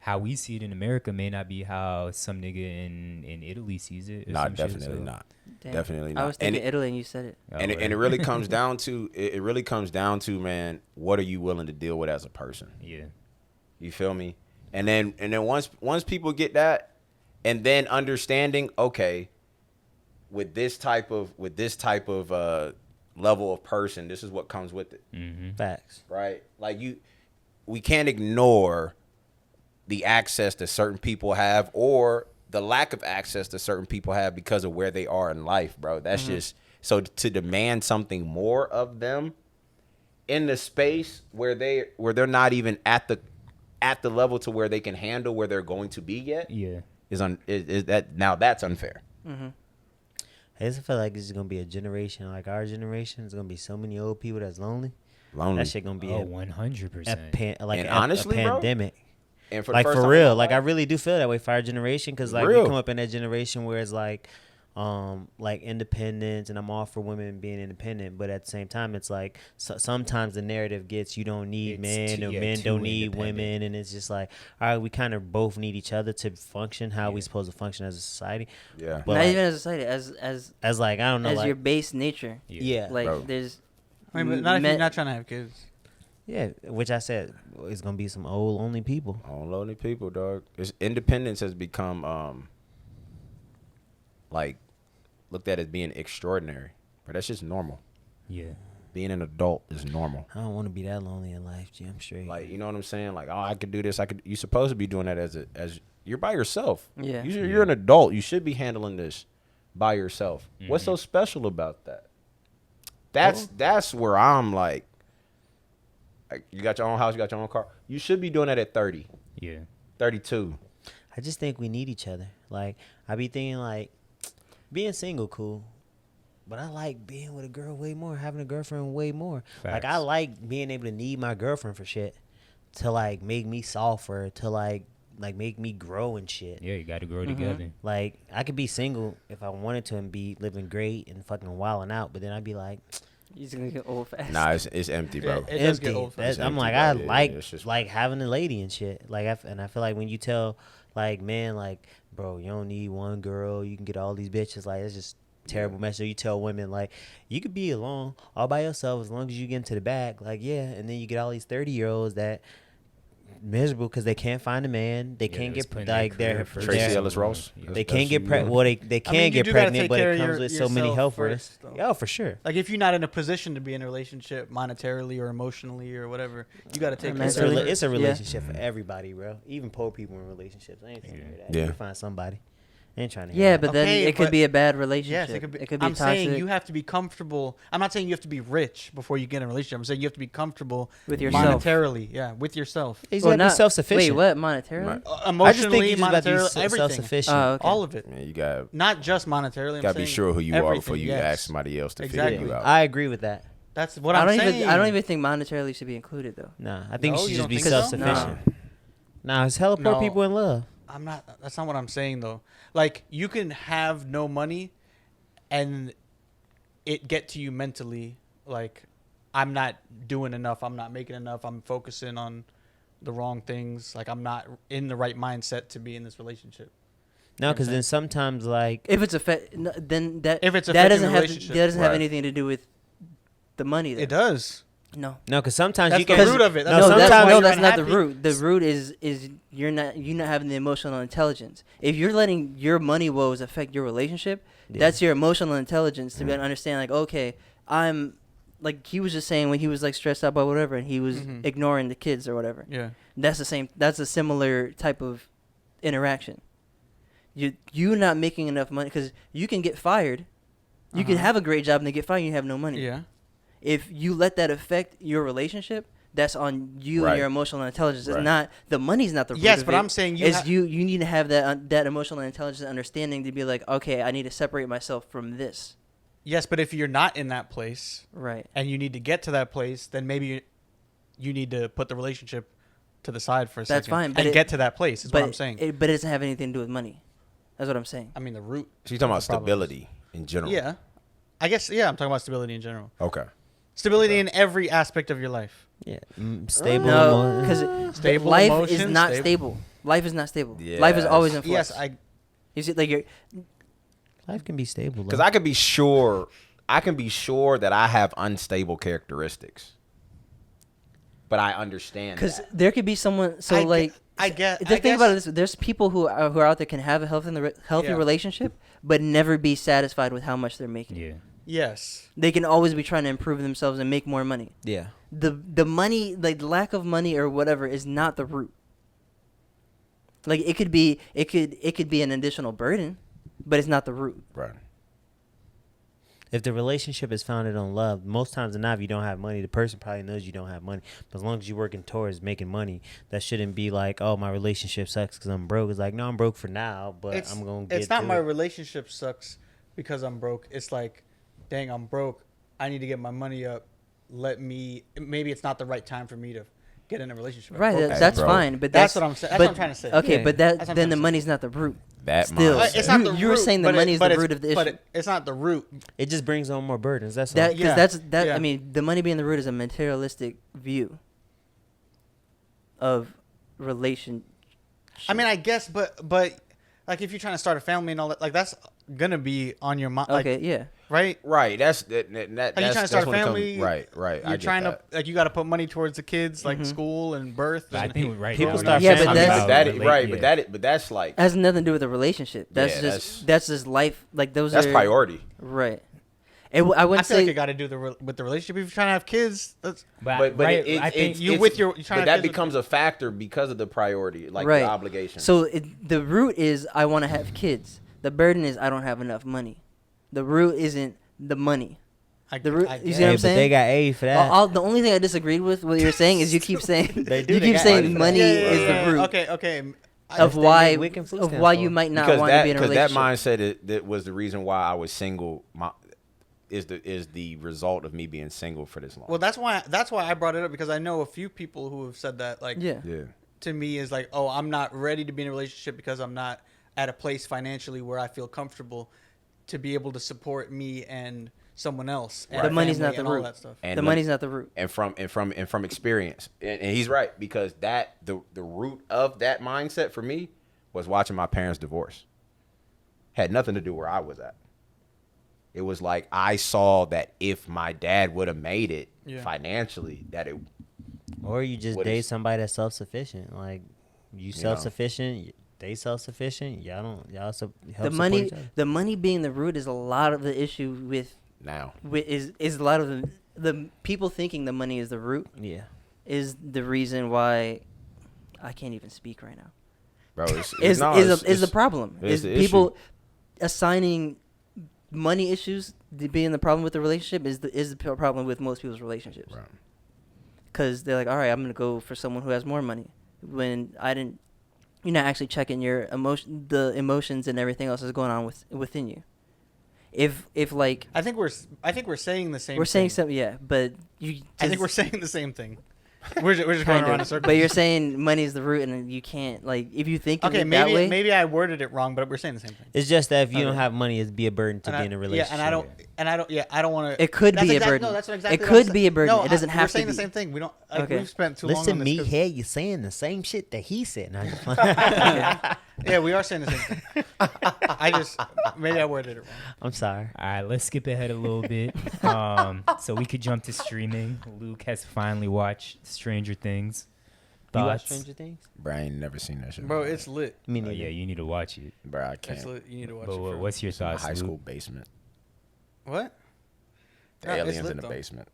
Speaker 6: How we see it in America may not be how some nigga in Italy sees it.
Speaker 3: Not definitely not.
Speaker 4: Damn.
Speaker 3: Definitely not.
Speaker 4: I was thinking Italy, and you said it.
Speaker 3: And it really comes down to man, what are you willing to deal with as a person?
Speaker 6: Yeah.
Speaker 3: You feel me? And then once people get that, and then understanding, okay, with this type of level of person, this is what comes with it.
Speaker 6: Mm-hmm.
Speaker 1: Facts.
Speaker 3: Right? Like we can't ignore the access that certain people have or the lack of access that certain people have because of where they are in life, bro. That's just so to demand something more of them in the space where they're not even at the level to where they can handle where they're going to be yet.
Speaker 6: Yeah.
Speaker 3: Is that now that's unfair.
Speaker 4: Mm-hmm.
Speaker 1: I just feel like this is gonna be a generation like our generation. There's gonna be so many old people that's lonely. That shit gonna be
Speaker 6: 100%.
Speaker 3: Honestly,
Speaker 1: a pandemic.
Speaker 3: Bro, and
Speaker 1: for real, like I really do feel that way for our generation because like we come up in that generation where it's like independence, and I'm all for women being independent, but at the same time it's like sometimes the narrative gets you don't need men or men don't need women, and it's just like all right, we kind of both need each other to function how we supposed to function as a society.
Speaker 3: Yeah,
Speaker 1: but
Speaker 4: not even as a society, as like I don't know, as like, your base nature.
Speaker 1: Yeah,
Speaker 4: like
Speaker 3: bro.
Speaker 4: There's.
Speaker 2: I mean, not if you're not trying to have kids.
Speaker 1: Yeah, which I said it's gonna be some old lonely people.
Speaker 3: Old lonely people, dog. Independence has become like looked at as being extraordinary, but that's just normal.
Speaker 6: Yeah,
Speaker 3: being an adult is normal.
Speaker 1: I don't want to be that lonely in life, G. I'm straight.
Speaker 3: Like, you know what I'm saying? Like, oh, I could do this. You're supposed to be doing that as you're by yourself.
Speaker 4: Yeah,
Speaker 3: you're an adult. You should be handling this by yourself. Mm-hmm. What's so special about that? That's where I'm like, you got your own house, you got your own car. You should be doing that at 30.
Speaker 6: Yeah.
Speaker 3: 32.
Speaker 1: I just think we need each other. Like, I be thinking, like, being single cool, but I like being with a girl way more, having a girlfriend way more.
Speaker 6: Facts.
Speaker 1: Like, I like being able to need my girlfriend for shit to, like, make me softer, to, like make me grow and shit.
Speaker 6: Yeah, you got to grow together.
Speaker 1: Like, I could be single if I wanted to and be living great and fucking wilding out, but then I'd be like...
Speaker 4: He's gonna get old fast.
Speaker 3: Nah, it's empty, bro.
Speaker 2: Yeah, it does get old fast.
Speaker 1: I'm like, I like having a lady and shit. Like, and I feel like when you tell, like, man, like, bro, you don't need one girl. You can get all these bitches. Like, it's just terrible message. You tell women, like, you could be alone all by yourself as long as you get into the bag. Like, yeah. And then you get all these 30-year-olds that miserable because they can't find a man. They can't get like
Speaker 3: Tracy Ellis Ross.
Speaker 1: They can't get pregnant. Well, they can get pregnant, but it comes with so many health risks. Yeah, for sure.
Speaker 2: Like if you're not in a position to be in a relationship monetarily or emotionally or whatever, you got to take care of it.
Speaker 1: It's a relationship for everybody, bro. Even poor people in relationships. I ain't trying to hear that. You can find somebody. I ain't trying to hear that.
Speaker 4: But then it could be a bad relationship.
Speaker 2: Yes, it could be.
Speaker 4: I'm
Speaker 2: toxic. Saying you have to be comfortable. I'm not saying you have to be rich before you get in a relationship. I'm saying you have to be comfortable
Speaker 4: with yourself.
Speaker 2: Monetarily. Yeah, with yourself.
Speaker 1: You gotta be self-sufficient.
Speaker 4: Wait, what? Monetarily?
Speaker 2: Emotionally, monetarily, everything.
Speaker 1: Self-sufficient.
Speaker 4: Okay.
Speaker 2: All of it.
Speaker 3: Man, you got
Speaker 2: not just monetarily.
Speaker 3: Got to be sure who you are before you ask somebody else to figure you out.
Speaker 1: I agree with that.
Speaker 2: That's what I'm saying.
Speaker 4: I don't even think monetarily should be included though.
Speaker 1: Nah, I think you should just be self-sufficient. Nah, it's hella poor people in love.
Speaker 2: I'm not. That's not what I'm saying though. Like you can have no money, and it get to you mentally. Like I'm not doing enough. I'm not making enough. I'm focusing on the wrong things. Like I'm not in the right mindset to be in this relationship.
Speaker 1: No, because then sometimes like
Speaker 4: if it's that doesn't have anything to do with the money. Though.
Speaker 2: It does.
Speaker 1: No, because sometimes
Speaker 2: that's
Speaker 1: you get
Speaker 2: the root of it.
Speaker 4: That's not the root. The root is you're not having the emotional intelligence. If you're letting your money woes affect your relationship, that's your emotional intelligence to be able to understand. Like, okay, I'm like he was just saying when he was like stressed out by whatever, and he was ignoring the kids or whatever.
Speaker 2: Yeah,
Speaker 4: that's the same. That's a similar type of interaction. you not making enough money because you can get fired. You can have a great job and they get fired and you have no money.
Speaker 2: Yeah.
Speaker 4: If you let that affect your relationship, that's on you and your emotional intelligence. It's not the money's not the root of
Speaker 2: but
Speaker 4: it.
Speaker 2: I'm saying
Speaker 4: you need to have that emotional intelligence and understanding to be like, okay, I need to separate myself from this.
Speaker 2: Yes, but if you're not in that place,
Speaker 4: right,
Speaker 2: and you need to get to that place, then maybe you need to put the relationship to the side for a second.
Speaker 4: That's fine, but
Speaker 2: and get to that place. Is what I'm saying.
Speaker 4: But it doesn't have anything to do with money. That's what I'm saying.
Speaker 2: I mean, the root.
Speaker 3: So you're talking about stability in general.
Speaker 2: Yeah, I guess. Yeah, I'm talking about stability in general.
Speaker 3: Okay.
Speaker 2: Stability in every aspect of your life.
Speaker 1: Yeah, stable.
Speaker 4: No, because
Speaker 2: Stable
Speaker 4: life
Speaker 2: emotions,
Speaker 4: is not stable. Life is not stable.
Speaker 3: Yes.
Speaker 4: Life is always in flux.
Speaker 2: Yes,
Speaker 4: You see, like you're.
Speaker 1: Life can be stable.
Speaker 3: Because I can be sure that I have unstable characteristics, but I understand.
Speaker 4: Because there could be someone. So
Speaker 2: I get.
Speaker 4: Just think about it this way. There's people who are out there can have a healthy relationship, but never be satisfied with how much they're making.
Speaker 6: Yeah.
Speaker 2: Yes.
Speaker 4: They can always be trying to improve themselves and make more money.
Speaker 1: Yeah.
Speaker 4: The money, like the lack of money or whatever, is not the root. Like it could be an additional burden, but it's not the root.
Speaker 3: Right.
Speaker 1: If the relationship is founded on love, most times than not, if you don't have money, the person probably knows you don't have money. But as long as you're working towards making money, that shouldn't be like, oh, my relationship sucks because I'm broke. It's like, no, I'm broke for now, but I'm going to get
Speaker 2: It's not
Speaker 1: to
Speaker 2: my
Speaker 1: it.
Speaker 2: relationship sucks because I'm broke. It's like, dang, I'm broke. I need to get my money up. Maybe it's not the right time for me to get in a relationship.
Speaker 4: Right,
Speaker 3: Okay,
Speaker 4: that's
Speaker 3: bro.
Speaker 4: fine. But
Speaker 2: That's what I'm saying. That's
Speaker 4: but-
Speaker 2: what I'm trying to say.
Speaker 4: Okay,
Speaker 1: Yeah.
Speaker 4: but
Speaker 2: That's what I'm
Speaker 4: then the
Speaker 2: trying to
Speaker 4: money's not the root.
Speaker 3: That
Speaker 4: Still,
Speaker 3: mindset.
Speaker 2: It's not the
Speaker 4: you were
Speaker 2: root,
Speaker 4: saying the
Speaker 2: but
Speaker 4: money is the
Speaker 2: it's-
Speaker 4: root of the
Speaker 2: but
Speaker 4: issue.
Speaker 2: it's not the root.
Speaker 1: It just brings on more burdens. That's all.
Speaker 4: That
Speaker 2: Yeah.
Speaker 4: I
Speaker 2: Yeah.
Speaker 4: mean, the money being the root is a materialistic view of relation.
Speaker 2: I mean, I guess, but like if you're trying to start a family and all that, like that's gonna be on your mind.
Speaker 4: Okay,
Speaker 2: Like,
Speaker 4: yeah.
Speaker 2: right?
Speaker 3: Right. That's that.
Speaker 2: Like you're
Speaker 3: That's
Speaker 2: trying to start a
Speaker 3: when it comes-
Speaker 2: family.
Speaker 3: Right.
Speaker 2: You're
Speaker 3: I get
Speaker 2: trying
Speaker 3: that.
Speaker 2: to you got to put money towards the kids, like school and birth.
Speaker 6: But I
Speaker 2: and
Speaker 6: think right
Speaker 1: people
Speaker 6: now,
Speaker 1: start
Speaker 4: Yeah, but
Speaker 1: family
Speaker 4: that's-
Speaker 1: about
Speaker 3: But that
Speaker 1: relate-
Speaker 3: right.
Speaker 1: yeah.
Speaker 3: But that's like
Speaker 4: It has nothing to do with a relationship. That's
Speaker 3: Yeah,
Speaker 4: that's just life. Like those
Speaker 3: that's
Speaker 4: are
Speaker 3: priority.
Speaker 4: right. I
Speaker 2: I
Speaker 4: wouldn't
Speaker 2: feel like
Speaker 4: say
Speaker 2: it got to do with the relationship. If you're trying to have kids, that's
Speaker 3: But
Speaker 6: right,
Speaker 3: it,
Speaker 6: I think
Speaker 2: you
Speaker 3: it's-
Speaker 2: with your- you're trying
Speaker 3: but
Speaker 2: to
Speaker 3: that
Speaker 2: kids with-
Speaker 3: becomes a factor because of the priority, like
Speaker 4: right
Speaker 3: the obligation.
Speaker 4: So the root is I want to have kids. The burden is I don't have enough money. The root isn't the money. The root. You see what
Speaker 1: Hey,
Speaker 4: I'm
Speaker 1: but
Speaker 4: saying?
Speaker 1: they got A for that.
Speaker 4: The only thing I disagreed with what you're saying is you keep saying
Speaker 1: They do,
Speaker 4: you
Speaker 1: they
Speaker 4: keep
Speaker 1: got
Speaker 4: saying
Speaker 1: money.
Speaker 4: money is the root
Speaker 2: Okay.
Speaker 4: of
Speaker 1: they
Speaker 4: why
Speaker 1: make Wick and Fluke stand
Speaker 4: you
Speaker 1: for.
Speaker 4: might not
Speaker 3: because
Speaker 4: want to be in a
Speaker 3: that
Speaker 4: relationship.
Speaker 3: mindset that was the reason why I was single. Is the result of me being single for this long.
Speaker 2: Well, that's why I brought it up because I know a few people who have said that. Like,
Speaker 4: Yeah.
Speaker 2: to me is like, oh, I'm not ready to be in a relationship because I'm not at a place financially where I feel comfortable to be able to support me and someone else. And
Speaker 4: The money's
Speaker 2: family
Speaker 4: not the
Speaker 2: and all
Speaker 4: root.
Speaker 2: that stuff.
Speaker 3: And
Speaker 4: The money's not the root.
Speaker 3: and from experience, and he's right because that the root of that mindset for me was watching my parents divorce. Had nothing to do where I was at. It was like I saw that if my dad would have made it financially, that it.
Speaker 1: Or you just
Speaker 3: What
Speaker 1: date
Speaker 3: is-
Speaker 1: somebody that's self-sufficient. Like you self-sufficient, they self-sufficient. Help
Speaker 4: The
Speaker 1: support
Speaker 4: money,
Speaker 1: each other.
Speaker 4: the money being the root is a lot of the issue with
Speaker 3: Now,
Speaker 4: is a lot of the people thinking the money is the root
Speaker 1: Yeah.
Speaker 4: is the reason why I can't even speak right now.
Speaker 3: bro,
Speaker 4: Is the problem?
Speaker 3: it's
Speaker 4: Is
Speaker 3: the
Speaker 4: people assigning money issues to being the problem with the relationship is the problem with most people's relationships.
Speaker 3: Right.
Speaker 4: Because they're like, all right, I'm gonna go for someone who has more money. When you're not actually checking your the emotions and everything else that's going on within you. If like
Speaker 2: I think we're saying the same.
Speaker 4: we're saying
Speaker 2: thing.
Speaker 4: something, yeah, but you.
Speaker 2: I think we're saying the same thing. We're just going
Speaker 4: kind
Speaker 2: around in
Speaker 4: of,
Speaker 2: circles.
Speaker 4: but you're saying money is the root, and you can't like if you think of
Speaker 2: okay.
Speaker 4: it that way.
Speaker 2: Maybe I worded it wrong, but we're saying the same thing.
Speaker 1: It's just that if you
Speaker 4: Okay.
Speaker 1: don't have money, it'd be a burden to
Speaker 2: And
Speaker 1: be in a relationship.
Speaker 2: Yeah, I don't want to.
Speaker 4: It could be a burden.
Speaker 2: No, that's exactly
Speaker 4: It
Speaker 2: what
Speaker 4: could
Speaker 2: I'm
Speaker 4: be a burden.
Speaker 2: No,
Speaker 4: It doesn't have
Speaker 2: We're
Speaker 4: to
Speaker 2: saying the
Speaker 4: be.
Speaker 2: same thing. We don't. Like,
Speaker 4: Okay.
Speaker 2: We've spent too long
Speaker 1: Listen,
Speaker 2: on this.
Speaker 1: me
Speaker 2: 'cause-
Speaker 1: here, you saying the same shit that he said. Now you're
Speaker 2: Yeah, we are saying the same thing. Maybe I worded it wrong.
Speaker 1: I'm sorry.
Speaker 6: All right, let's skip ahead a little bit, so we could jump to streaming. Luke has finally watched Stranger Things.
Speaker 1: You watch
Speaker 6: Thoughts?
Speaker 1: Stranger Things?
Speaker 3: Bro, I ain't never seen that shit.
Speaker 2: Bro, it's lit.
Speaker 1: Me
Speaker 6: Oh,
Speaker 1: neither.
Speaker 6: yeah, you need to watch it.
Speaker 3: Bro, I
Speaker 2: It's
Speaker 3: can't.
Speaker 2: lit. You need to watch
Speaker 6: But
Speaker 2: it. for
Speaker 6: what's your
Speaker 3: It's in my
Speaker 6: thoughts,
Speaker 3: high
Speaker 6: Luke?
Speaker 3: school basement.
Speaker 2: What?
Speaker 3: The
Speaker 2: No, it's
Speaker 3: aliens
Speaker 2: lit,
Speaker 3: in the
Speaker 2: though.
Speaker 3: basement.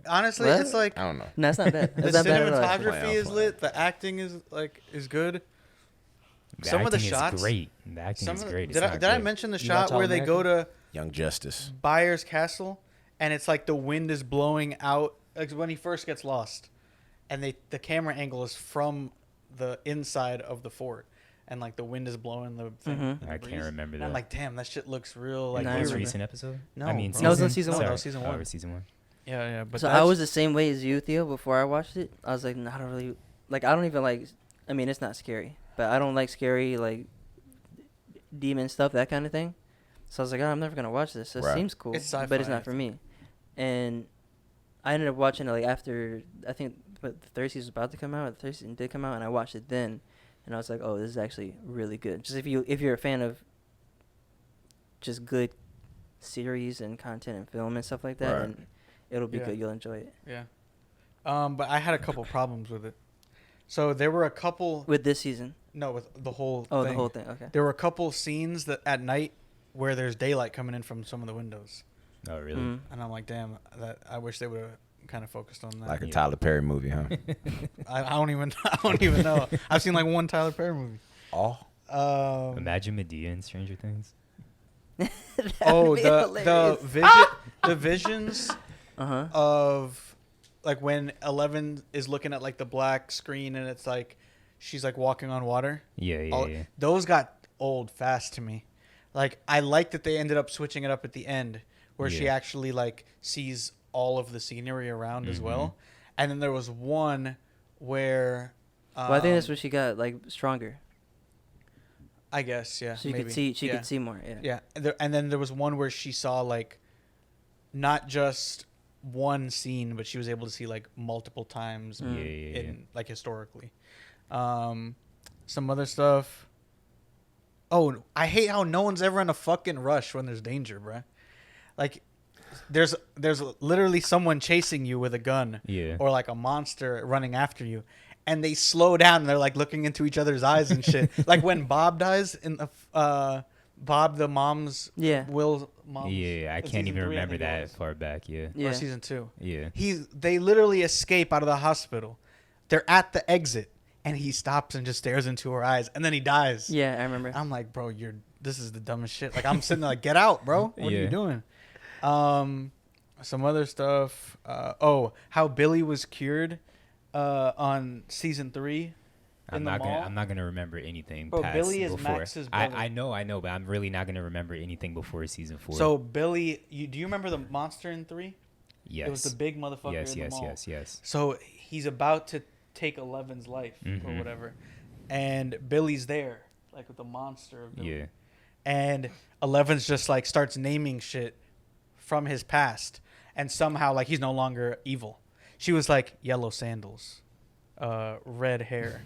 Speaker 2: Honestly,
Speaker 4: What?
Speaker 2: it's like
Speaker 3: I don't know.
Speaker 4: No, it's not bad.
Speaker 2: the
Speaker 4: It's not bad at all.
Speaker 2: cinematography
Speaker 3: Playing,
Speaker 2: is
Speaker 3: playing.
Speaker 2: lit. The acting is good. some of the
Speaker 6: acting
Speaker 2: shots.
Speaker 6: is great. The acting is great.
Speaker 2: Did I mention the shot where they go to
Speaker 3: Young Justice.
Speaker 2: Byers Castle and it's like the wind is blowing out, like when he first gets lost, and the camera angle is from the inside of the fort, and like the wind is blowing the thing.
Speaker 6: I can't remember
Speaker 2: And
Speaker 6: that.
Speaker 2: I'm like, damn, that shit looks real. Like,
Speaker 6: Most recent episode?
Speaker 2: No,
Speaker 6: I mean,
Speaker 2: bro.
Speaker 4: No, it was on season
Speaker 2: No,
Speaker 4: one.
Speaker 2: that was season one.
Speaker 6: Oh, season one.
Speaker 2: Yeah. But
Speaker 4: So I was the same way as you, Theo. Before I watched it, I was like, nah, I don't really like. I don't even like. I mean, it's not scary, but I don't like scary like demon stuff, that kind of thing. So I was like, oh, I'm never gonna watch this. It
Speaker 3: Right.
Speaker 2: It's
Speaker 4: seems cool,
Speaker 2: sci-fi,
Speaker 4: but it's not for me. And I ended up watching it like after I think, but the third season was about to come out. The third season did come out, and I watched it then, and I was like, oh, this is actually really good. Just if you're a fan of just good series and content and film and stuff like that,
Speaker 3: Right.
Speaker 4: and it'll be
Speaker 2: Yeah.
Speaker 4: good. You'll enjoy it.
Speaker 2: Yeah. But I had a couple problems with it. So there were a couple.
Speaker 4: With this season.
Speaker 2: No, with the whole.
Speaker 4: Oh,
Speaker 2: thing.
Speaker 4: the whole thing. Okay.
Speaker 2: There were a couple scenes that at night where there's daylight coming in from some of the windows,
Speaker 6: Oh, really?
Speaker 4: Mhm.
Speaker 2: and I'm like, damn, that I wish they would have kind of focused on that.
Speaker 3: Like a
Speaker 6: Yeah.
Speaker 3: Tyler Perry movie, huh?
Speaker 2: I don't even know. I've seen like one Tyler Perry movie.
Speaker 3: Oh.
Speaker 6: Imagine Medea in Stranger Things.
Speaker 2: Oh,
Speaker 4: be
Speaker 2: the
Speaker 4: hilarious.
Speaker 2: the visions
Speaker 4: Uh-huh.
Speaker 2: of like when 11 is looking at like the black screen and it's like she's like walking on water.
Speaker 6: Yeah.
Speaker 2: Those got old fast to me. Like I like that they ended up switching it up at the end where she
Speaker 6: Yeah.
Speaker 2: actually like sees all of the scenery around as
Speaker 6: Mhm.
Speaker 2: well. And then there was one where
Speaker 4: Well, I think that's where she got like stronger.
Speaker 2: I guess, yeah.
Speaker 4: So you
Speaker 2: maybe.
Speaker 4: could see. She
Speaker 2: Yeah.
Speaker 4: could see more. Yeah.
Speaker 2: Yeah, and then there was one where she saw like not just one scene, but she was able to see like multiple times
Speaker 6: Yeah.
Speaker 2: in like historically. Some other stuff. Oh, I hate how no one's ever in a fucking rush when there's danger, bruh. Like, there's literally someone chasing you with a gun,
Speaker 6: Yeah.
Speaker 2: or like a monster running after you, and they slow down and they're like looking into each other's eyes and shit. Like when Bob dies in the Bob the mom's Will's mom.
Speaker 6: Yeah, I
Speaker 2: in
Speaker 6: can't
Speaker 2: season
Speaker 6: even
Speaker 2: 3, I
Speaker 6: remember
Speaker 2: think it
Speaker 6: that
Speaker 2: was.
Speaker 6: far back. Yeah.
Speaker 4: Yeah.
Speaker 2: Or season 2.
Speaker 6: Yeah.
Speaker 2: They literally escape out of the hospital. They're at the exit, and he stops and just stares into her eyes, and then he dies.
Speaker 4: Yeah, I remember.
Speaker 2: I'm like, bro, this is the dumbest shit. Like I'm sitting there like, get out, bro. What are you
Speaker 6: Yeah.
Speaker 2: doing? Some other stuff. How Billy was cured on season 3.
Speaker 6: I'm not gonna remember anything.
Speaker 2: Bro,
Speaker 6: past
Speaker 2: Billy is
Speaker 6: before.
Speaker 2: Max's brother.
Speaker 6: I know, but I'm really not gonna remember anything before season 4.
Speaker 2: So Billy, do you remember the monster in 3?
Speaker 6: yes,
Speaker 2: It was the big motherfucker
Speaker 6: yes,
Speaker 2: in the mall.
Speaker 6: yes.
Speaker 2: So he's about to take Eleven's life or
Speaker 6: Mhm.
Speaker 2: whatever, and Billy's there, like with the monster of Billy.
Speaker 6: Yeah.
Speaker 2: And 11's just like starts naming shit from his past, and somehow like he's no longer evil. She was like yellow sandals, red hair,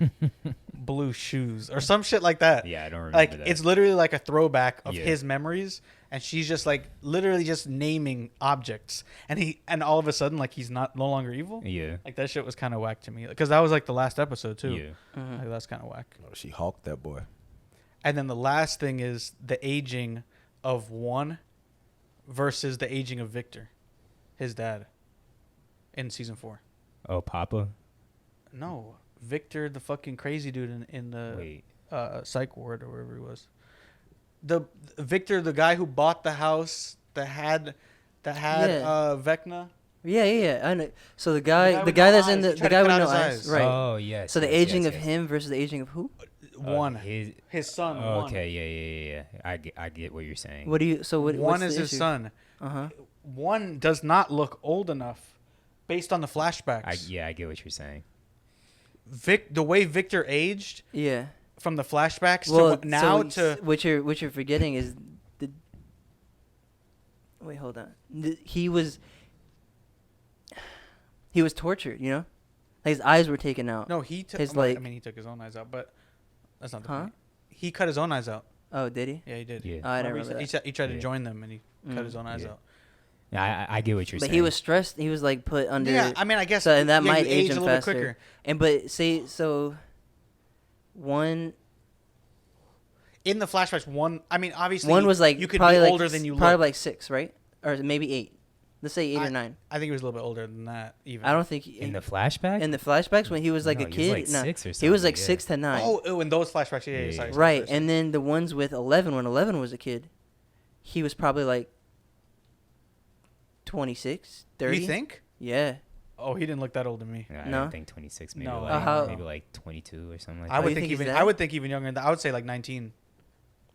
Speaker 2: blue shoes, or some shit like that.
Speaker 6: Yeah, I don't remember
Speaker 2: Like
Speaker 6: that.
Speaker 2: it's literally like a throwback of
Speaker 6: Yeah.
Speaker 2: his memories, and she's just like literally just naming objects, and all of a sudden like he's no longer evil.
Speaker 6: Yeah.
Speaker 2: Like that shit was kind of whack to me, because that was like the last episode too.
Speaker 6: Yeah.
Speaker 2: Like that's kind of whack.
Speaker 3: Oh, she hulked that boy.
Speaker 2: And then the last thing is the aging of one versus the aging of Victor, his dad, in season 4.
Speaker 6: Oh, Papa.
Speaker 2: No, Victor, the fucking crazy dude in the
Speaker 6: Wait.
Speaker 2: psych ward or wherever he was. The Victor, the guy who bought the house that had
Speaker 4: Yeah.
Speaker 2: Vecna.
Speaker 4: Yeah. I know. So the guy
Speaker 2: with
Speaker 4: that's
Speaker 2: no
Speaker 4: in
Speaker 2: eyes.
Speaker 4: the
Speaker 2: Tried to
Speaker 4: guy
Speaker 2: cut
Speaker 4: with
Speaker 2: out
Speaker 4: no
Speaker 2: his
Speaker 4: eyes,
Speaker 2: eyes.
Speaker 4: right?
Speaker 6: Oh, yes.
Speaker 4: So the
Speaker 6: yes,
Speaker 4: aging
Speaker 6: yes,
Speaker 4: of
Speaker 6: yes.
Speaker 4: him versus the aging of who?
Speaker 2: One,
Speaker 6: His
Speaker 2: son.
Speaker 6: Oh,
Speaker 2: one.
Speaker 6: okay, yeah. I get what you're saying.
Speaker 4: What do you? So what?
Speaker 2: One
Speaker 4: what's
Speaker 2: is
Speaker 4: the
Speaker 2: his
Speaker 4: issue?
Speaker 2: son.
Speaker 4: Uh-huh.
Speaker 2: One does not look old enough, based on the flashbacks.
Speaker 6: I get what you're saying.
Speaker 2: The way Victor aged
Speaker 4: Yeah.
Speaker 2: from the flashbacks
Speaker 4: Well,
Speaker 2: to now
Speaker 4: so
Speaker 2: to
Speaker 4: what you're forgetting is the. Wait, hold on. He was tortured. You know, like his eyes were taken out.
Speaker 2: no he took.
Speaker 4: his,
Speaker 2: I
Speaker 4: like-
Speaker 2: mean he took his own eyes out, but that's not the
Speaker 4: Huh?
Speaker 2: point. He cut his own eyes out.
Speaker 4: Oh, did he?
Speaker 2: Yeah, he did.
Speaker 6: Yeah.
Speaker 4: Oh, I
Speaker 2: Remember
Speaker 4: never remember that.
Speaker 2: he tried to
Speaker 6: Yeah.
Speaker 2: join them and he cut his own eyes
Speaker 6: Yeah.
Speaker 2: out.
Speaker 6: Yeah, I get what you're
Speaker 4: But
Speaker 6: saying.
Speaker 4: he was stressed. He was like put under.
Speaker 2: Yeah, I mean I guess
Speaker 4: So and that
Speaker 2: yeah,
Speaker 4: might
Speaker 2: you
Speaker 4: age
Speaker 2: a
Speaker 4: him
Speaker 2: little
Speaker 4: faster.
Speaker 2: bit quicker.
Speaker 4: And but say so. One
Speaker 2: In the flashbacks, one. I mean, obviously,
Speaker 4: was like
Speaker 2: you could
Speaker 4: probably
Speaker 2: be
Speaker 4: like
Speaker 2: older than you
Speaker 4: probably
Speaker 2: look.
Speaker 4: like 6, right? Or maybe 8. Let's say 8 or 9.
Speaker 2: I think he was a little bit older than that. Even
Speaker 4: I don't think
Speaker 6: In the flashback?
Speaker 4: in the flashbacks when he was like
Speaker 6: No,
Speaker 4: a
Speaker 6: he was
Speaker 4: kid.
Speaker 6: like
Speaker 4: no,
Speaker 6: 6 or
Speaker 4: he was
Speaker 6: something,
Speaker 4: like
Speaker 6: yeah.
Speaker 4: 6 to 9.
Speaker 2: Oh, in those flashbacks, yeah,
Speaker 6: Yeah.
Speaker 2: sorry.
Speaker 4: Right, and then the ones with 11, when 11 was a kid, he was probably like 26, 30.
Speaker 2: You think?
Speaker 4: Yeah.
Speaker 2: Oh, he didn't look that old to me.
Speaker 6: I
Speaker 4: No?
Speaker 6: don't think 26. Maybe
Speaker 2: No.
Speaker 6: like maybe like 22 or something like
Speaker 2: I
Speaker 6: that.
Speaker 2: would
Speaker 4: you
Speaker 2: think
Speaker 4: think he's
Speaker 2: even
Speaker 4: that?
Speaker 2: I would think even younger than that. I would say like 19.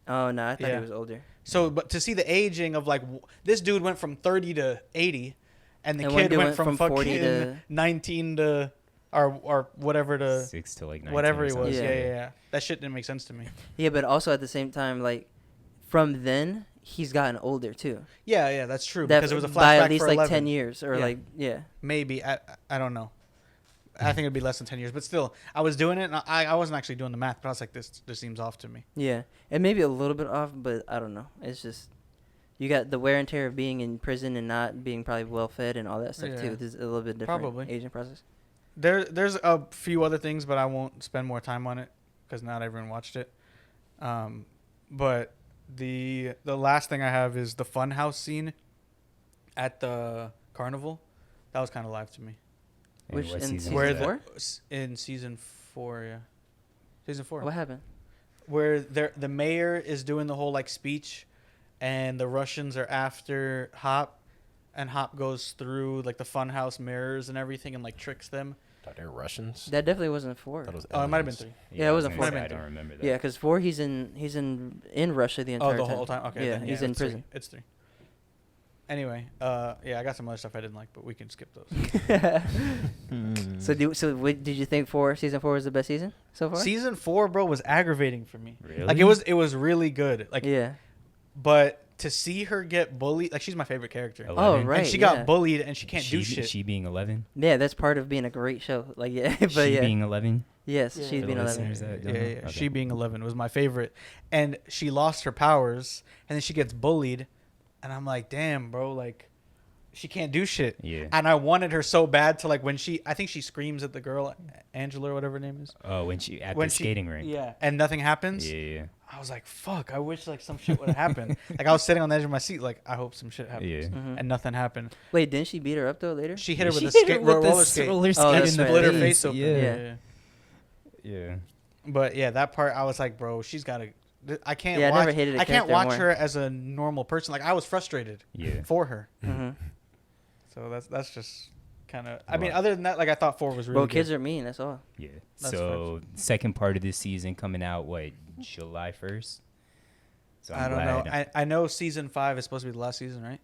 Speaker 4: Oh no, I thought
Speaker 2: Yeah.
Speaker 4: he was older.
Speaker 2: So, but to see the aging of like this dude went from 30 to 80, and the
Speaker 4: And one
Speaker 2: kid
Speaker 4: dude
Speaker 2: went from
Speaker 4: 40
Speaker 2: fucking
Speaker 4: to
Speaker 2: 19 to or whatever to
Speaker 6: 6 to like 19
Speaker 2: whatever
Speaker 6: or
Speaker 2: he was.
Speaker 6: something.
Speaker 2: Yeah. That shit didn't make sense to me.
Speaker 4: Yeah, but also at the same time, like from then he's gotten older too.
Speaker 2: Yeah, that's true
Speaker 4: That
Speaker 2: because it was a flashback
Speaker 4: by at least
Speaker 2: for
Speaker 4: like
Speaker 2: 11.
Speaker 4: 10 years or
Speaker 2: Yeah.
Speaker 4: like yeah.
Speaker 2: Maybe I don't know. I think it'd be less than 10 years, but still, I was doing it, and I wasn't actually doing the math, but I was like, this seems off to me.
Speaker 4: Yeah, it may be a little bit off, but I don't know. It's just you got the wear and tear of being in prison and not being probably well fed and all that stuff
Speaker 2: Yeah.
Speaker 4: too. This is a little bit different
Speaker 2: Probably.
Speaker 4: aging process.
Speaker 2: There's a few other things, but I won't spend more time on it because not everyone watched it. But the last thing I have is the funhouse scene at the carnival. That was kind of live to me.
Speaker 6: And
Speaker 4: Which
Speaker 6: what
Speaker 4: in
Speaker 6: season
Speaker 4: season
Speaker 6: was
Speaker 2: Where
Speaker 6: that?
Speaker 4: four?
Speaker 2: in season 4, yeah, season 4.
Speaker 4: What happened?
Speaker 2: Where the mayor is doing the whole like speech, and the Russians are after Hop, and Hop goes through like the funhouse mirrors and everything and like tricks them.
Speaker 3: Thought they're Russians.
Speaker 4: That definitely wasn't 4.
Speaker 3: Thought it was
Speaker 2: Oh, it might have been
Speaker 3: aliens.
Speaker 2: 3.
Speaker 4: Yeah, it
Speaker 6: I
Speaker 4: wasn't
Speaker 6: gonna
Speaker 2: four.
Speaker 6: say, I don't remember that.
Speaker 4: Yeah, because 4 he's in Russia the entire
Speaker 2: Oh, the
Speaker 4: time.
Speaker 2: whole time. Okay,
Speaker 4: Yeah,
Speaker 2: then,
Speaker 4: he's in
Speaker 2: it's 3.
Speaker 4: prison.
Speaker 2: It's 3. Anyway, yeah, I got some other stuff I didn't like, but we can skip those.
Speaker 4: So what did you think season 4 was the best season so far?
Speaker 2: Season 4, bro, was aggravating for me.
Speaker 6: Really?
Speaker 2: Like it was really good. Like
Speaker 4: yeah.
Speaker 2: but to see her get bullied, like she's my favorite character.
Speaker 6: Oh,
Speaker 4: Oh,
Speaker 6: 11?
Speaker 4: right.
Speaker 2: And she
Speaker 4: yeah.
Speaker 2: got bullied and she can't do shit.
Speaker 6: She being 11.
Speaker 4: Yeah, that's part of being a great show. Like yeah, but
Speaker 6: She
Speaker 4: yeah.
Speaker 6: being 11.
Speaker 4: Yes,
Speaker 2: Yeah.
Speaker 4: she's
Speaker 6: For
Speaker 4: being
Speaker 6: the
Speaker 4: 11.
Speaker 6: listeners that
Speaker 2: Yeah,
Speaker 6: don't know?
Speaker 2: yeah.
Speaker 6: Okay.
Speaker 2: She being 11 was my favorite. And she lost her powers and then she gets bullied. And I'm like, damn, bro, like she can't do shit.
Speaker 6: Yeah.
Speaker 2: And I wanted her so bad to like when I think she screams at the girl, Angela or whatever her name is.
Speaker 6: Oh, when she at
Speaker 2: When
Speaker 6: the
Speaker 2: she-
Speaker 6: skating rink.
Speaker 2: Yeah. And nothing happens.
Speaker 6: Yeah.
Speaker 2: I was like, fuck, I wish like some shit would have happened. Like I was sitting on the edge of my seat, like I hope some shit happens.
Speaker 6: Yeah.
Speaker 4: Mhm.
Speaker 2: And nothing happened.
Speaker 4: Wait, didn't she beat her up though later?
Speaker 2: She hit her with
Speaker 6: She
Speaker 2: a
Speaker 6: hit her
Speaker 2: skate,
Speaker 6: with the
Speaker 2: roller skate.
Speaker 6: roller
Speaker 4: Oh,
Speaker 6: skate
Speaker 4: that's
Speaker 6: in the
Speaker 4: right.
Speaker 2: Split her
Speaker 6: face.
Speaker 2: face open.
Speaker 6: Yeah.
Speaker 2: Yeah.
Speaker 6: Yeah.
Speaker 2: But yeah, that part I was like, bro, she's got to. I can't.
Speaker 4: Yeah, I
Speaker 2: watch,
Speaker 4: never hated the
Speaker 2: I can't
Speaker 4: character
Speaker 2: watch
Speaker 4: more.
Speaker 2: her as a normal person. Like I was frustrated
Speaker 6: Yeah.
Speaker 2: for her.
Speaker 4: Mm-hmm.
Speaker 2: So that's just kind of. I mean,
Speaker 6: Right.
Speaker 2: other than that, like I thought 4 was really.
Speaker 4: Bro,
Speaker 2: good.
Speaker 4: kids are mean. That's all.
Speaker 6: Yeah.
Speaker 2: That's
Speaker 6: So second part of this season coming out July 1st. So
Speaker 2: I don't know. I know season 5 is supposed to be the last season, right?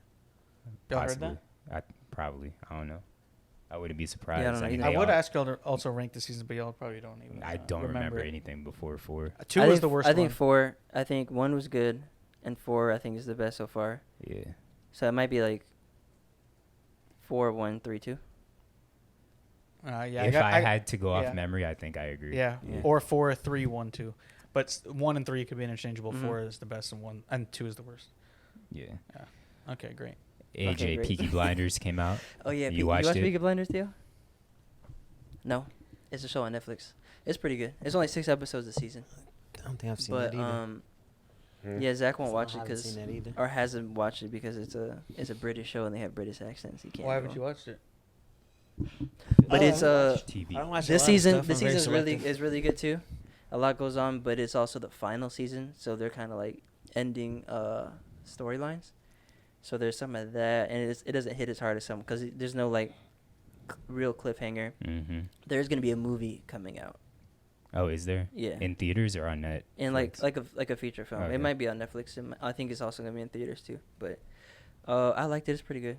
Speaker 2: Y'all heard that?
Speaker 6: I don't know. I wouldn't be surprised.
Speaker 4: Yeah, I don't know
Speaker 6: mean,
Speaker 4: either.
Speaker 2: I
Speaker 6: they
Speaker 2: would
Speaker 6: all-
Speaker 2: ask y'all to also rank the season, but y'all probably don't even.
Speaker 6: I don't remember
Speaker 2: it.
Speaker 6: anything before 4.
Speaker 2: 2
Speaker 4: I
Speaker 2: was
Speaker 4: think-
Speaker 2: the worst.
Speaker 4: I think
Speaker 2: one.
Speaker 4: 4. I think 1 was good, and 4 I think is the best so far.
Speaker 6: Yeah.
Speaker 4: So it might be like 4, 1, 3, 2.
Speaker 2: Yeah.
Speaker 6: If I had to go
Speaker 2: yeah.
Speaker 6: off memory, I think I agree.
Speaker 2: Yeah.
Speaker 6: Yeah.
Speaker 2: Or 4, 3, 1, 2. But 1 and 3 could be interchangeable.
Speaker 4: Mhm.
Speaker 2: 4 is the best, and 2 is the worst.
Speaker 6: Yeah.
Speaker 2: Okay, great.
Speaker 6: AJ
Speaker 4: Okay, great.
Speaker 6: Peaky Blinders came out.
Speaker 4: Oh yeah,
Speaker 6: You watched it?
Speaker 4: Peaky Blinders, Theo? No, it's a show on Netflix. It's pretty good. It's only 6 episodes a season,
Speaker 1: I don't think I've seen
Speaker 4: but
Speaker 1: that either.
Speaker 4: yeah, Zach won't
Speaker 1: So
Speaker 4: watch
Speaker 1: I
Speaker 4: it
Speaker 1: haven't
Speaker 4: because
Speaker 1: seen that either.
Speaker 4: or hasn't watched it because it's a British show and they have British accents. He can't.
Speaker 2: Why
Speaker 4: go.
Speaker 2: haven't you watched it?
Speaker 4: But
Speaker 1: I
Speaker 4: it's
Speaker 1: don't
Speaker 6: TV.
Speaker 1: I don't watch a
Speaker 4: this
Speaker 1: lot of
Speaker 4: season.
Speaker 1: stuff.
Speaker 4: This
Speaker 1: I'm very
Speaker 4: season's really
Speaker 1: selective.
Speaker 4: is really good too. A lot goes on, but it's also the final season, so they're kind of like ending storylines. So there's some of that, and it doesn't hit as hard as some because there's no like real cliffhanger.
Speaker 6: Mm-hmm.
Speaker 4: There's gonna be a movie coming out.
Speaker 6: Oh, is there?
Speaker 4: Yeah.
Speaker 6: In theaters or on net?
Speaker 4: And like a feature film.
Speaker 6: Okay.
Speaker 4: It might be on Netflix. I think it's also gonna be in theaters too. But I liked it. It's pretty good.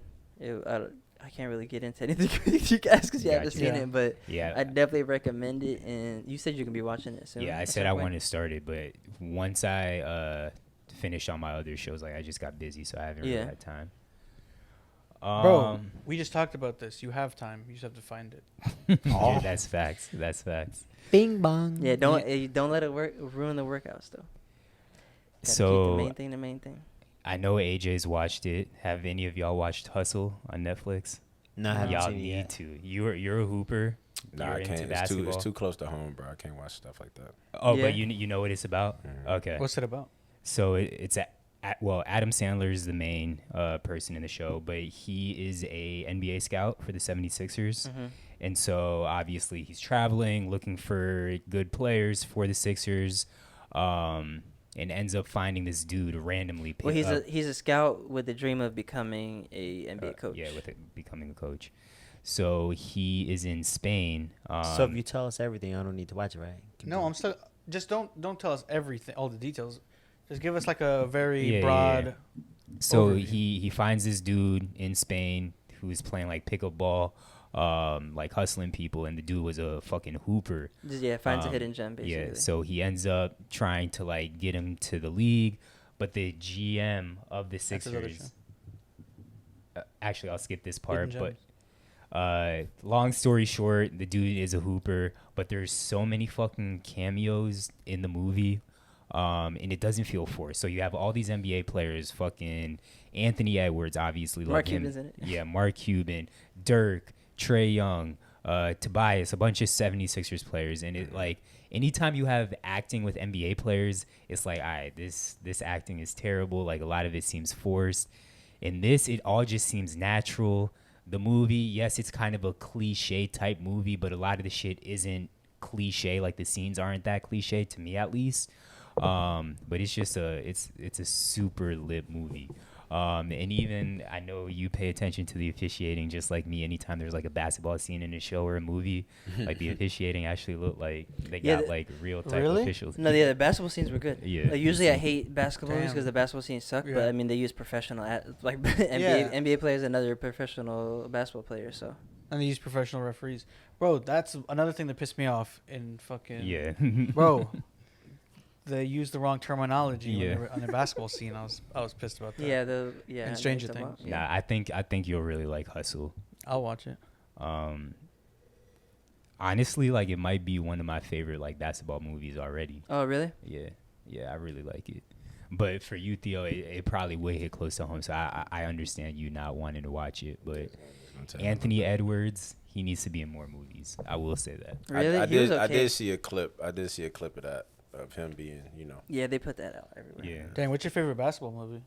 Speaker 4: I can't really get into anything you guys because you haven't
Speaker 6: Gotcha.
Speaker 4: seen
Speaker 2: Yeah.
Speaker 4: it. But
Speaker 6: Yeah.
Speaker 4: I definitely recommend it. And you said you're gonna be watching it soon.
Speaker 6: Yeah, I
Speaker 4: at
Speaker 6: said
Speaker 4: some
Speaker 6: I
Speaker 4: point.
Speaker 6: wanted to start it, but once I finished on my other shows, like I just got busy, so I haven't really
Speaker 4: Yeah.
Speaker 6: had time.
Speaker 2: Bro, we just talked about this. You have time. You just have to find it.
Speaker 6: Yeah, that's facts. That's facts.
Speaker 1: Bing bong.
Speaker 4: Yeah, don't let it ruin the workouts though. Gotta keep
Speaker 6: So
Speaker 4: the main thing.
Speaker 6: I know AJ's watched it. Have any of y'all watched Hustle on Netflix?
Speaker 1: No, I haven't
Speaker 6: Y'all
Speaker 1: seen it
Speaker 6: need
Speaker 1: yet.
Speaker 6: to. You're a hooper.
Speaker 3: Nah,
Speaker 6: You're
Speaker 3: I can't.
Speaker 6: into
Speaker 3: It's
Speaker 6: basketball.
Speaker 3: too close to home, bro. I can't watch stuff like that.
Speaker 6: Oh,
Speaker 4: Yeah.
Speaker 6: but you know what it's about?
Speaker 3: Mhm.
Speaker 6: Okay.
Speaker 2: What's it about?
Speaker 6: So it's an Adam Sandler is the main person in the show, but he is a NBA scout for the 76ers.
Speaker 4: Mm-hmm.
Speaker 6: And so obviously he's traveling, looking for good players for the Sixers, and ends up finding this dude randomly.
Speaker 4: Well, he's a scout with the dream of becoming a NBA coach.
Speaker 6: Yeah, becoming a coach. So he is in Spain.
Speaker 1: So if you tell us everything, I don't need to watch it, right?
Speaker 2: No, I'm still. Just don't tell us everything, all the details. Just give us like a very broad.
Speaker 6: Yeah. So
Speaker 2: overview.
Speaker 6: he finds this dude in Spain who's playing like pickup ball, like hustling people, and the dude was a fucking hooper.
Speaker 4: Yeah, finds a hidden gem basically.
Speaker 6: Yeah, so he ends up trying to like get him to the league, but the GM of the
Speaker 2: That's his other
Speaker 6: Sixers. Actually, I'll skip this part,
Speaker 2: Hidden
Speaker 6: but
Speaker 2: gems.
Speaker 6: long story short, the dude is a hooper, but there's so many fucking cameos in the movie, and it doesn't feel forced. So you have all these NBA players, fucking Anthony Edwards, obviously.
Speaker 4: Mark
Speaker 6: love him.
Speaker 4: Cuban's in it.
Speaker 6: Yeah, Mark Cuban, Dirk, Trey Young, Tobias, a bunch of 76ers players. And it like anytime you have acting with NBA players, it's like, all right, this acting is terrible. Like a lot of it seems forced. In this, it all just seems natural. The movie, yes, it's kind of a cliche type movie, but a lot of the shit isn't cliche. Like the scenes aren't that cliche to me, at least. But it's just it's a super lit movie. And even I know you pay attention to the officiating just like me. Anytime there's like a basketball scene in a show or a movie, like the officiating actually look like they got like real type
Speaker 2: Really?
Speaker 6: officials.
Speaker 4: No, the basketball scenes were good.
Speaker 6: Yeah.
Speaker 4: Like, usually I hate basketball
Speaker 2: Damn.
Speaker 4: because the basketball scenes suck.
Speaker 2: Yeah.
Speaker 4: But I mean, they use professional like
Speaker 2: Yeah.
Speaker 4: NBA players, another professional basketball player. So
Speaker 2: And they use professional referees. Bro, that's another thing that pissed me off in fucking.
Speaker 6: Yeah.
Speaker 2: Bro, they used the wrong terminology
Speaker 6: Yeah.
Speaker 2: on the basketball scene. I was pissed about that.
Speaker 4: yeah,
Speaker 2: And Stranger
Speaker 4: they-
Speaker 2: Things.
Speaker 6: Nah, I think you'll really like Hustle.
Speaker 2: I'll watch it.
Speaker 6: Honestly, like it might be one of my favorite like basketball movies already.
Speaker 4: Oh, really?
Speaker 6: Yeah, I really like it. But for you, Theo, it probably would hit close to home. So I understand you not wanting to watch it. But Anthony Edwards, he needs to be in more movies. I will say that.
Speaker 4: Really?
Speaker 3: I
Speaker 4: He was
Speaker 3: did. I
Speaker 4: okay.
Speaker 3: did see a clip. I did see a clip of that, of him being, you know.
Speaker 4: Yeah, they put that out everywhere.
Speaker 6: Yeah.
Speaker 2: Dang, what's your favorite basketball movie?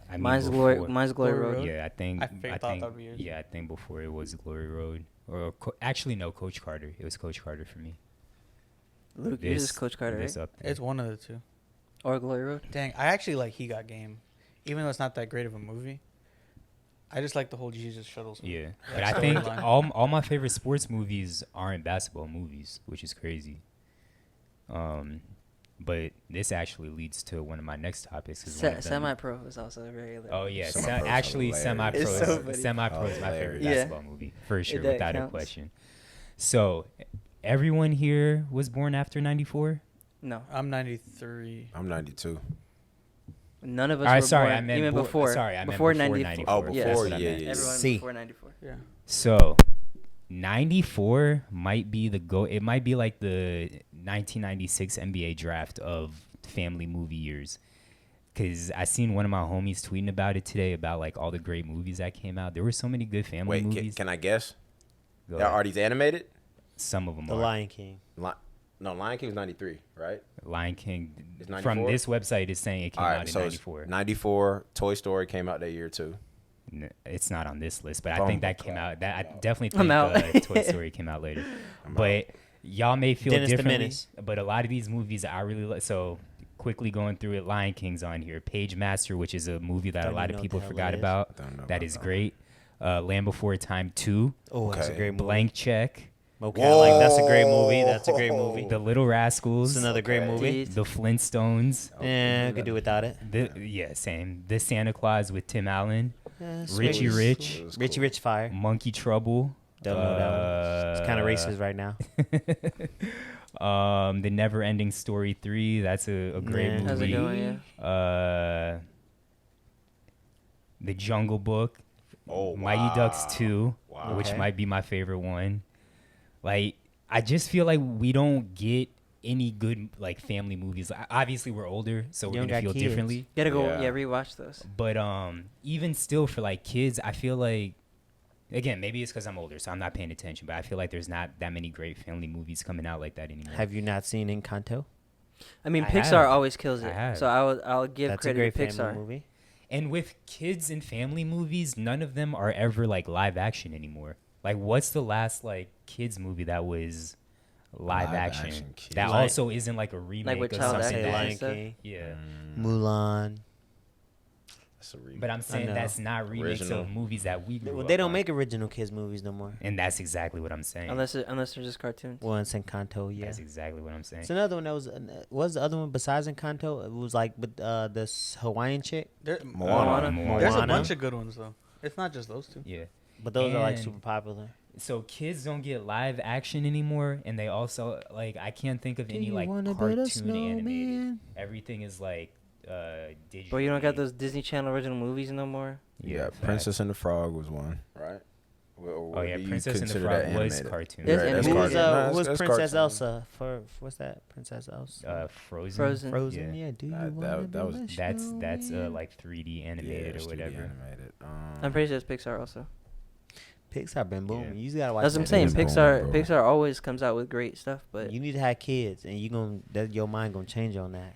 Speaker 6: I mean,
Speaker 4: Mine's
Speaker 6: before-
Speaker 4: Glory
Speaker 2: Glory
Speaker 4: Road.
Speaker 2: Road?
Speaker 6: Yeah, I think.
Speaker 2: I thought that would be yours.
Speaker 6: Yeah, I think before it was Glory Road, or actually no, Coach Carter. It was Coach Carter for me.
Speaker 4: Luke, yours is Coach Carter, right?
Speaker 6: This up there.
Speaker 2: It's one of the two.
Speaker 4: Or Glory Road.
Speaker 2: Dang, I actually like He Got Game. Even though it's not that great of a movie, I just like the whole Jesus Shuttles.
Speaker 6: Yeah,
Speaker 2: That
Speaker 6: but I think
Speaker 2: storyline.
Speaker 6: all my favorite sports movies aren't basketball movies, which is crazy. But this actually leads to one of my next topics.
Speaker 4: Semi-Pro is also very.
Speaker 6: Oh yeah,
Speaker 3: Semi-Pro's
Speaker 6: actually
Speaker 3: hilarious.
Speaker 6: Semi-Pro.
Speaker 4: It's so funny.
Speaker 6: Semi-Pro is my favorite
Speaker 3: Hilarious.
Speaker 4: Yeah.
Speaker 6: basketball movie for sure,
Speaker 4: That
Speaker 6: without a
Speaker 4: counts.
Speaker 6: question. So, everyone here was born after '94.
Speaker 4: No,
Speaker 2: I'm 93.
Speaker 3: I'm 92.
Speaker 4: none of us
Speaker 6: All right,
Speaker 4: were
Speaker 6: sorry,
Speaker 4: born
Speaker 6: I meant
Speaker 4: even before.
Speaker 6: sorry, I meant
Speaker 4: before
Speaker 6: before
Speaker 4: 94.
Speaker 6: 94.
Speaker 3: Oh,
Speaker 6: That's
Speaker 3: before,
Speaker 6: what I
Speaker 3: yeah,
Speaker 6: meant.
Speaker 3: yeah.
Speaker 4: Everyone
Speaker 1: See.
Speaker 4: before 94.
Speaker 2: Yeah.
Speaker 6: So, 94 might be it might be like the 1996 NBA draft of family movie years. Because I seen one of my homies tweeting about it today about like all the great movies that came out. There were so many good family
Speaker 3: Wait,
Speaker 6: movies.
Speaker 3: can I guess?
Speaker 6: Go
Speaker 3: Are
Speaker 6: ahead.
Speaker 3: these animated?
Speaker 6: Some of them
Speaker 1: The
Speaker 6: are.
Speaker 1: Lion King.
Speaker 3: No, Lion King's 93, right?
Speaker 6: Lion King.
Speaker 3: It's
Speaker 6: From
Speaker 3: 94?
Speaker 6: this website, is saying it came
Speaker 3: All
Speaker 6: out
Speaker 3: right,
Speaker 6: in
Speaker 3: so
Speaker 6: 94.
Speaker 3: it's 94. Toy Story came out that year too.
Speaker 6: It's not on this list, but I
Speaker 3: Boom.
Speaker 6: think that came out. That I definitely
Speaker 4: I'm
Speaker 6: think
Speaker 4: out.
Speaker 6: Toy Story came out later. But y'all may feel
Speaker 1: Dennis the
Speaker 6: differently.
Speaker 1: Menace.
Speaker 6: But a lot of these movies I really like. So quickly going through it, Lion King's on here. Page Master, which is a movie that
Speaker 1: Don't
Speaker 6: a lot
Speaker 1: even
Speaker 6: of
Speaker 1: know
Speaker 6: people
Speaker 1: what the hell
Speaker 6: forgot
Speaker 1: that is.
Speaker 6: about.
Speaker 3: Don't know
Speaker 6: That
Speaker 3: about
Speaker 6: is
Speaker 3: that.
Speaker 6: great. Land Before Time 2.
Speaker 1: Oh, that's a
Speaker 3: Okay.
Speaker 1: great movie.
Speaker 6: Blank Check.
Speaker 1: Okay, I like that's a great movie. That's a great movie.
Speaker 6: The Little Rascals.
Speaker 1: It's another great
Speaker 3: Okay.
Speaker 1: movie.
Speaker 6: The Flintstones.
Speaker 1: Yeah, I could do without it.
Speaker 6: Yeah, same. The Santa Claus with Tim Allen.
Speaker 1: Yeah,
Speaker 6: Richie
Speaker 1: sweet.
Speaker 6: Rich.
Speaker 3: It was
Speaker 1: Richie
Speaker 3: cool.
Speaker 1: Rich Fire.
Speaker 6: Monkey Trouble.
Speaker 1: Don't know that one. It's kind of racist right now.
Speaker 6: The Never Ending Story 3. That's a great
Speaker 1: Yeah.
Speaker 6: movie.
Speaker 4: How's it going? Yeah.
Speaker 6: The Jungle Book.
Speaker 3: Oh,
Speaker 6: Mighty Ducks 2,
Speaker 3: Wow.
Speaker 6: which
Speaker 1: Okay.
Speaker 6: might be my favorite one. Like, I just feel like we don't get any good like family movies. Obviously, we're older, so
Speaker 1: You
Speaker 6: we're
Speaker 1: don't
Speaker 6: gonna
Speaker 1: got
Speaker 6: feel
Speaker 1: kids.
Speaker 6: differently.
Speaker 4: Gotta go.
Speaker 3: Yeah.
Speaker 4: Yeah, rewatch those.
Speaker 6: But even still, for like kids, I feel like, again, maybe it's because I'm older, so I'm not paying attention. But I feel like there's not that many great family movies coming out like that anymore.
Speaker 1: Have you not seen Encanto?
Speaker 4: I mean,
Speaker 6: I
Speaker 4: Pixar
Speaker 6: have.
Speaker 4: always kills
Speaker 6: I
Speaker 4: it.
Speaker 6: have.
Speaker 4: So I'll give
Speaker 1: That's a
Speaker 4: credit
Speaker 1: great
Speaker 4: to
Speaker 1: family
Speaker 4: Pixar.
Speaker 1: movie.
Speaker 6: And with kids and family movies, none of them are ever like live action anymore. Like, what's the last like kids movie that was live action
Speaker 3: kids.
Speaker 6: that
Speaker 1: Like-
Speaker 6: also isn't like a remake
Speaker 4: with
Speaker 6: of
Speaker 4: child
Speaker 6: something
Speaker 1: Say
Speaker 4: actors and
Speaker 1: Lion
Speaker 6: that,
Speaker 4: stuff?
Speaker 1: King,
Speaker 6: yeah.
Speaker 1: Mulan.
Speaker 3: That's a remake.
Speaker 6: But I'm saying
Speaker 1: know.
Speaker 6: that's not remakes
Speaker 3: Original.
Speaker 6: of movies that we grew
Speaker 1: Well,
Speaker 6: up
Speaker 1: they don't
Speaker 6: on.
Speaker 1: make original kids movies no more.
Speaker 6: And that's exactly what I'm saying.
Speaker 4: Unless they're just cartoons.
Speaker 1: Well, it's Encanto, yeah.
Speaker 6: That's exactly what I'm saying.
Speaker 1: It's another one that was the other one besides Encanto? It was like with this Hawaiian chick,
Speaker 3: Moana.
Speaker 4: Moana.
Speaker 2: There's a
Speaker 1: Moana.
Speaker 2: bunch of good ones though. It's not just those two.
Speaker 6: Yeah.
Speaker 1: but those are like
Speaker 6: And-
Speaker 1: super popular.
Speaker 6: So kids don't get live action anymore, and they also like I can't think of
Speaker 1: Do
Speaker 6: any
Speaker 1: you
Speaker 6: like
Speaker 1: wanna build a
Speaker 6: cartoon animated.
Speaker 1: snowman?
Speaker 6: Everything is like digital.
Speaker 4: But you don't got those Disney Channel original movies no more.
Speaker 3: Yeah,
Speaker 6: facts.
Speaker 3: Princess and the Frog was one, right?
Speaker 6: Oh yeah, Princess and the Frog was cartoon.
Speaker 4: Yes,
Speaker 3: Right,
Speaker 4: and
Speaker 3: that's
Speaker 1: Who
Speaker 4: who
Speaker 1: was,
Speaker 4: cartoon.
Speaker 3: cartoon.
Speaker 1: who was
Speaker 3: That's
Speaker 1: Princess
Speaker 3: cartoon.
Speaker 1: Elsa? What's that? Princess Elsa?
Speaker 6: Frozen.
Speaker 4: Frozen.
Speaker 1: Frozen, yeah. Do you
Speaker 3: that-
Speaker 1: wanna
Speaker 3: that
Speaker 1: build
Speaker 3: was-
Speaker 1: a
Speaker 6: That's
Speaker 1: snowman?
Speaker 6: like 3D animated or whatever.
Speaker 4: I'm pretty sure it's Pixar also.
Speaker 1: Pixar been booming.
Speaker 6: Yeah.
Speaker 1: You just gotta watch.
Speaker 4: That's what I'm saying.
Speaker 3: is booming,
Speaker 4: Pixar
Speaker 3: bro.
Speaker 4: Pixar always comes out with great stuff, but
Speaker 1: You need to have kids, and your mind gonna change on that.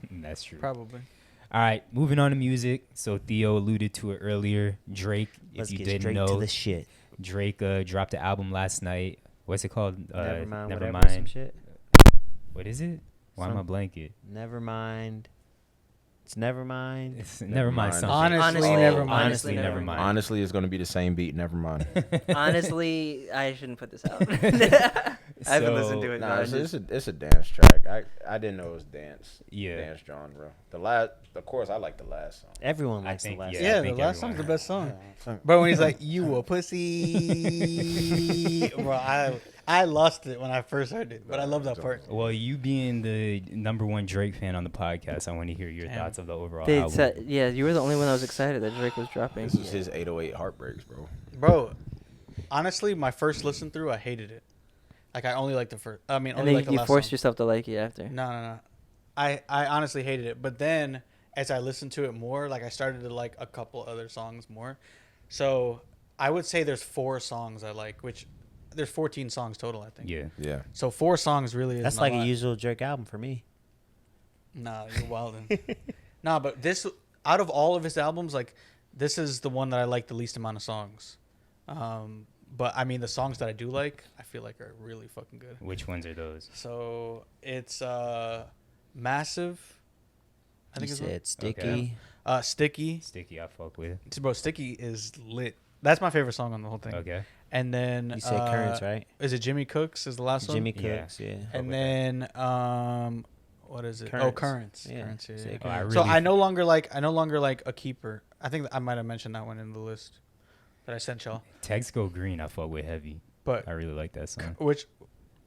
Speaker 6: That's true.
Speaker 2: Probably.
Speaker 6: All right, moving on to music. So Theo alluded to it earlier. Drake,
Speaker 1: Let's
Speaker 6: if you
Speaker 1: get
Speaker 6: didn't
Speaker 1: straight
Speaker 6: know,
Speaker 1: to the shit.
Speaker 6: Drake dropped an album last night. What's it called?
Speaker 1: Never mind.
Speaker 6: Never
Speaker 1: Whatever, some
Speaker 6: mind.
Speaker 1: shit.
Speaker 6: What is it? Why am I blanket?
Speaker 1: Never mind. It's never mind.
Speaker 6: It's never mind.
Speaker 3: mind.
Speaker 6: Something.
Speaker 2: Honestly,
Speaker 3: Oh,
Speaker 2: never mind.
Speaker 6: Honestly, never mind.
Speaker 3: Honestly, it's gonna be the same beat. Never mind.
Speaker 4: honestly, I shouldn't put this out. I haven't listened to it.
Speaker 3: Nah,
Speaker 4: but I just-
Speaker 3: it's a dance track. I didn't know it was dance.
Speaker 6: Yeah.
Speaker 3: Dance genre. Of course, I like the last song.
Speaker 1: Everyone
Speaker 6: I
Speaker 1: likes the
Speaker 6: think,
Speaker 1: last.
Speaker 6: yeah.
Speaker 1: one.
Speaker 6: I
Speaker 2: Yeah, the
Speaker 6: think
Speaker 2: last
Speaker 6: everyone
Speaker 2: song's the best song.
Speaker 3: Yeah.
Speaker 2: Bro, when he's like, "You a pussy," bro, I lost it when I first heard it, but I love that part.
Speaker 6: Well, you being the #1 Drake fan on the podcast, I want to hear your
Speaker 2: Damn.
Speaker 6: thoughts of the overall
Speaker 4: They
Speaker 6: album.
Speaker 4: said, yeah, you were the only one that was excited that Drake was dropping.
Speaker 3: This is his 808 Heartbreaks, bro.
Speaker 2: Bro, honestly, my first listen through, I hated it. Like I only liked the first. I mean,
Speaker 4: And
Speaker 2: only
Speaker 4: then
Speaker 2: liked the
Speaker 4: you
Speaker 2: last
Speaker 4: forced
Speaker 2: song.
Speaker 4: yourself to like it after.
Speaker 2: No. I honestly hated it. But then as I listened to it more, like I started to like a couple other songs more. So I would say there's 4 songs I like, which there's 14 songs total, I think.
Speaker 6: Yeah.
Speaker 3: Yeah.
Speaker 2: So 4 songs really is
Speaker 1: That's like
Speaker 2: lot.
Speaker 1: a usual Drake album for me.
Speaker 2: Nah, you're wildin'. Nah, but this, out of all of his albums, like this is the one that I like the least amount of songs. But I mean, the songs that I do like, I feel like are really fucking good.
Speaker 6: Which ones are those?
Speaker 2: So it's Massive. I think
Speaker 1: You
Speaker 2: it's what?
Speaker 1: said Sticky.
Speaker 6: Okay.
Speaker 2: Sticky.
Speaker 6: Sticky, I fuck with.
Speaker 2: Bro, Sticky is lit. That's my favorite song on the whole thing.
Speaker 6: Okay.
Speaker 2: And then
Speaker 1: You said Currents, right?
Speaker 2: Is it Jimmy Cooks? Is the last one?
Speaker 1: Jimmy
Speaker 6: Yeah.
Speaker 1: Cooks, yeah.
Speaker 2: And
Speaker 6: with
Speaker 2: then what is it? Oh, Currents.
Speaker 1: Yeah.
Speaker 2: Currents, yeah,
Speaker 1: Say
Speaker 2: yeah.
Speaker 6: Oh, I
Speaker 1: Currents.
Speaker 2: So
Speaker 6: really
Speaker 2: I no longer like a keeper. I think I might have mentioned that one in the list that I sent y'all.
Speaker 6: Text Go Green, I fuck with heavy.
Speaker 2: But
Speaker 6: I really like that song.
Speaker 2: which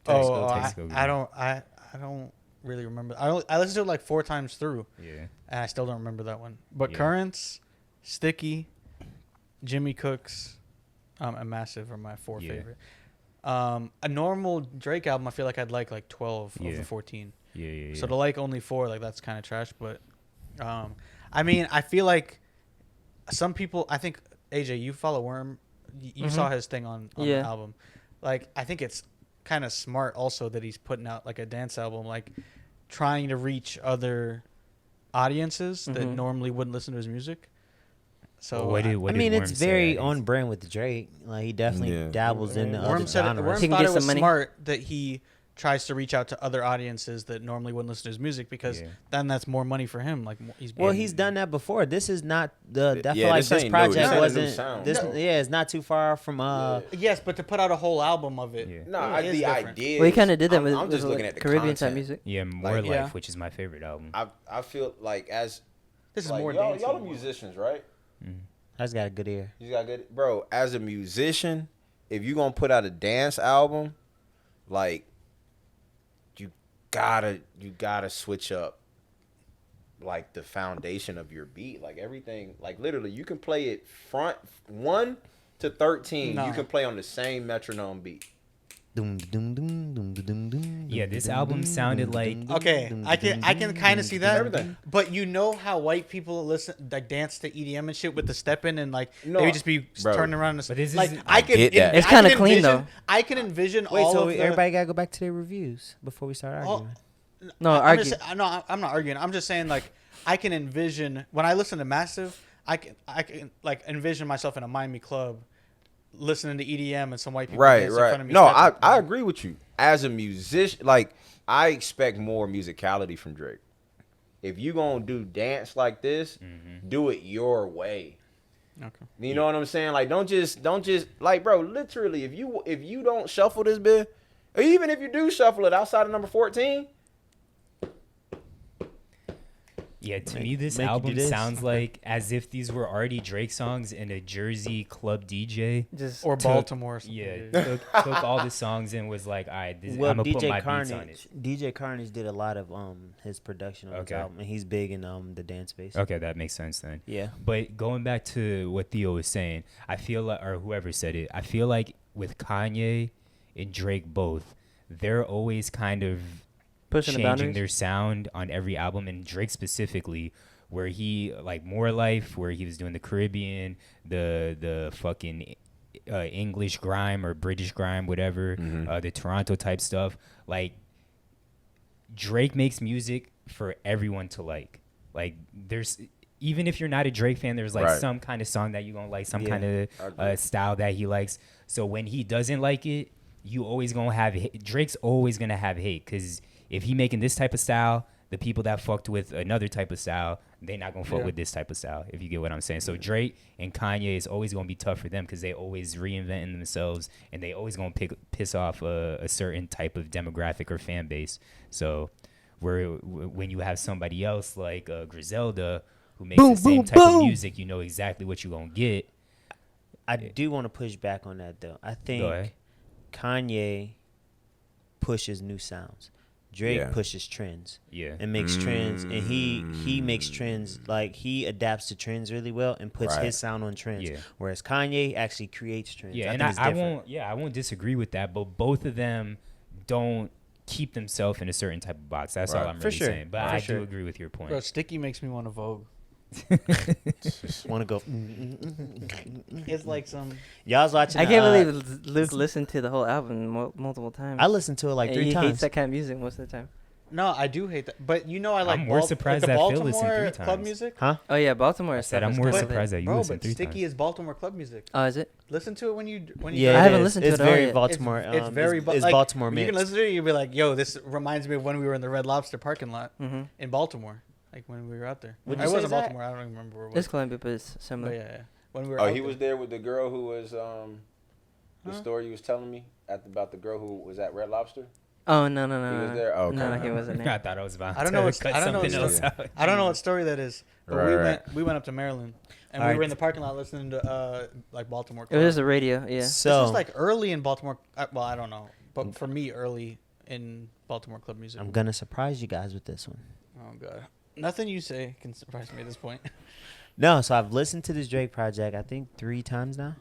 Speaker 6: Text
Speaker 2: I
Speaker 6: Go Green.
Speaker 2: I don't really remember. I listened to it like 4 times through,
Speaker 6: Yeah.
Speaker 2: and I still don't remember that one. But
Speaker 6: Yeah.
Speaker 2: Currents, Sticky, Jimmy Cooks, and Massive are my 4
Speaker 6: Yeah.
Speaker 2: favorite. A normal Drake album, I feel like I'd like 12 of
Speaker 6: Yeah.
Speaker 2: the 14.
Speaker 6: Yeah.
Speaker 2: So to like only 4, like that's kind of trash. But I mean, I feel like some people. I think AJ, you follow Worm. You
Speaker 4: Mhm.
Speaker 2: saw his thing on
Speaker 4: Yeah.
Speaker 2: the album. Like I think it's kind of smart also that he's putting out like a dance album, like trying to reach other audiences that
Speaker 4: Mhm.
Speaker 2: normally wouldn't listen to his music. So
Speaker 6: Well, what did
Speaker 1: I mean,
Speaker 6: Worm
Speaker 1: it's
Speaker 6: say
Speaker 1: very
Speaker 6: that
Speaker 1: on brand with Drake. Like he definitely
Speaker 3: Yeah.
Speaker 1: dabbles in the
Speaker 2: Worm
Speaker 1: other
Speaker 2: said
Speaker 1: genres.
Speaker 2: Worm
Speaker 4: He can
Speaker 2: thought
Speaker 4: get
Speaker 2: it was
Speaker 4: some money.
Speaker 2: smart that he tries to reach out to other audiences that normally wouldn't listen to his music because
Speaker 6: Yeah.
Speaker 2: then that's more money for him. Like he's
Speaker 1: Well, he's done that before. This is not the. I
Speaker 3: Yeah,
Speaker 1: feel like
Speaker 3: this
Speaker 1: this
Speaker 3: ain't new. This
Speaker 1: project
Speaker 3: ain't a new
Speaker 1: wasn't.
Speaker 3: sound.
Speaker 1: This
Speaker 2: No.
Speaker 1: yeah, it's not too far from
Speaker 2: yes, but to put out a whole album of it.
Speaker 6: Yeah.
Speaker 3: No,
Speaker 2: it is
Speaker 3: the
Speaker 2: different.
Speaker 3: idea.
Speaker 4: Well, he
Speaker 3: is-
Speaker 4: kind of did that
Speaker 3: I'm
Speaker 4: with,
Speaker 3: just
Speaker 4: with
Speaker 3: looking
Speaker 4: like
Speaker 3: at the
Speaker 4: Caribbean type
Speaker 3: content.
Speaker 4: music.
Speaker 6: Yeah, More
Speaker 3: Like,
Speaker 6: Life,
Speaker 2: yeah.
Speaker 6: which is my favorite album.
Speaker 3: I feel like as
Speaker 2: This is
Speaker 3: like,
Speaker 2: more
Speaker 3: y'all
Speaker 2: dancey.
Speaker 3: the musicians, right?
Speaker 1: I just got a good ear.
Speaker 3: You got good, bro. As a musician, if you gonna put out a dance album, like you gotta switch up like the foundation of your beat, like everything. Like literally, you can play it front 1 to 13.
Speaker 2: Nah.
Speaker 3: You can play on the same metronome beat.
Speaker 6: Yeah, this album sounded like
Speaker 2: Okay, I can kind of see that.
Speaker 3: Everything.
Speaker 2: But you know how white people listen, like dance to EDM and shit with the step in and like
Speaker 3: No,
Speaker 2: they would just be
Speaker 3: bro.
Speaker 2: turning around. And
Speaker 6: But this
Speaker 2: like
Speaker 6: is-
Speaker 2: I
Speaker 3: I
Speaker 2: can.
Speaker 3: get that.
Speaker 4: It's
Speaker 2: I can
Speaker 4: kinda clean,
Speaker 2: envision-
Speaker 4: though.
Speaker 2: I can envision
Speaker 1: Wait,
Speaker 2: all
Speaker 1: so
Speaker 2: of the,
Speaker 1: everybody gotta go back to their reviews before we start
Speaker 2: all-
Speaker 1: arguing.
Speaker 4: No,
Speaker 2: I'm
Speaker 4: argue.
Speaker 2: I'm not arguing. I'm just saying like I can envision when I listen to Massive, I can like envision myself in a Miami club, listening to EDM and some white people
Speaker 3: Right,
Speaker 2: dance in front
Speaker 3: right.
Speaker 2: of me.
Speaker 3: No,
Speaker 2: stepping.
Speaker 3: I agree with you. As a musician, like I expect more musicality from Drake. If you gonna do dance like this, do it your way.
Speaker 2: Okay.
Speaker 3: You know what I'm saying? Like don't just like, bro, literally if you don't shuffle this bit, or even if you do shuffle it outside of number 14.
Speaker 6: Yeah, to me, this
Speaker 1: make you do
Speaker 6: album
Speaker 1: this.
Speaker 6: sounds like as if these were already Drake songs and a Jersey club DJ.
Speaker 4: Just
Speaker 2: Or
Speaker 6: took-
Speaker 2: Baltimore. Or something.
Speaker 6: Yeah, took all the songs and was like, all right,
Speaker 1: Well,
Speaker 6: I'm gonna put
Speaker 1: DJ
Speaker 6: my beats on it.
Speaker 1: Carnage did a lot of his production on his
Speaker 6: Okay.
Speaker 1: album, and he's big in the dance space.
Speaker 6: Okay, that makes sense then.
Speaker 1: Yeah.
Speaker 6: But going back to what Theo was saying, I feel like, or whoever said it, I feel like with Kanye and Drake both, they're always kind of
Speaker 4: pushing the
Speaker 6: changing
Speaker 4: boundaries.
Speaker 6: their sound on every album, and Drake specifically, where he like More Life, where he was doing the Caribbean, the fucking English grime or British grime, whatever, the Toronto type stuff. Like Drake makes music for everyone to like. Like there's even if you're not a Drake fan, there's like
Speaker 3: Right.
Speaker 6: some kind of song that you're gonna like, some
Speaker 1: Yeah,
Speaker 6: kind
Speaker 3: I
Speaker 6: of
Speaker 3: agree.
Speaker 6: style that he likes. So when he doesn't like it, you always gonna have Drake's always gonna have hate, because if he making this type of style, the people that fucked with another type of style, they not gonna fuck with this type of style, if you get what I'm saying. So Drake and Kanye is always gonna be tough for them because they always reinventing themselves, and they always gonna piss off a certain type of demographic or fan base. So when you have somebody else like Griselda who makes the same type of music, you know exactly what you're gonna get.
Speaker 1: I do want to push back on that though. I
Speaker 6: Go
Speaker 1: think
Speaker 6: ahead.
Speaker 1: Kanye pushes new sounds. Drake
Speaker 3: Yeah.
Speaker 1: pushes trends.
Speaker 6: Yeah.
Speaker 1: And makes trends, and he makes trends, like he adapts to trends really well and puts
Speaker 3: Right.
Speaker 1: his sound on trends.
Speaker 6: Yeah.
Speaker 1: Whereas Kanye actually creates trends.
Speaker 6: Yeah,
Speaker 1: I
Speaker 6: and
Speaker 1: think it's
Speaker 6: I
Speaker 1: different.
Speaker 6: won't. I won't disagree with that. But both of them don't keep themselves in a certain type of box. That's all
Speaker 3: Right.
Speaker 6: I'm
Speaker 1: For
Speaker 6: really
Speaker 1: sure.
Speaker 6: saying. But
Speaker 1: For
Speaker 6: I
Speaker 1: sure.
Speaker 6: do agree with your point.
Speaker 2: Bro, Sticky makes me want to Vogue.
Speaker 1: Want to go?
Speaker 2: It's like some.
Speaker 1: Y'all was watching.
Speaker 4: I can't believe Luke listened to the whole album multiple times.
Speaker 1: I listened to it like
Speaker 4: And
Speaker 1: 3
Speaker 4: he
Speaker 1: times.
Speaker 4: hates that kind of music most of the time.
Speaker 2: No, I do hate that. But you know, I like
Speaker 6: I'm more surprised
Speaker 2: like the
Speaker 6: that Phil listened
Speaker 2: Baltimore
Speaker 6: 3
Speaker 2: club
Speaker 6: times.
Speaker 2: music.
Speaker 1: Huh?
Speaker 4: Oh yeah, Baltimore.
Speaker 6: I said
Speaker 4: stuff
Speaker 6: I'm
Speaker 4: is
Speaker 6: more
Speaker 4: good.
Speaker 6: surprised that you
Speaker 2: Bro,
Speaker 6: listened
Speaker 2: but
Speaker 6: 3
Speaker 2: Sticky
Speaker 6: times.
Speaker 2: is Baltimore club music.
Speaker 4: Oh, is it?
Speaker 2: Listen to it when you
Speaker 1: Yeah,
Speaker 2: guys-
Speaker 4: I
Speaker 1: it
Speaker 4: haven't
Speaker 1: is.
Speaker 4: listened to
Speaker 1: It's
Speaker 4: it all
Speaker 1: very
Speaker 4: yet.
Speaker 1: Baltimore.
Speaker 2: It's very
Speaker 1: it's
Speaker 2: like,
Speaker 1: Baltimore
Speaker 2: when
Speaker 1: mix.
Speaker 2: you can listen to it, you'll be like, "Yo, this reminds me of when we were in the Red Lobster parking lot
Speaker 4: Mm-hmm.
Speaker 2: in Baltimore, like when we were out there."
Speaker 1: What'd
Speaker 2: I
Speaker 1: you say,
Speaker 2: wasn't
Speaker 1: Zach?
Speaker 2: Baltimore. I don't even remember where it was.
Speaker 4: It's Columbia, but it's similar.
Speaker 2: But yeah, when we were.
Speaker 3: Oh,
Speaker 2: out
Speaker 3: he
Speaker 2: there.
Speaker 3: was there with the girl who was the
Speaker 2: Huh?
Speaker 3: story you was telling me about the girl who was at Red Lobster.
Speaker 4: Oh no.
Speaker 3: He was there? Okay.
Speaker 4: No, he wasn't
Speaker 6: I
Speaker 4: there.
Speaker 6: thought I was about
Speaker 2: I don't
Speaker 6: to
Speaker 2: know what-
Speaker 6: cut
Speaker 2: I don't know
Speaker 6: something
Speaker 2: what
Speaker 6: else
Speaker 3: story-
Speaker 6: out.
Speaker 2: I don't know what story that is, but
Speaker 3: Right.
Speaker 2: we went up to Maryland, and
Speaker 1: All
Speaker 2: we were
Speaker 1: right.
Speaker 2: in the parking lot listening to like Baltimore.
Speaker 4: It was just a radio. Yeah.
Speaker 2: This
Speaker 1: So
Speaker 2: is like early in Baltimore. Well, I don't know, but for me, early in Baltimore club music.
Speaker 1: I'm gonna surprise you guys with this one.
Speaker 2: Oh god, nothing you say can surprise me at this point.
Speaker 1: No, so I've listened to this Drake project I think 3 times now,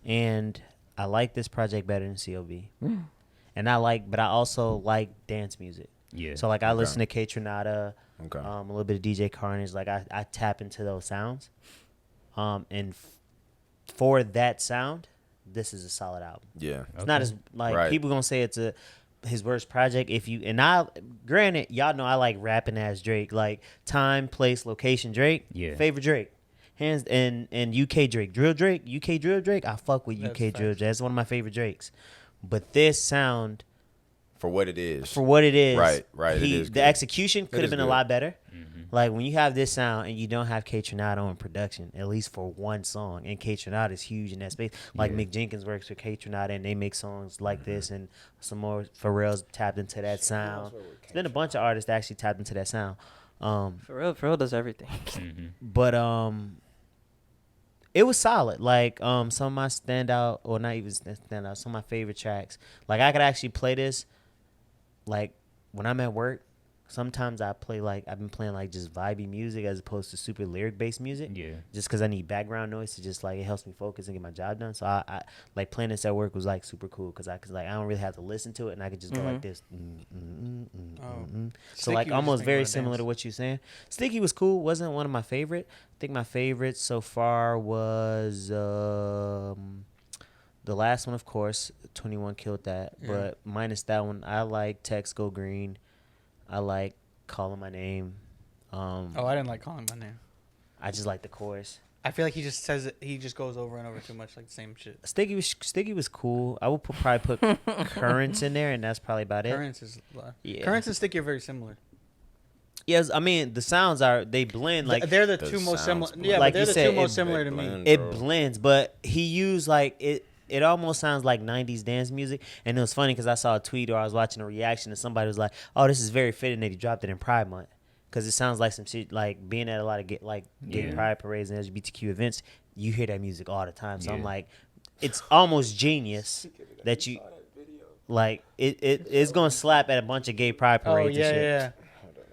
Speaker 1: and I like this project better than COB. And but I also like dance music.
Speaker 6: Yeah.
Speaker 1: So like I listen to K Tronada,
Speaker 3: Okay.
Speaker 1: a little bit of DJ Carnage. Like I tap into those sounds, and for that sound, this is a solid album.
Speaker 3: Yeah.
Speaker 1: It's not as like
Speaker 3: Right.
Speaker 1: people gonna say it's his worst project. Granted, y'all know I like rapping ass Drake, like time, place, location Drake.
Speaker 6: Yeah.
Speaker 1: Favorite Drake, hands and UK Drake, drill Drake, UK drill Drake. I fuck with
Speaker 2: That's
Speaker 1: UK drill
Speaker 2: facts.
Speaker 1: Drake. That's one of my favorite Drakes. But this sound,
Speaker 3: For what it is.
Speaker 1: for what it is,
Speaker 3: Right, it is
Speaker 1: the
Speaker 3: good.
Speaker 1: execution could
Speaker 3: is
Speaker 1: have been a
Speaker 3: good.
Speaker 1: lot better.
Speaker 6: Mm-hmm.
Speaker 1: Like when you have this sound and you don't have K Tronada in production, at least for one song, and K Tronada is huge in that space. Like
Speaker 6: Yeah.
Speaker 1: Mick Jenkins works with K Tronada and they make songs like this, and some more Pharrell's tapped into that sound. There's been a bunch of artists that actually tapped into that sound.
Speaker 4: Pharrell does everything.
Speaker 6: Mm-hmm.
Speaker 1: But it was solid. Like some of my standout, or not even standout, some of my favorite tracks. Like I could actually play this, like when I'm at work. Sometimes I play I've been playing like just vibey music as opposed to super lyric based music.
Speaker 6: Yeah.
Speaker 1: Just because I need background noise to just like it helps me focus and get my job done. So I like playing this at work was like super cool because I don't really have to listen to it and I could just go like this. So
Speaker 2: Sticky
Speaker 1: like
Speaker 2: was
Speaker 1: almost
Speaker 2: just
Speaker 1: very
Speaker 2: making me
Speaker 1: similar
Speaker 2: wanna
Speaker 1: to what you're saying. Sticky was cool. Wasn't one of my favorite. I think my favorite so far was the last one, of course. 21 killed that,
Speaker 2: Yeah.
Speaker 1: but minus that one, I like Text Go Green. I like Calling My Name.
Speaker 2: I didn't like Calling My Name.
Speaker 1: I just like the chorus.
Speaker 2: I feel like he just says it. He just goes over and over too much, like the same shit.
Speaker 1: Sticky was cool. I would probably put Currents in there, and that's probably about it.
Speaker 2: Currents and Sticky are very similar.
Speaker 1: Yes, I mean the sounds they blend like
Speaker 2: they're the two most similar. Yeah,
Speaker 1: like
Speaker 2: but they're
Speaker 1: you
Speaker 2: the
Speaker 1: said,
Speaker 2: two most similar to me.
Speaker 1: It blends, but he used like it. It almost sounds like 90s dance music, and it was funny because I saw a tweet or I was watching a reaction and somebody was like, "Oh, this is very fitting that he dropped it in Pride Month." Because it sounds like some shit, like being at a lot of gay pride parades and LGBTQ events, you hear that music all the time. So I'm like, it's almost genius that you, like, it's going to slap at a bunch of gay pride parades and shit.
Speaker 2: Yeah.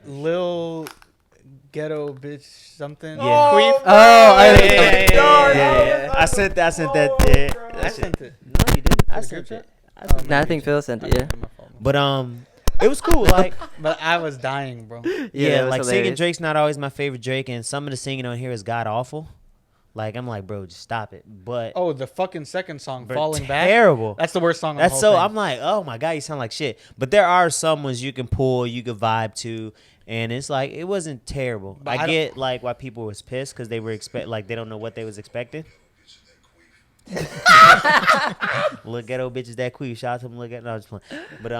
Speaker 2: Lil Ghetto Bitch something.
Speaker 1: Yeah.
Speaker 2: I
Speaker 1: sent that.
Speaker 2: I sent it.
Speaker 1: No, you didn't. I sent it.
Speaker 4: I think Phil sent it, yeah.
Speaker 1: But, it was cool, like.
Speaker 2: But I was dying, bro.
Speaker 1: Yeah, like
Speaker 4: hilarious.
Speaker 1: singing Drake's not always my favorite Drake, and some of the singing on here is god awful. Like I'm like, bro, just stop it. But
Speaker 2: the fucking second song,
Speaker 1: bro,
Speaker 2: Falling Back.
Speaker 1: Terrible.
Speaker 2: That's the worst song. On
Speaker 1: That's
Speaker 2: the
Speaker 1: so.
Speaker 2: whole thing.
Speaker 1: I'm like, oh my god, you sound like shit. But there are some ones you can pull, you can vibe to, and it's like it wasn't terrible.
Speaker 2: But
Speaker 1: I get like why people was pissed because they were they don't know what they was expecting. Little ghetto bitches that queef. Shout out to them. Look at no, I'm just playing. But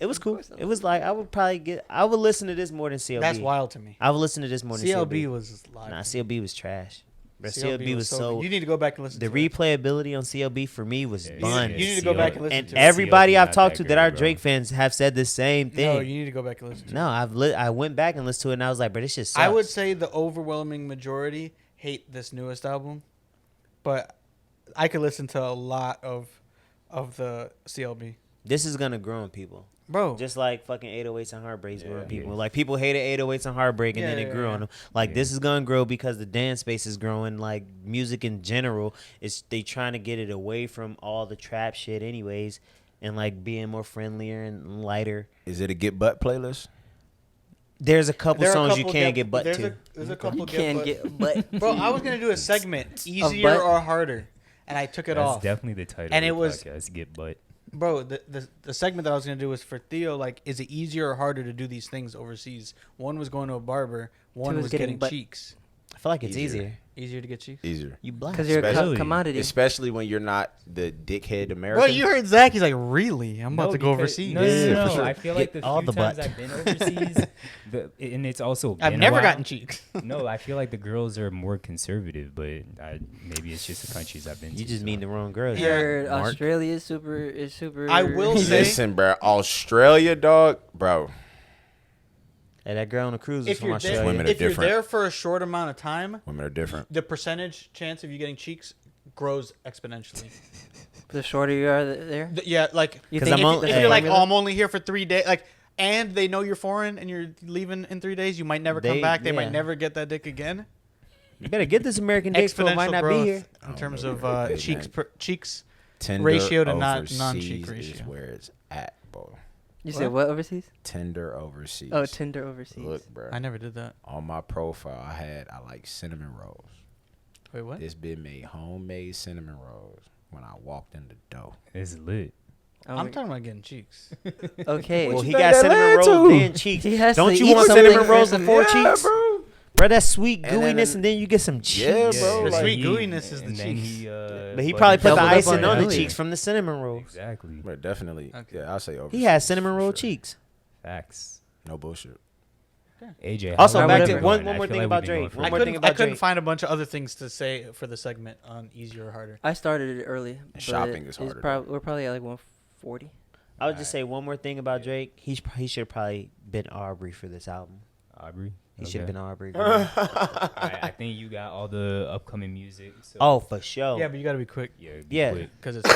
Speaker 1: it was cool. It was like I would listen to this more than CLB.
Speaker 2: That's wild to me.
Speaker 1: I would listen to this more than
Speaker 2: CLB was live.
Speaker 1: Nah, CLB was trash. But CLB was so.
Speaker 2: You need to go back and listen.
Speaker 1: The
Speaker 2: to it.
Speaker 1: replayability on CLB for me was bun.
Speaker 2: You need to go back and listen
Speaker 1: And
Speaker 2: to it.
Speaker 1: everybody
Speaker 6: CLB
Speaker 1: I've
Speaker 6: not
Speaker 1: talked
Speaker 6: that
Speaker 1: to that are
Speaker 6: great,
Speaker 1: Drake fans have said the same thing.
Speaker 2: No, you need to go back and listen to it.
Speaker 1: No, I went back and listened to it and I was like, bro, this shit sucks.
Speaker 2: I would say the overwhelming majority hate this newest album, but I could listen to a lot of the CLB.
Speaker 1: This is gonna grow on people.
Speaker 2: Bro,
Speaker 1: Just like fucking 808s and Heartbreaks grew on people. Like people hated 808s and Heartbreak and then it grew on them. Like this is gonna grow because the dance space is growing. Like music in general, they trying to get it away from all the trap shit anyways, and like being more friendlier and lighter.
Speaker 3: Is it a get butt playlist?
Speaker 1: There's a couple songs you can't get butt to.
Speaker 2: There's a couple
Speaker 4: You can't get butt.
Speaker 2: Bro, I was gonna do a segment, easier
Speaker 4: butt?
Speaker 2: or harder, and I took it
Speaker 6: That's
Speaker 2: off.
Speaker 6: definitely the title
Speaker 2: And
Speaker 6: of
Speaker 2: it
Speaker 6: the
Speaker 2: was-
Speaker 6: podcast, Get Butt.
Speaker 2: Bro, the segment that I was gonna do was for Theo. Like, is it easier or harder to do these things overseas? One was going to a barber. One
Speaker 4: Two was
Speaker 2: was
Speaker 4: getting
Speaker 2: getting
Speaker 4: butt.
Speaker 2: cheeks.
Speaker 1: I feel like it's
Speaker 3: Easier.
Speaker 1: easier.
Speaker 2: Easier to get cheeks.
Speaker 3: Easier.
Speaker 1: You black.
Speaker 4: Because you're a
Speaker 3: Especially-
Speaker 4: commodity.
Speaker 3: Especially when you're not the dickhead American.
Speaker 2: Well, you heard Zach. He's like, really? I'm about to go
Speaker 6: because-
Speaker 2: overseas.
Speaker 6: No,
Speaker 3: Yeah, for sure.
Speaker 6: I feel like the
Speaker 1: all
Speaker 6: few
Speaker 1: the
Speaker 6: times
Speaker 1: butt.
Speaker 6: I've been overseas, and it's also
Speaker 2: I've
Speaker 6: been a
Speaker 2: never
Speaker 6: while.
Speaker 2: gotten cheeks.
Speaker 6: No, I feel like the girls are more conservative, but maybe it's just the countries I've been to.
Speaker 1: You just
Speaker 6: so.
Speaker 1: mean the wrong girl.
Speaker 2: Yeah.
Speaker 4: Heard
Speaker 1: Mark.
Speaker 4: Australia is super.
Speaker 2: I will say-
Speaker 3: Listen, bro. Australia, dog, bro.
Speaker 1: Hey, that girl on the cruise is
Speaker 2: If
Speaker 1: from
Speaker 2: you're
Speaker 1: Australia.
Speaker 2: there,
Speaker 3: Women are
Speaker 2: if you're
Speaker 3: different.
Speaker 2: there for a short amount of time,
Speaker 3: Women are different.
Speaker 2: the percentage chance of you getting cheeks grows exponentially.
Speaker 4: The shorter you are there.
Speaker 2: Yeah, like
Speaker 4: You
Speaker 1: 'Cause
Speaker 4: think
Speaker 1: I'm
Speaker 2: if,
Speaker 1: on-
Speaker 2: if
Speaker 1: hey.
Speaker 2: you're like, oh, I'm only here for 3 days, like, and they know you're foreign and you're leaving in 3 days, you might never come
Speaker 1: They-
Speaker 2: back. They
Speaker 1: yeah.
Speaker 2: might never get that dick again.
Speaker 1: You better get this American dick for it might
Speaker 2: Exponential
Speaker 1: not
Speaker 2: growth
Speaker 1: be here.
Speaker 2: in terms
Speaker 3: know,
Speaker 2: of
Speaker 3: man.
Speaker 2: cheeks.
Speaker 3: Tender
Speaker 2: Ratio to
Speaker 3: overseas
Speaker 2: non-cheek
Speaker 3: is
Speaker 2: ratio.
Speaker 3: where it's at, boy.
Speaker 4: You said what overseas?
Speaker 3: Tender overseas.
Speaker 4: Oh, Tinder overseas.
Speaker 3: Look, bro.
Speaker 2: I never did that.
Speaker 3: On my profile, I like cinnamon rolls.
Speaker 2: Wait, what?
Speaker 3: This bitch made homemade cinnamon rolls when I walked in the door.
Speaker 6: It's lit.
Speaker 4: Oh,
Speaker 2: I'm talking about getting cheeks.
Speaker 4: okay.
Speaker 1: Well, he
Speaker 3: think
Speaker 1: got
Speaker 3: that
Speaker 1: cinnamon
Speaker 3: led
Speaker 1: rolls
Speaker 3: to?
Speaker 1: and cheeks.
Speaker 4: He has
Speaker 1: Don't
Speaker 4: to
Speaker 1: you
Speaker 4: eat
Speaker 1: want
Speaker 4: something
Speaker 1: cinnamon rolls
Speaker 4: for
Speaker 1: before
Speaker 4: some-
Speaker 1: cheeks?
Speaker 3: bro.
Speaker 1: Bro, that sweet
Speaker 3: And then-
Speaker 1: gooiness, and then you get some cheeks.
Speaker 3: Yeah, bro.
Speaker 2: The
Speaker 3: like-
Speaker 2: sweet gooiness is the
Speaker 6: and then
Speaker 2: cheeks.
Speaker 6: he,
Speaker 1: But he probably put the
Speaker 4: Doubled up
Speaker 1: icing
Speaker 4: on
Speaker 1: on the
Speaker 4: gooey.
Speaker 1: cheeks from the cinnamon rolls.
Speaker 6: Exactly.
Speaker 3: But definitely,
Speaker 2: Okay.
Speaker 3: yeah, I'll say overseas.
Speaker 1: He has cinnamon
Speaker 3: for
Speaker 1: roll
Speaker 3: sure.
Speaker 1: cheeks.
Speaker 6: Facts.
Speaker 3: No bullshit.
Speaker 6: AJ.
Speaker 1: Also,
Speaker 6: how
Speaker 1: back
Speaker 6: we
Speaker 1: to
Speaker 6: been
Speaker 1: one
Speaker 6: going? I
Speaker 1: more
Speaker 6: feel
Speaker 1: thing
Speaker 6: like
Speaker 1: about
Speaker 6: we've been
Speaker 1: Drake.
Speaker 6: going for
Speaker 1: One
Speaker 6: a
Speaker 1: more
Speaker 6: while.
Speaker 1: thing
Speaker 2: I
Speaker 1: about
Speaker 2: couldn't
Speaker 1: Drake.
Speaker 2: find a bunch of other things to say for the segment on easier or harder.
Speaker 4: I started it early. but
Speaker 3: shopping is
Speaker 4: it's
Speaker 3: harder,
Speaker 4: we're probably at like 140.
Speaker 1: I would just say one more thing about Drake. He should have probably been Aubrey for this album.
Speaker 6: Aubrey.
Speaker 1: He should have
Speaker 6: Okay.
Speaker 1: been Aubrey.
Speaker 6: Alright, I think you got all the upcoming music. So
Speaker 1: Oh, for sure.
Speaker 2: Yeah, but you got to be quick
Speaker 1: Yeah.
Speaker 6: quick.
Speaker 2: because it's.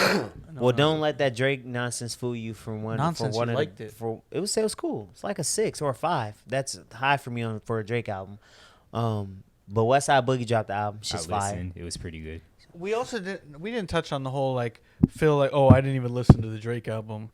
Speaker 1: Well, don't let that Drake nonsense fool you from one.
Speaker 2: Nonsense,
Speaker 1: for one
Speaker 2: you
Speaker 1: of
Speaker 2: liked
Speaker 1: the,
Speaker 2: it.
Speaker 1: For it was cool. It's like a 6 or a 5. That's high for me for a Drake album. But Westside Boogie dropped the album.
Speaker 6: I
Speaker 1: She's fire.
Speaker 6: listened. It was pretty good.
Speaker 2: We also didn't touch on the whole like Phil like, oh, I didn't even listen to the Drake album,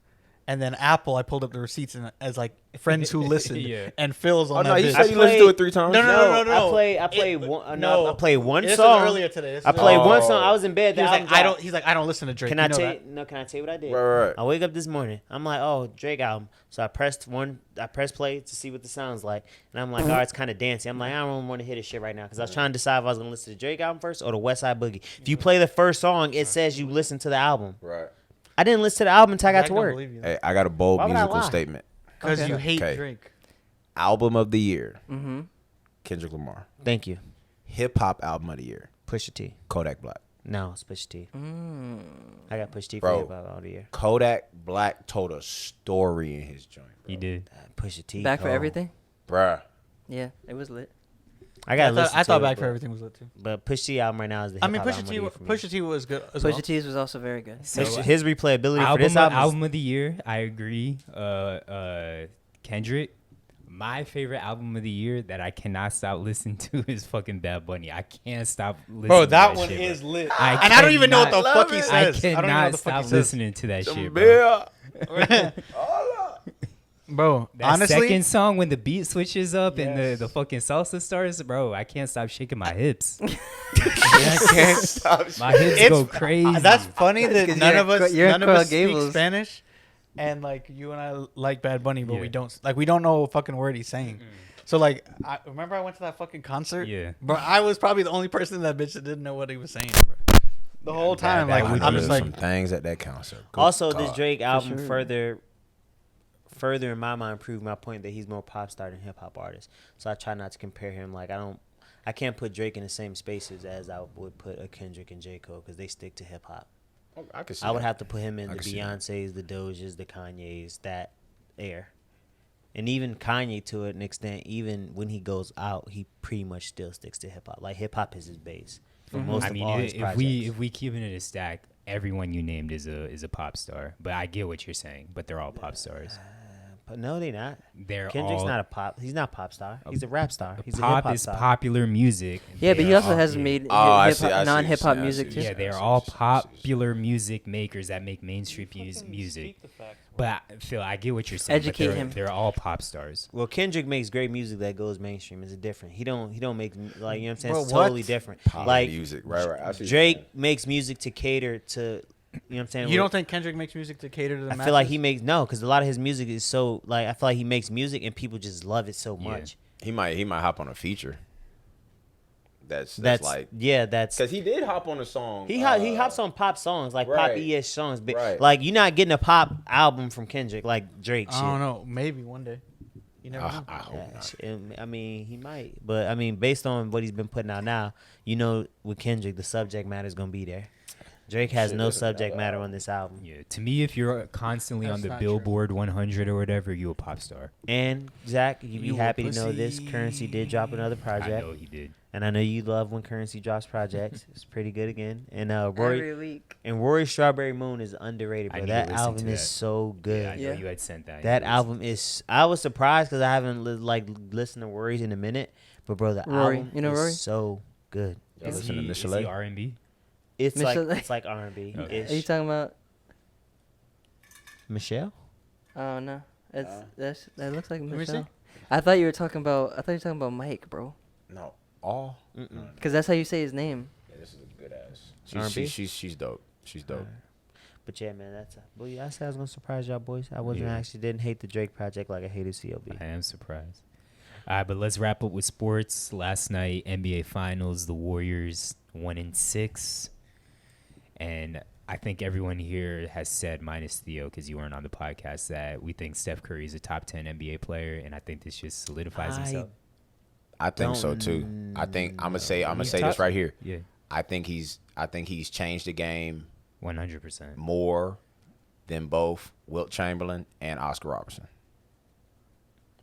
Speaker 2: And then Apple, I pulled up the receipts and as like friends who listened.
Speaker 6: Yeah.
Speaker 2: And Phil's on
Speaker 3: Oh
Speaker 2: that
Speaker 3: no, you
Speaker 2: bitch.
Speaker 3: said you listened to it 3 times.
Speaker 2: No.
Speaker 1: I played one.
Speaker 2: no.
Speaker 1: I played one
Speaker 2: This was
Speaker 1: song.
Speaker 2: earlier today.
Speaker 1: I played one song. I was in bed.
Speaker 2: He was
Speaker 1: the
Speaker 2: like,
Speaker 1: album
Speaker 2: I
Speaker 1: dropped.
Speaker 2: don't. He's like, I don't listen to Drake.
Speaker 1: Can I tell you? No, can I tell you what I did?
Speaker 3: Right.
Speaker 1: I wake up this morning. I'm like, oh, Drake album. So I pressed play to see what the sounds like, and I'm like, oh, it's kind of dancey. I'm like, I don't really want to hear this shit right now because I was trying to decide if I was gonna listen to the Drake album first or the Westside Boogie. If you play the first song, it says you listen to the album.
Speaker 3: Right.
Speaker 1: I didn't listen to the album until I got to work.
Speaker 3: Hey, I got a bold
Speaker 1: Why would I
Speaker 3: musical
Speaker 1: lie?
Speaker 3: statement.
Speaker 2: Because
Speaker 4: Okay.
Speaker 2: you hate
Speaker 3: Okay.
Speaker 2: Drake.
Speaker 3: Album of the year,
Speaker 4: Mm-hmm.
Speaker 3: Kendrick Lamar.
Speaker 1: Thank you.
Speaker 3: Hip hop album of the year,
Speaker 1: Pusha T.
Speaker 3: Kodak Black.
Speaker 1: No, it's Pusha T. I got Pusha T
Speaker 3: Bro.
Speaker 1: for hip hop all the year.
Speaker 3: Kodak Black told a story in his joint. Bro.
Speaker 6: He did.
Speaker 1: Pusha T.
Speaker 4: Back for
Speaker 1: oh.
Speaker 4: everything.
Speaker 3: Bruh.
Speaker 4: Yeah, it was lit.
Speaker 1: I got.
Speaker 2: I thought Back for Everything was lit too.
Speaker 1: But Pusha T album right now is the.
Speaker 2: I mean,
Speaker 1: hip-hop
Speaker 2: Pusha
Speaker 1: album
Speaker 2: T.
Speaker 1: of the year for me.
Speaker 2: Pusha T was good as well.
Speaker 4: Pusha T's was also very good.
Speaker 6: So,
Speaker 1: His replayability for this
Speaker 6: album of the year, I agree. Kendrick. My favorite album of the year that I cannot stop listening to is fucking Bad Bunny. I can't stop listening.
Speaker 2: Bro,
Speaker 6: to
Speaker 2: that one
Speaker 6: shit,
Speaker 2: is
Speaker 6: bro.
Speaker 2: lit. And I don't even know what the fuck he says.
Speaker 6: I
Speaker 2: I don't even know
Speaker 6: cannot
Speaker 2: what the fuck
Speaker 6: stop
Speaker 2: he says.
Speaker 6: listening to that shit, bro.
Speaker 2: Bro,
Speaker 6: That
Speaker 2: honestly,
Speaker 6: second song when the beat switches up and
Speaker 2: Yes.
Speaker 6: the fucking salsa starts, bro, I can't stop shaking my hips.
Speaker 3: I can't stop.
Speaker 6: My hips
Speaker 2: It's-
Speaker 6: go crazy.
Speaker 2: that's funny that
Speaker 4: 'cause
Speaker 2: none
Speaker 4: you're
Speaker 2: of us
Speaker 4: you're in
Speaker 2: none of us
Speaker 4: Coral
Speaker 2: speak
Speaker 4: Gables.
Speaker 2: Spanish, and like you and I like Bad Bunny, but
Speaker 6: Yeah.
Speaker 2: we don't like we don't know a fucking word he's saying. So like, I remember I went to that fucking concert.
Speaker 6: Yeah.
Speaker 2: Bro, I was probably the only person in that bitch that didn't know what he was saying, bro. The whole time, like
Speaker 3: I'm
Speaker 2: I'm just like,
Speaker 3: some things at that concert. Good
Speaker 1: Also,
Speaker 3: God.
Speaker 1: this Drake album
Speaker 4: sure.
Speaker 1: further in my mind proved my point that he's more pop star than hip hop artist. So I try not to compare him. Like I can't put Drake in the same spaces as I would put a Kendrick and J. Cole because they stick to hip hop.
Speaker 3: I could see
Speaker 1: I would
Speaker 3: that.
Speaker 1: have to put him in
Speaker 3: I
Speaker 1: the
Speaker 3: can see that.
Speaker 1: Beyonces, the Dojas, the Kanyes, that air. And even Kanye, to an extent, even when he goes out, he pretty much still sticks to hip hop. Like hip hop is his base for most
Speaker 6: I
Speaker 1: of
Speaker 6: mean,
Speaker 1: all his
Speaker 6: if
Speaker 1: projects.
Speaker 6: we keep it in a stack, everyone you named is a pop star. But I get what you're saying. But they're all pop stars.
Speaker 1: But no, they not.
Speaker 6: They're
Speaker 1: Kendrick's
Speaker 6: all
Speaker 1: not a pop. He's not a pop star. He's a rap star. He's a hip
Speaker 6: pop
Speaker 1: hop
Speaker 6: is
Speaker 1: star.
Speaker 6: popular music.
Speaker 4: Yeah, but he
Speaker 6: They're
Speaker 4: also
Speaker 6: all-
Speaker 4: has
Speaker 6: yeah.
Speaker 4: made
Speaker 3: I see what
Speaker 4: non-hip hop
Speaker 3: you're
Speaker 4: music
Speaker 3: saying.
Speaker 4: too.
Speaker 6: Yeah, they're
Speaker 3: I see
Speaker 6: all
Speaker 3: what you're saying.
Speaker 6: popular music makers that make mainstream music. But Phil, I get what you're saying. but
Speaker 4: Educate
Speaker 6: they're-
Speaker 4: him.
Speaker 6: They're all pop stars.
Speaker 1: Well, Kendrick makes great music that goes mainstream. It's different. He don't make, like, you know what I'm saying?
Speaker 2: Bro,
Speaker 1: It's
Speaker 2: what?
Speaker 1: totally different.
Speaker 3: Pop
Speaker 1: Like
Speaker 3: music, right? I see what you're
Speaker 1: Drake
Speaker 3: saying.
Speaker 1: makes music to cater to, you know what I'm saying?
Speaker 2: you don't think Kendrick makes music to cater to the
Speaker 1: I
Speaker 2: masses?
Speaker 1: feel like he makes because a lot of his music is so like I feel like he makes music and people just love it so
Speaker 6: Yeah.
Speaker 1: much.
Speaker 3: He might hop on a feature. That's
Speaker 1: That's
Speaker 3: like
Speaker 1: that's
Speaker 3: because he did hop on a song.
Speaker 1: he hops on pop songs like
Speaker 3: right.
Speaker 1: pop-ish songs, but
Speaker 3: Right.
Speaker 1: like you're not getting a pop album from Kendrick like Drake.
Speaker 2: I don't know. Maybe one day. You never know.
Speaker 3: I hope not.
Speaker 1: I mean, he might, but I mean, based on what he's been putting out now, you know, with Kendrick, the subject matter is gonna be there. Drake has
Speaker 3: Shit,
Speaker 1: no
Speaker 3: that's
Speaker 1: subject
Speaker 3: another
Speaker 1: matter
Speaker 3: album.
Speaker 1: on this album.
Speaker 6: Yeah, to me, if you're constantly
Speaker 2: That's
Speaker 6: on the
Speaker 2: not true.
Speaker 6: Billboard 100 or whatever, you a pop star.
Speaker 1: And Zach, you'd be
Speaker 2: You a
Speaker 1: happy to know this.
Speaker 2: pussy.
Speaker 1: Currency did drop another
Speaker 6: I
Speaker 1: project,
Speaker 6: know he did.
Speaker 1: and I know you love when Currency drops projects. It's pretty good again. And
Speaker 4: Every
Speaker 1: Rory
Speaker 4: week.
Speaker 1: and Rory Strawberry Moon is underrated,
Speaker 6: I
Speaker 1: bro.
Speaker 6: need to
Speaker 1: That
Speaker 6: listen
Speaker 1: album
Speaker 6: to
Speaker 1: is
Speaker 6: that.
Speaker 1: so good.
Speaker 6: Yeah, I know
Speaker 4: Yeah.
Speaker 6: you had sent that.
Speaker 1: That
Speaker 6: Yeah,
Speaker 1: album is. I was surprised because I haven't listened to Rory's in a minute, but bro, the
Speaker 4: Raury.
Speaker 1: album
Speaker 4: You know
Speaker 1: is
Speaker 4: Rory?
Speaker 1: so good.
Speaker 3: Y'all
Speaker 6: Is
Speaker 3: listen to
Speaker 6: he
Speaker 3: Michelet?
Speaker 6: R&B?
Speaker 1: It's
Speaker 4: Michelle-
Speaker 1: like R&B
Speaker 6: Okay.
Speaker 4: Are you talking about?
Speaker 1: Michelle.
Speaker 4: Oh no, that looks like
Speaker 2: me see.
Speaker 4: Michelle. I thought you were talking about Mike, bro.
Speaker 3: No, all.
Speaker 4: Because that's how you say his name.
Speaker 3: Yeah, this is a good ass.
Speaker 1: R&B?
Speaker 3: She's dope. She's dope.
Speaker 1: But yeah, man, that's. But yeah, I said I was gonna surprise y'all boys. I wasn't
Speaker 6: Yeah.
Speaker 1: actually didn't hate the Drake project like I hated CLB.
Speaker 6: I am surprised. All right, but let's wrap up with sports. Last night, NBA Finals, the Warriors 1-6. And I think everyone here has said, minus Theo, because you weren't on the podcast, that we think Steph Curry is a top 10 NBA player, and I think this just solidifies himself.
Speaker 3: I think so too. I think I'm gonna say
Speaker 6: He's
Speaker 3: this
Speaker 6: top-
Speaker 3: right here.
Speaker 6: Yeah,
Speaker 3: I think he's changed the game
Speaker 6: 100%.
Speaker 3: more than both Wilt Chamberlain and Oscar Robertson.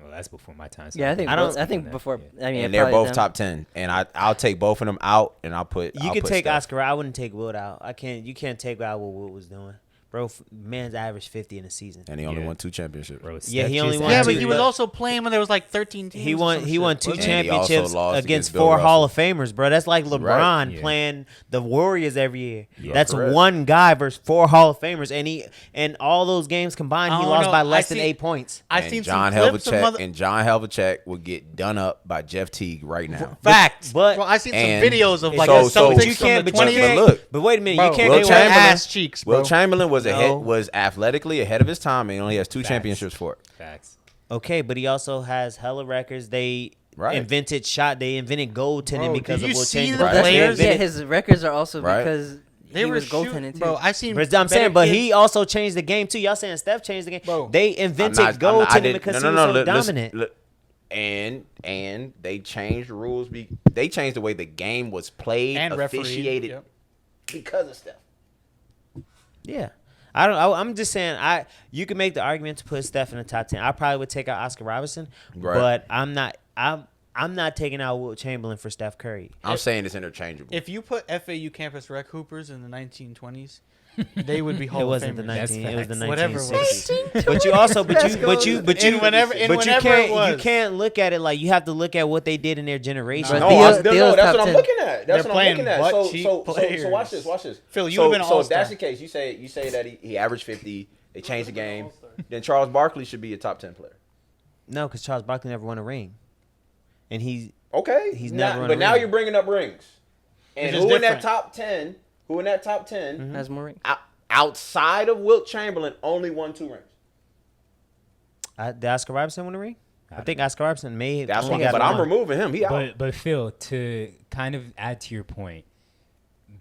Speaker 6: Well, that's before my time. so
Speaker 4: Yeah, I think.
Speaker 1: I don't-
Speaker 4: I think
Speaker 6: Yeah.
Speaker 4: before. I mean,
Speaker 3: And they're
Speaker 4: probably
Speaker 3: both
Speaker 4: them.
Speaker 3: top 10. And I'll take both of them out, and I'll put.
Speaker 1: You
Speaker 3: I'll
Speaker 1: could
Speaker 3: put
Speaker 1: take
Speaker 3: Steph.
Speaker 1: Oscar. I wouldn't take Wilt out. I can't. You can't take out what Wilt was doing. Bro, man's averaged 50 in a season.
Speaker 3: And he only won 2 championships.
Speaker 6: Bro,
Speaker 1: Yeah, he
Speaker 6: Steph
Speaker 1: only
Speaker 6: just
Speaker 1: won
Speaker 2: Yeah,
Speaker 1: two,
Speaker 2: but he was
Speaker 1: but-
Speaker 2: also playing when there was like 13 teams.
Speaker 1: He
Speaker 2: or
Speaker 1: won.
Speaker 2: some
Speaker 1: He
Speaker 2: shit,
Speaker 1: won 2
Speaker 2: wasn't he?
Speaker 3: And he also
Speaker 1: championships
Speaker 3: lost
Speaker 1: against
Speaker 3: against Bill
Speaker 1: 4
Speaker 3: Russell.
Speaker 1: Hall of Famers, bro. That's like LeBron
Speaker 3: Right.
Speaker 6: Yeah.
Speaker 1: playing the Warriors every year.
Speaker 3: Yeah,
Speaker 1: That's
Speaker 3: correct.
Speaker 1: one guy versus 4 Hall of Famers, and all those games combined,
Speaker 2: I
Speaker 1: he
Speaker 2: don't
Speaker 1: lost
Speaker 2: know.
Speaker 1: by
Speaker 2: I
Speaker 1: less than
Speaker 2: see-
Speaker 1: 8 points.
Speaker 2: I've
Speaker 3: And
Speaker 2: seen
Speaker 3: John
Speaker 2: some clips of
Speaker 3: Havlicek and John Havlicek would get done up by Jeff Teague right now.
Speaker 2: Facts.
Speaker 1: But-
Speaker 2: Bro, I seen some
Speaker 3: and-
Speaker 2: videos of like
Speaker 3: so-
Speaker 2: the
Speaker 3: so-
Speaker 2: Celtics
Speaker 3: But you
Speaker 2: from
Speaker 1: can't-
Speaker 2: the
Speaker 1: but you
Speaker 2: 20s.
Speaker 1: can't-
Speaker 3: look,
Speaker 1: But wait a minute,
Speaker 2: Bro,
Speaker 1: you can't.
Speaker 3: Will
Speaker 2: they were
Speaker 3: Chamberlain-
Speaker 2: ass cheeks, bro.
Speaker 3: Will Chamberlain was
Speaker 1: No.
Speaker 3: was athletically ahead of his time and he only has 2
Speaker 6: Facts.
Speaker 3: championships for it.
Speaker 6: Facts.
Speaker 1: Okay, but he also has hella records. They
Speaker 3: Right.
Speaker 1: invented goaltending
Speaker 2: Bro,
Speaker 1: because
Speaker 2: did
Speaker 1: of
Speaker 2: you
Speaker 1: Will
Speaker 2: see
Speaker 1: Chamberlain.
Speaker 2: the
Speaker 3: Right.
Speaker 2: players?
Speaker 4: Yeah, his records are also
Speaker 3: Right.
Speaker 4: because
Speaker 2: They
Speaker 4: he
Speaker 2: were
Speaker 4: was
Speaker 2: shooting,
Speaker 4: goaltending too.
Speaker 2: bro. I seen.
Speaker 1: But I'm
Speaker 2: better
Speaker 1: saying, but
Speaker 2: kids-
Speaker 1: he also changed the game too. Y'all saying Steph changed the game?
Speaker 2: Bro.
Speaker 1: They invented goaltending because he was so dominant.
Speaker 3: Look, and they changed the rules. They changed the way the game was played,
Speaker 2: and
Speaker 3: officiated
Speaker 2: Yep.
Speaker 3: because of Steph.
Speaker 1: Yeah. I'm just saying. You can make the argument to put Steph in the top 10. I probably would take out Oscar Robertson,
Speaker 3: Right.
Speaker 1: but I'm not taking out Wilt Chamberlain for Steph Curry.
Speaker 3: I'm saying it's interchangeable.
Speaker 2: If you put FAU campus rec hoopers in the 1920s, they would be Hall
Speaker 1: It
Speaker 2: of
Speaker 1: wasn't the
Speaker 2: Famers.
Speaker 1: 19. It was the
Speaker 6: facts.
Speaker 2: Whatever it
Speaker 1: 1960s. But you also, but you
Speaker 2: whenever
Speaker 1: you
Speaker 2: it
Speaker 1: can't
Speaker 2: was.
Speaker 1: you can't look at it like you have to look at what they did in their generation.
Speaker 4: But
Speaker 3: no,
Speaker 4: Theo's
Speaker 3: that's
Speaker 4: top
Speaker 3: what I'm
Speaker 4: 10.
Speaker 3: looking at. That's
Speaker 2: They're
Speaker 3: what I'm
Speaker 2: playing
Speaker 3: looking at.
Speaker 2: butt
Speaker 3: So,
Speaker 2: cheek
Speaker 3: so watch
Speaker 2: players.
Speaker 3: this. Watch this.
Speaker 2: Phil, you
Speaker 3: so,
Speaker 2: would've been an
Speaker 3: so if
Speaker 2: all-star.
Speaker 3: that's the case, you say that he averaged 50. They changed the game. Then Charles Barkley should be a top 10 player.
Speaker 1: No, because Charles Barkley never won a ring, and
Speaker 3: Okay,
Speaker 1: He's
Speaker 3: now,
Speaker 1: never won a
Speaker 3: but now
Speaker 1: ring.
Speaker 3: you're bringing up rings. And
Speaker 2: Which is
Speaker 3: who in that
Speaker 2: different.
Speaker 3: top 10? Who in that top 10?
Speaker 4: Has more rings.
Speaker 3: Outside of Wilt Chamberlain, only won 2 rings.
Speaker 1: did Oscar Robertson win a ring? I think Oscar Robertson may have
Speaker 3: That's
Speaker 1: only
Speaker 3: what.
Speaker 1: got
Speaker 3: But I'm
Speaker 1: one.
Speaker 3: removing him. He out.
Speaker 6: But Phil, to kind of add to your point,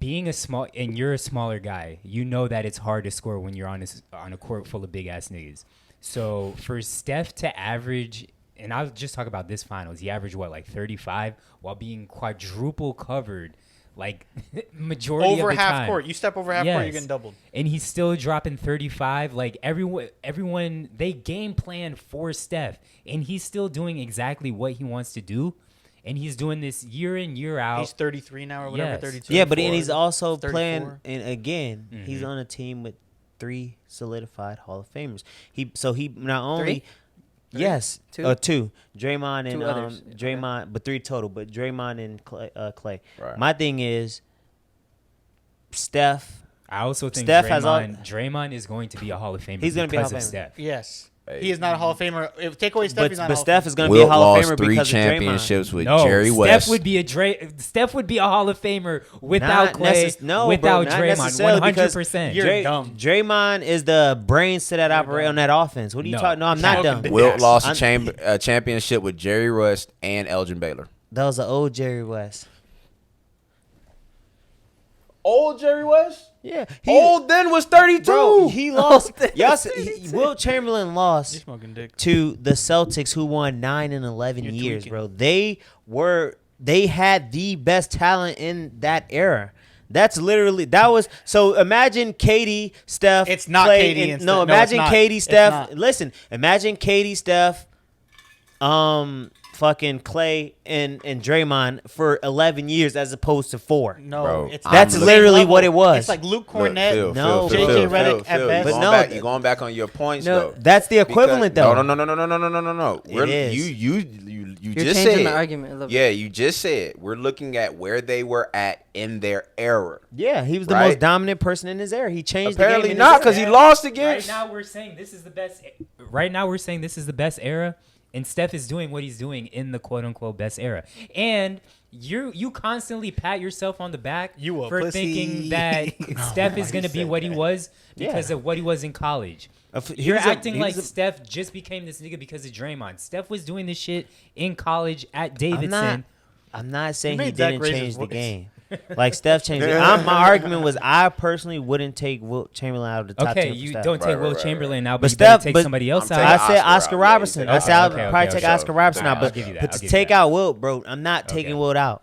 Speaker 6: being and you're a smaller guy, you know that it's hard to score when you're on a court full of big ass niggas. So for Steph to average, and I'll just talk about this finals, he averaged what, like 35 while being quadruple covered, like majority
Speaker 2: Over
Speaker 6: of the
Speaker 2: half
Speaker 6: time.
Speaker 2: court. You step over half court, you're
Speaker 6: Yes.
Speaker 2: getting doubled.
Speaker 6: And he's still dropping 35. Like everyone, they game plan for Steph, and he's still doing exactly what he wants to do, and he's doing this year in year out.
Speaker 2: He's 33 now or whatever,
Speaker 6: Yes.
Speaker 2: 32.
Speaker 1: Yeah, but and
Speaker 2: 34.
Speaker 1: he's also
Speaker 2: 34.
Speaker 1: playing. And again,
Speaker 6: Mm-hmm.
Speaker 1: he's on a team with 3 solidified Hall of Famers. He not only.
Speaker 4: Three?
Speaker 1: Yes,
Speaker 4: Two?
Speaker 1: 2. Draymond and
Speaker 4: Two others.
Speaker 1: Draymond, but 3 total. But Draymond and Clay.
Speaker 3: Right.
Speaker 1: My thing is, Steph.
Speaker 6: I also think
Speaker 1: Steph has all-
Speaker 6: Draymond is going to be a Hall of Famer.
Speaker 1: He's gonna be a
Speaker 6: because
Speaker 1: Hall
Speaker 6: of
Speaker 1: of Famer.
Speaker 6: Steph.
Speaker 2: Yes.
Speaker 3: Hey.
Speaker 2: He is not a Hall of Famer. If take away Steph,
Speaker 1: But,
Speaker 2: he's not
Speaker 1: but
Speaker 2: a Hall
Speaker 1: Steph
Speaker 2: of
Speaker 1: is going to be a
Speaker 3: Wilt
Speaker 1: Hall of
Speaker 3: lost
Speaker 1: Famer
Speaker 3: 3
Speaker 1: because of Draymond.
Speaker 3: championships with
Speaker 6: No,
Speaker 3: Jerry
Speaker 6: Steph
Speaker 3: West.
Speaker 6: would be Steph would be a Hall of Famer without
Speaker 1: Not
Speaker 6: Clay,
Speaker 1: no,
Speaker 6: without
Speaker 1: bro, not
Speaker 6: Draymond,
Speaker 1: necessarily because
Speaker 6: 100%.
Speaker 2: You're dumb.
Speaker 1: Draymond is the brains to that operate on that offense. What are you
Speaker 6: No.
Speaker 1: talking? No, I'm not
Speaker 2: Talking
Speaker 1: dumb.
Speaker 3: Wilt lost
Speaker 1: I'm-
Speaker 3: a championship with Jerry West and Elgin Baylor.
Speaker 1: That was the old Jerry West.
Speaker 3: Old Jerry West?
Speaker 1: Yeah,
Speaker 3: Old then was 32.
Speaker 1: bro. He lost.
Speaker 4: Oh,
Speaker 1: Y'all, Wilt Chamberlain
Speaker 2: You're
Speaker 1: lost
Speaker 2: smoking dick.
Speaker 1: to the Celtics, who won 9 and 11
Speaker 2: You're
Speaker 1: years,
Speaker 2: tweaking.
Speaker 1: bro. They had the best talent in that era. So imagine Katie, Steph.
Speaker 2: It's not
Speaker 1: Clay,
Speaker 2: Katie and
Speaker 1: no,
Speaker 2: Steph. No,
Speaker 1: imagine
Speaker 2: it's not.
Speaker 1: Katie,
Speaker 2: It's
Speaker 1: Steph.
Speaker 2: not.
Speaker 1: Listen, imagine Katie, Steph, fucking Clay and Draymond for 11 years as opposed to 4.
Speaker 2: No,
Speaker 3: Bro,
Speaker 2: it's
Speaker 1: That's
Speaker 2: not the
Speaker 1: literally
Speaker 2: same
Speaker 1: what it
Speaker 2: level.
Speaker 1: was.
Speaker 2: It's like Luke
Speaker 3: Look,
Speaker 2: Cornett.
Speaker 3: Phil,
Speaker 1: No,
Speaker 3: Phil,
Speaker 2: JJ
Speaker 3: Phil,
Speaker 2: Redick
Speaker 3: Phil,
Speaker 2: at
Speaker 3: Phil,
Speaker 2: best.
Speaker 3: you're
Speaker 1: But
Speaker 3: going
Speaker 1: no,
Speaker 3: back- you're going back on your points,
Speaker 4: No,
Speaker 3: though.
Speaker 1: That's the equivalent, though.
Speaker 3: No.
Speaker 1: It is.
Speaker 3: You
Speaker 4: You're
Speaker 3: just
Speaker 4: changing
Speaker 3: said.
Speaker 4: my argument a little bit.
Speaker 3: Yeah, you just said we're looking at where they were at in their era.
Speaker 1: Yeah, he was the
Speaker 3: Right?
Speaker 1: most dominant person in his era. He changed
Speaker 3: Apparently
Speaker 1: the game.
Speaker 3: not, because he lost
Speaker 6: Right
Speaker 3: against.
Speaker 6: now we're saying this is the best. Right now we're saying this is the best era, and Steph is doing what he's doing in the quote unquote best era. And you constantly pat yourself on the back
Speaker 2: You a
Speaker 6: for
Speaker 2: pussy.
Speaker 6: thinking that Steph is going to be what he was because
Speaker 1: Yeah.
Speaker 6: of what he was in college.
Speaker 1: He
Speaker 6: You're
Speaker 1: was a-
Speaker 6: acting
Speaker 1: he
Speaker 6: like
Speaker 1: was a-
Speaker 6: Steph just became this nigga because of Draymond. Steph was doing this shit in college at Davidson.
Speaker 1: I'm not saying he
Speaker 2: made Zach
Speaker 1: didn't
Speaker 2: raise his
Speaker 1: change the
Speaker 2: voice.
Speaker 1: game. Like Steph changed it. My argument was I personally wouldn't take Wilt Chamberlain out of the top
Speaker 6: Okay,
Speaker 1: 10 for
Speaker 6: you
Speaker 1: Steph.
Speaker 6: don't take
Speaker 3: Right,
Speaker 6: Will
Speaker 3: right,
Speaker 6: Chamberlain out,
Speaker 1: But
Speaker 6: but you better
Speaker 1: Steph-
Speaker 6: take
Speaker 1: but
Speaker 6: somebody else
Speaker 3: I'm
Speaker 6: out.
Speaker 1: I
Speaker 3: taking
Speaker 1: said
Speaker 3: Oscar
Speaker 1: Oscar
Speaker 3: out. Yeah,
Speaker 1: Robertson.
Speaker 3: you
Speaker 1: I
Speaker 3: take
Speaker 1: said I'll
Speaker 3: Oscar out.
Speaker 1: probably
Speaker 3: Okay,
Speaker 1: take
Speaker 3: sure.
Speaker 1: Oscar Robertson out.
Speaker 3: I'll
Speaker 1: But,
Speaker 6: give you that.
Speaker 1: but
Speaker 6: I'll
Speaker 1: to
Speaker 6: give you
Speaker 1: take
Speaker 6: that.
Speaker 1: out Wilt, bro, I'm not taking
Speaker 6: Okay.
Speaker 1: Wilt out.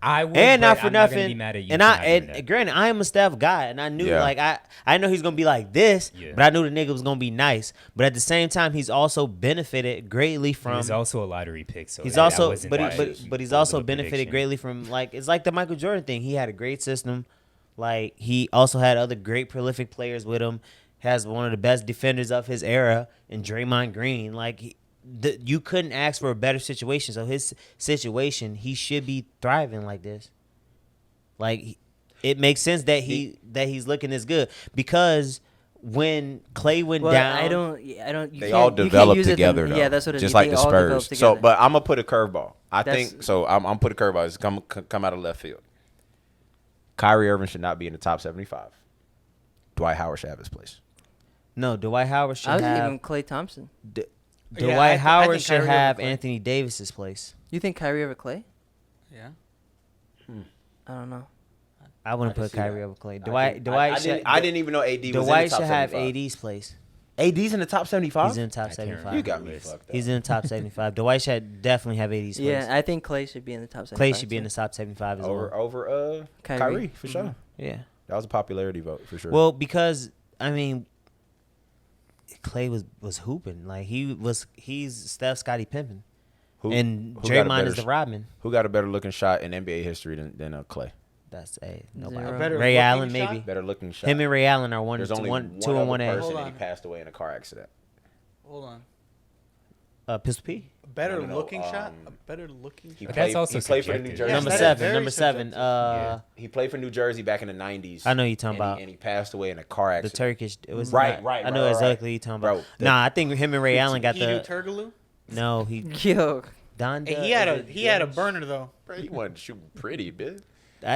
Speaker 6: I would,
Speaker 1: And not
Speaker 6: but
Speaker 1: for
Speaker 6: I'm not gonna
Speaker 1: nothing.
Speaker 6: be mad at you
Speaker 1: And
Speaker 6: for not doing that.
Speaker 1: granted, I am a Steph guy, and I knew
Speaker 3: Yeah.
Speaker 1: like I know he's gonna be like this,
Speaker 6: Yeah.
Speaker 1: but I knew the nigga was gonna be nice. But at the same time, he's also benefited greatly from.
Speaker 6: He's also a lottery pick, so
Speaker 1: He's
Speaker 6: that
Speaker 1: also,
Speaker 6: wasn't
Speaker 1: but
Speaker 6: that
Speaker 1: he's
Speaker 6: bold
Speaker 1: also
Speaker 6: of a
Speaker 1: benefited
Speaker 6: prediction.
Speaker 1: greatly from like it's like the Michael Jordan thing. He had a great system, Like, he also had other great prolific players with him. Has one of the best defenders of his era in Draymond Green. Like, you couldn't ask for a better situation. So his situation, he should be thriving like this. Like, it makes sense that he's looking this good because when Clay went down,
Speaker 4: I don't.
Speaker 3: They all developed together, though.
Speaker 4: Yeah, that's what it is.
Speaker 3: Just like the
Speaker 4: They all developed
Speaker 3: Spurs. So,
Speaker 4: together.
Speaker 3: but I'm gonna put a curveball. I think so. I'm put a curveball. It's come out of left field. Kyrie Irving should not be in the top 75. Dwight Howard should have his place.
Speaker 1: no, Dwight Howard should
Speaker 4: I was
Speaker 1: have.
Speaker 4: even Klay Thompson.
Speaker 1: Dwight Howard
Speaker 2: think
Speaker 1: should
Speaker 2: Kyrie
Speaker 1: have
Speaker 2: over Klay.
Speaker 1: Anthony Davis's place.
Speaker 4: You think Kyrie over Klay?
Speaker 2: Yeah.
Speaker 4: I don't know.
Speaker 1: I wouldn't
Speaker 3: I can
Speaker 1: put
Speaker 3: see
Speaker 1: Kyrie
Speaker 3: that.
Speaker 1: over Clay.
Speaker 3: I didn't even know AD was in the
Speaker 1: Dwight
Speaker 3: top
Speaker 1: should have
Speaker 3: 75.
Speaker 1: AD's place.
Speaker 3: AD's in the top 75.
Speaker 1: He's in the top
Speaker 6: I can't
Speaker 1: 75.
Speaker 3: You got me fucked up.
Speaker 1: He's in the top 75. Dwight should definitely have AD's place.
Speaker 4: Yeah, I think Klay should be in the top 75.
Speaker 1: Clay should be in the top 75 as well.
Speaker 3: over Kyrie for sure.
Speaker 1: Yeah.
Speaker 3: That was a popularity vote for sure.
Speaker 1: Well, because I mean, Clay was hooping like he's Steph, Scottie Pippen, and
Speaker 3: who got a
Speaker 1: Draymond
Speaker 3: better
Speaker 1: is the Rodman.
Speaker 3: who got a better looking shot in NBA history than Clay?
Speaker 1: That's
Speaker 4: Zero.
Speaker 1: nobody.
Speaker 4: Better
Speaker 1: Ray
Speaker 2: looking
Speaker 1: Allen
Speaker 2: shot?
Speaker 1: maybe.
Speaker 3: Better looking shot.
Speaker 1: Him and Ray Allen are
Speaker 3: There's only one
Speaker 1: 2 and
Speaker 3: other
Speaker 1: 1A.
Speaker 3: person,
Speaker 2: Hold
Speaker 3: and he
Speaker 2: on.
Speaker 3: passed away in a car accident.
Speaker 2: Hold on.
Speaker 1: Pistol P.
Speaker 2: A better
Speaker 3: No,
Speaker 2: looking shot.
Speaker 3: um,
Speaker 2: A better looking
Speaker 3: He
Speaker 2: shot.
Speaker 6: But that's also
Speaker 3: he played for the New
Speaker 6: subjective.
Speaker 3: Jersey.
Speaker 2: Yes,
Speaker 1: Number
Speaker 2: that is
Speaker 1: 7.
Speaker 2: very
Speaker 1: Number 7.
Speaker 2: subjective.
Speaker 3: He played for New Jersey back in the 90s.
Speaker 1: I know you're talking
Speaker 3: and
Speaker 1: about
Speaker 3: and he passed away in a car
Speaker 1: the
Speaker 3: accident.
Speaker 1: Turkish. It was
Speaker 3: Right,
Speaker 1: not-
Speaker 3: right,
Speaker 1: I know
Speaker 3: right,
Speaker 1: exactly
Speaker 3: right.
Speaker 1: you're talking
Speaker 3: Bro,
Speaker 1: about.
Speaker 3: the-
Speaker 1: Nah, I think him and Ray Allen got
Speaker 2: Edu
Speaker 1: the.
Speaker 2: Turgaloo.
Speaker 1: No, he
Speaker 4: Yo,
Speaker 1: Don.
Speaker 2: Hey, he had a burner though.
Speaker 3: Bro, he wasn't shooting pretty, bitch.